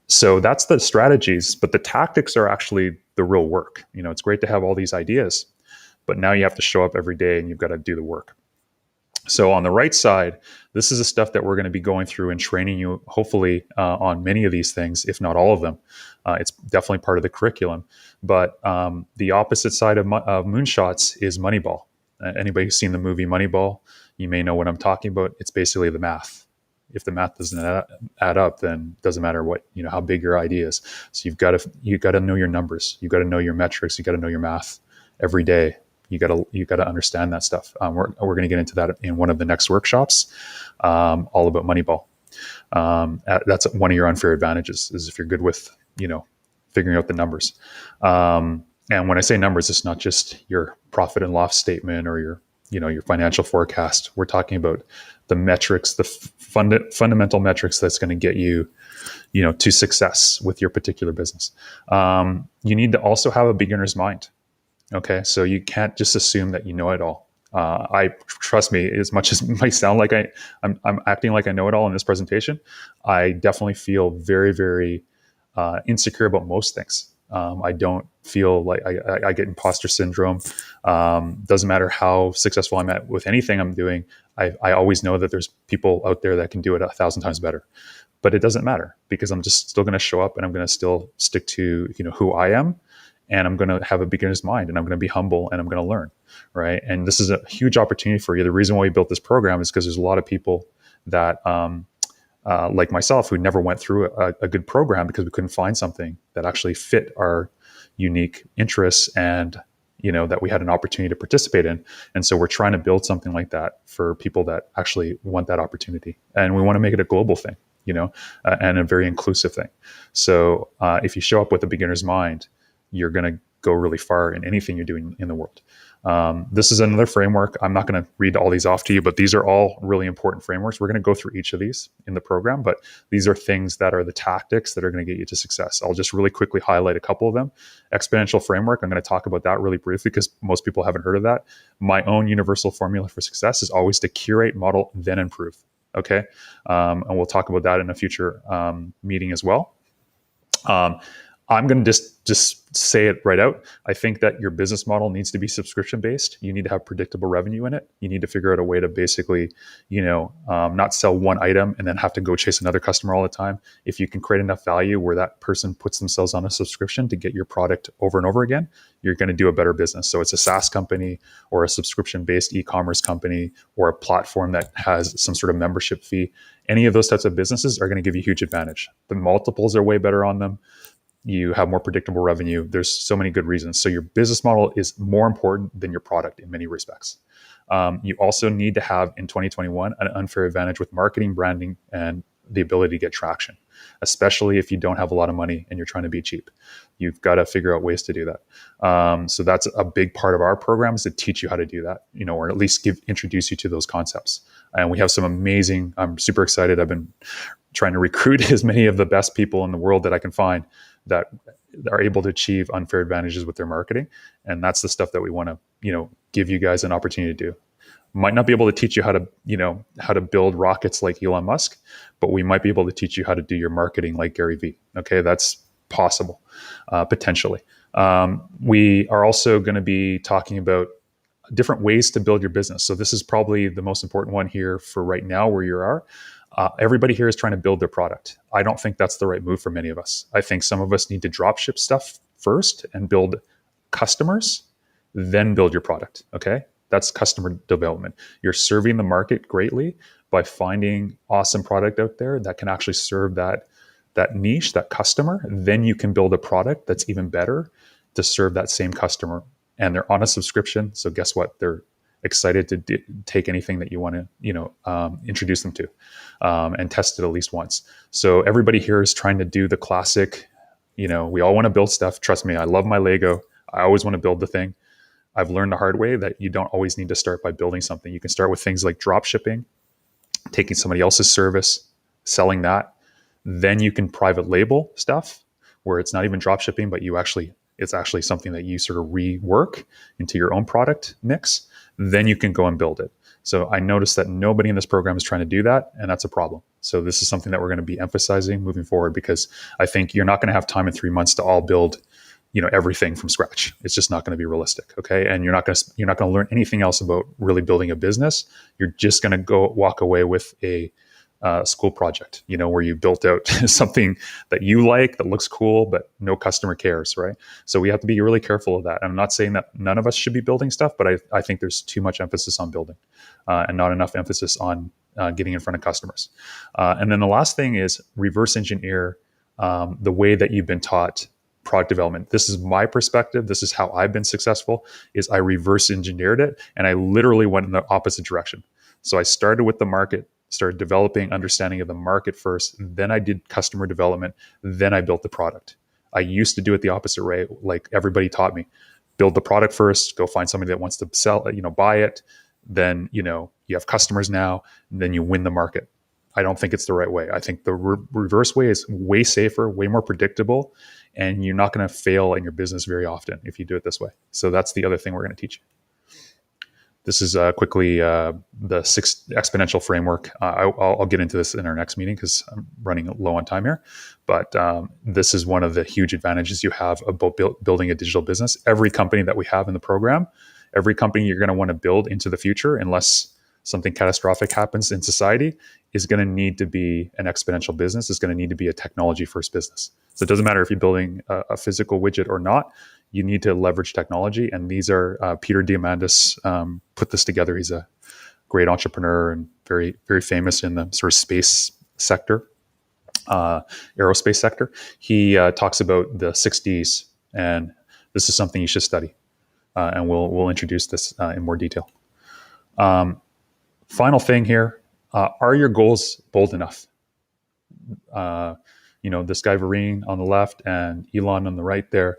S2: So that's the strategies, but the tactics are actually the real work. It's great to have all these ideas, but now you have to show up every day and you've got to do the work. So on the right side, this is the stuff that we're going to be going through and training you, hopefully, on many of these things, if not all of them. It's definitely part of the curriculum. But the opposite side of Moonshots is Moneyball. Anybody who's seen the movie Moneyball, you may know what I'm talking about. It's basically the math. If the math doesn't add up, then it doesn't matter what, how big your idea is. So you've got to know your numbers. You've got to know your metrics. You got to know your math every day. You got to understand that stuff. We're going to get into that in one of the next workshops, all about Moneyball. That's one of your unfair advantages, is if you're good with figuring out the numbers. And when I say numbers, it's not just your profit and loss statement or your financial forecast. We're talking about the metrics, the fundamental metrics that's going to get you, to success with your particular business. You need to also have a beginner's mind. Okay, so you can't just assume that you know it all. Trust me, as much as it might sound like I'm acting like I know it all in this presentation, I definitely feel very, very insecure about most things. I don't feel like I get imposter syndrome. Doesn't matter how successful I'm at with anything I'm doing. I always know that there's people out there that can do it 1,000 times better. But it doesn't matter, because I'm just still going to show up and I'm going to still stick to who I am. And I'm going to have a beginner's mind, and I'm going to be humble, and I'm going to learn, right? And this is a huge opportunity for you. The reason why we built this program is because there's a lot of people that, like myself, who never went through a good program because we couldn't find something that actually fit our unique interests and, that we had an opportunity to participate in. And so we're trying to build something like that for people that actually want that opportunity. And we want to make it a global thing, and a very inclusive thing. So if you show up with a beginner's mind, you're going to go really far in anything you're doing in the world. This is another framework. I'm not going to read all these off to you, but these are all really important frameworks. We're going to go through each of these in the program, but these are things that are the tactics that are going to get you to success. I'll just really quickly highlight a couple of them. Exponential framework, I'm going to talk about that really briefly because most people haven't heard of that. My own universal formula for success is always to curate, model, then improve. Okay. And we'll talk about that in a future meeting as well. I'm going to just say it right out. I think that your business model needs to be subscription based. You need to have predictable revenue in it. You need to figure out a way to basically, not sell one item and then have to go chase another customer all the time. If you can create enough value where that person puts themselves on a subscription to get your product over and over again, you're going to do a better business. So it's a SaaS company or a subscription based e-commerce company or a platform that has some sort of membership fee. Any of those types of businesses are going to give you a huge advantage. The multiples are way better on them. You have more predictable revenue. There's so many good reasons. So your business model is more important than your product in many respects. You also need to have in 2021 an unfair advantage with marketing, branding, and the ability to get traction, especially if you don't have a lot of money and you're trying to be cheap. You've got to figure out ways to do that. So that's a big part of our program, is to teach you how to do that, or at least introduce you to those concepts. And we have some amazing, I'm super excited. I've been trying to recruit as many of the best people in the world that I can find that are able to achieve unfair advantages with their marketing. And that's the stuff that we want to, give you guys an opportunity to do. Might not be able to teach you how to build rockets like Elon Musk, but we might be able to teach you how to do your marketing like Gary Vee. Okay, that's possible, potentially. We are also going to be talking about different ways to build your business. So this is probably the most important one here for right now where you are. Everybody here is trying to build their product. I don't think that's the right move for many of us. I think some of us need to drop ship stuff first and build customers, then build your product. Okay. That's customer development. You're serving the market greatly by finding awesome product out there that can actually serve that niche, that customer. Then you can build a product that's even better to serve that same customer. And they're on a subscription. So guess what? They're excited to take anything that you want to, introduce them to, and test it at least once. So everybody here is trying to do the classic, we all want to build stuff. Trust me, I love my Lego. I always want to build the thing. I've learned the hard way that you don't always need to start by building something. You can start with things like drop shipping, taking somebody else's service, selling that. Then you can private label stuff where it's not even drop shipping, but it's actually something that you sort of rework into your own product mix. Then you can go and build it. So I noticed that nobody in this program is trying to do that, and that's a problem. So this is something that we're going to be emphasizing moving forward, because I think you're not going to have time in 3 months to all build, everything from scratch. It's just not going to be realistic. Okay. And you're not going to learn anything else about really building a business. You're just going to walk away with a school project, where you built out something that you like, that looks cool, but no customer cares, right? So we have to be really careful of that. I'm not saying that none of us should be building stuff, but I think there's too much emphasis on building and not enough emphasis on getting in front of customers. And then the last thing is reverse engineer the way that you've been taught product development. This is my perspective. This is how I've been successful, is I reverse engineered it, and I literally went in the opposite direction. So I started with the market, started developing understanding of the market first, then I did customer development, then I built the product. I used to do it the opposite way, like everybody taught me. Build the product first, go find somebody that wants to sell, buy it, then you have customers now, and then you win the market. I don't think it's the right way. I think the reverse way is way safer, way more predictable, and you're not going to fail in your business very often if you do it this way. So that's the other thing we're going to teach you. This is quickly the 6 exponential framework. I'll get into this in our next meeting because I'm running low on time here. But this is one of the huge advantages you have about building a digital business. Every company that we have in the program, every company you're going to want to build into the future, unless something catastrophic happens in society, is going to need to be an exponential business. It's going to need to be a technology first business. So it doesn't matter if you're building a physical widget or not. You need to leverage technology. And these are Peter Diamandis put this together. He's a great entrepreneur and very, very famous in the sort of space sector, aerospace sector. He talks about the 6Ds, and this is something you should study. And we'll introduce this in more detail. Final thing here, are your goals bold enough? This guy Vareen on the left and Elon on the right there,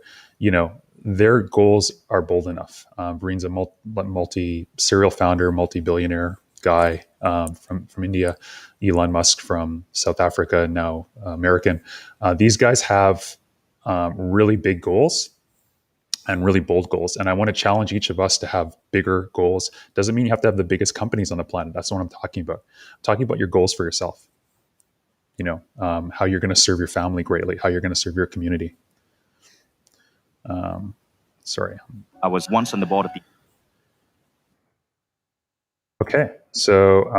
S2: their goals are bold enough. Vareen's a multi-serial founder, multi-billionaire guy from India. Elon Musk from South Africa, now American. These guys have really big goals and really bold goals. And I want to challenge each of us to have bigger goals. Doesn't mean you have to have the biggest companies on the planet. That's what I'm talking about. I'm talking about your goals for yourself. How you're going to serve your family greatly, how you're going to serve your community. Sorry.
S4: I was once on the board of the...
S2: Okay. So,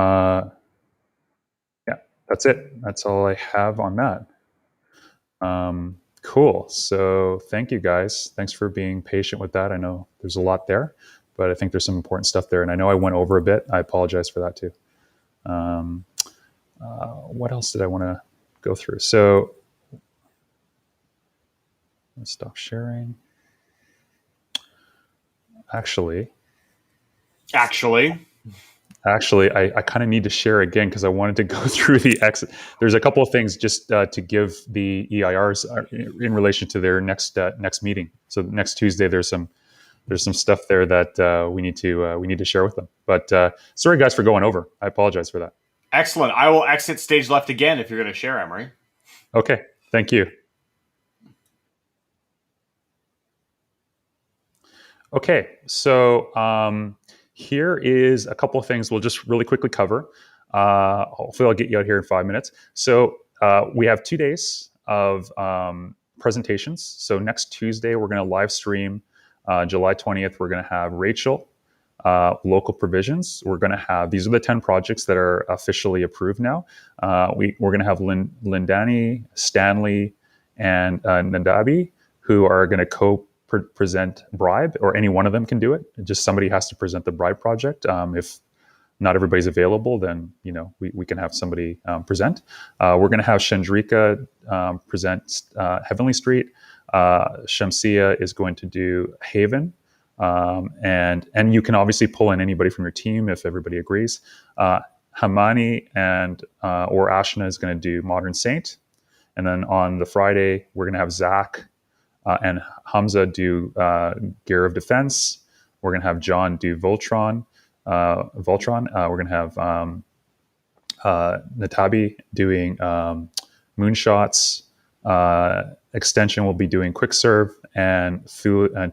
S2: yeah, that's it. That's all I have on that. Cool. So thank you guys. Thanks for being patient with that. I know there's a lot there, but I think there's some important stuff there. And I know I went over a bit. I apologize for that too. What else did I want to go through? So let's stop sharing. Actually, I kind of need to share again because I wanted to go through the exit. There's a couple of things just to give the EIRs in relation to their next meeting. So next Tuesday, there's some stuff there that we need to share with them. But sorry guys for going over. I apologize for that.
S1: Excellent. I will exit stage left again if you're going to share, Emery.
S2: Okay. Thank you. Okay. So here is a couple of things we'll just really quickly cover. Hopefully I'll get you out here in 5 minutes. So we have 2 days of presentations. So next Tuesday, we're going to live stream July 20th. We're going to have Rachel, local provisions. We're going to have, these are the 10 projects that are officially approved now. We're going to have Lindani, Stanley, and Nadabi, who are going to present Bribe, or any one of them can do it. Just somebody has to present the Bribe project. If not everybody's available, then we can have somebody present. We're going to have Chandrika present Heavenly Street. Shamsia is going to do Haven. And you can obviously pull in anybody from your team if everybody agrees. Hamani or Ashna is going to do Modern Saint. And then on the Friday, we're going to have Zach and Hamza do Gear of Defense. We're going to have John do Voltron. We're going to have Natabi doing moonshots. Extension will be doing quick serve, and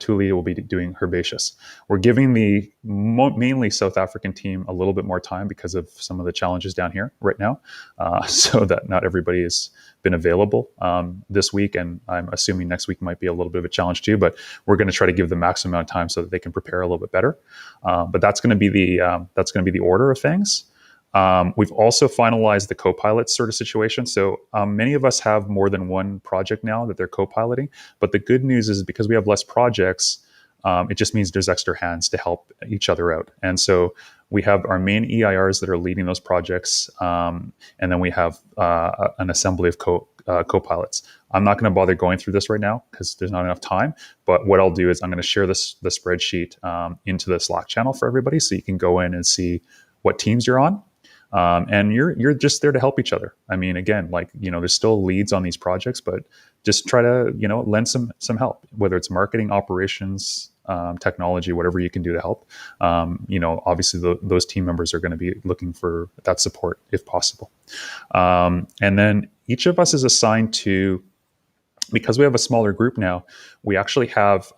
S2: Tuli will be doing herbaceous. We're giving the mainly South African team a little bit more time because of some of the challenges down here right now, so that not everybody has been available this week, and I'm assuming next week might be a little bit of a challenge too. But we're going to try to give the maximum amount of time so that they can prepare a little bit better. But that's going to be the order of things. We've also finalized the co-pilot sort of situation. So many of us have more than one project now that they're co-piloting. But the good news is because we have less projects, it just means there's extra hands to help each other out. And so we have our main EIRs that are leading those projects. And then we have an assembly of co-pilots. I'm not going to bother going through this right now because there's not enough time. But what I'll do is I'm going to share the spreadsheet into the Slack channel for everybody so you can go in and see what teams you're on. And you're just there to help each other. I mean, again, there's still leads on these projects, but just try to, lend some help, whether it's marketing, operations, technology, whatever you can do to help. Obviously those team members are going to be looking for that support if possible. And then each of us is assigned to, because we have a smaller group now, we actually have,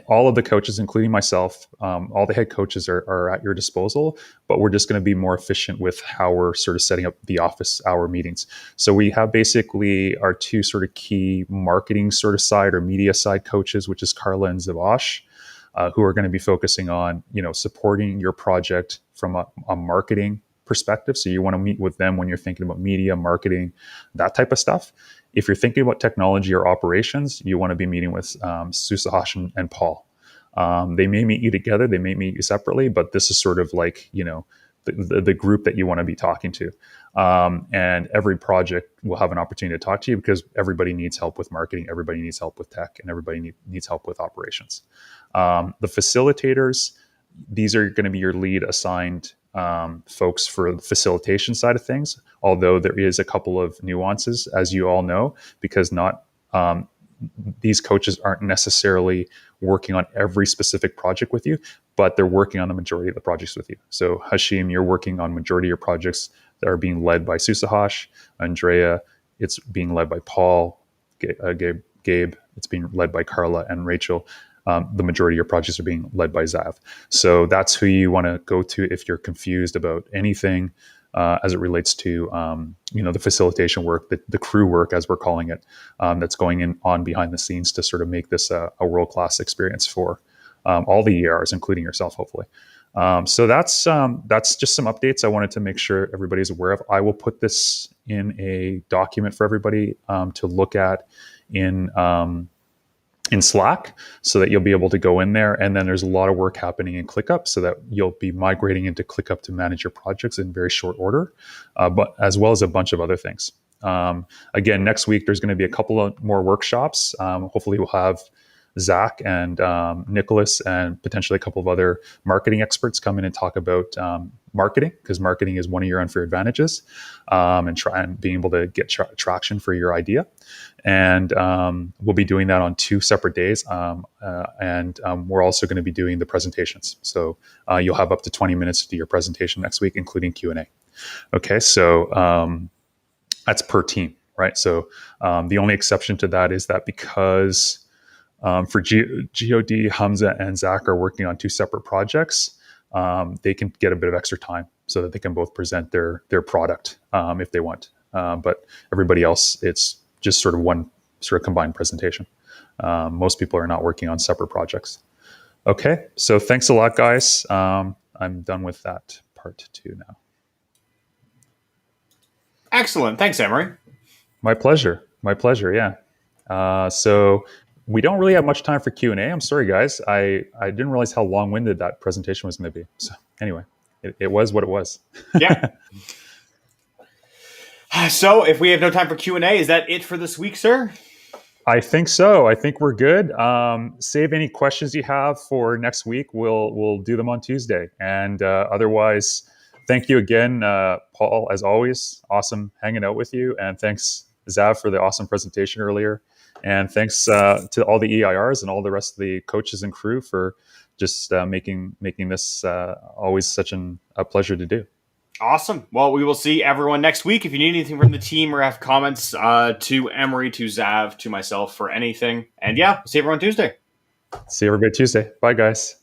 S2: all of the coaches, including myself, all the head coaches are at your disposal, but we're just going to be more efficient with how we're sort of setting up the office hour meetings. So we have basically our two sort of key marketing sort of side or media side coaches, which is Carla and Zavash, who are going to be focusing on, supporting your project from a marketing perspective. So you want to meet with them when you're thinking about media, marketing, that type of stuff. If you're thinking about technology or operations, you want to be meeting with Susahash and Paul. They may meet you together, they may meet you separately, but this is sort of like, the group that you want to be talking to. And every project will have an opportunity to talk to you because everybody needs help with marketing, everybody needs help with tech, and everybody needs help with operations. The facilitators, these are going to be your lead assigned folks for the facilitation side of things, although there is a couple of nuances, as you all know, because not these coaches aren't necessarily working on every specific project with you, but they're working on the majority of the projects with you. So Hashim, you're working on majority of your projects that are being led by Susahash. Andrea, it's being led by Paul. Gabe, it's being led by Carla, and Rachel. The majority of your projects are being led by Zav. So that's who you want to go to if you're confused about anything as it relates to, the facilitation work, the crew work, as we're calling it, that's going on behind the scenes to sort of make this a world-class experience for all the ERs, including yourself, hopefully. So that's just some updates I wanted to make sure everybody's aware of. I will put this in a document for everybody to look at in Slack so that you'll be able to go in there. And then there's a lot of work happening in ClickUp so that you'll be migrating into ClickUp to manage your projects in very short order, but as well as a bunch of other things. Again, next week, there's going to be a couple of more workshops. Hopefully we'll have Zach and Nicholas and potentially a couple of other marketing experts come in and talk about marketing, because marketing is one of your unfair advantages, and try and being able to get traction for your idea. And we'll be doing that on 2 separate days. And we're also going to be doing the presentations. So you'll have up to 20 minutes to do your presentation next week, including Q&A. Okay, so that's per team, right? So the only exception to that is that because for GOD, Hamza, and Zach are working on 2 separate projects, they can get a bit of extra time so that they can both present their product if they want. But everybody else, it's just sort of one sort of combined presentation. Most people are not working on separate projects. Okay, so thanks a lot, guys. I'm done with that part 2 now.
S1: Excellent. Thanks, Emery.
S2: My pleasure. Yeah. So we don't really have much time for Q&A. I'm sorry, guys. I didn't realize how long-winded that presentation was going to be. So anyway, it was what it was.
S1: Yeah. So if we have no time for Q&A, is that it for this week, sir?
S2: I think so. I think we're good. Save any questions you have for next week. We'll do them on Tuesday. And otherwise, thank you again, Paul, as always. Awesome hanging out with you. And thanks, Zav, for the awesome presentation earlier. And thanks to all the EIRs and all the rest of the coaches and crew for just making this always such a pleasure to do.
S1: Awesome. Well, we will see everyone next week. If you need anything from the team or have comments to Emery, to Zav, to myself for anything. And yeah, we'll see everyone Tuesday.
S2: See everybody Tuesday. Bye, guys.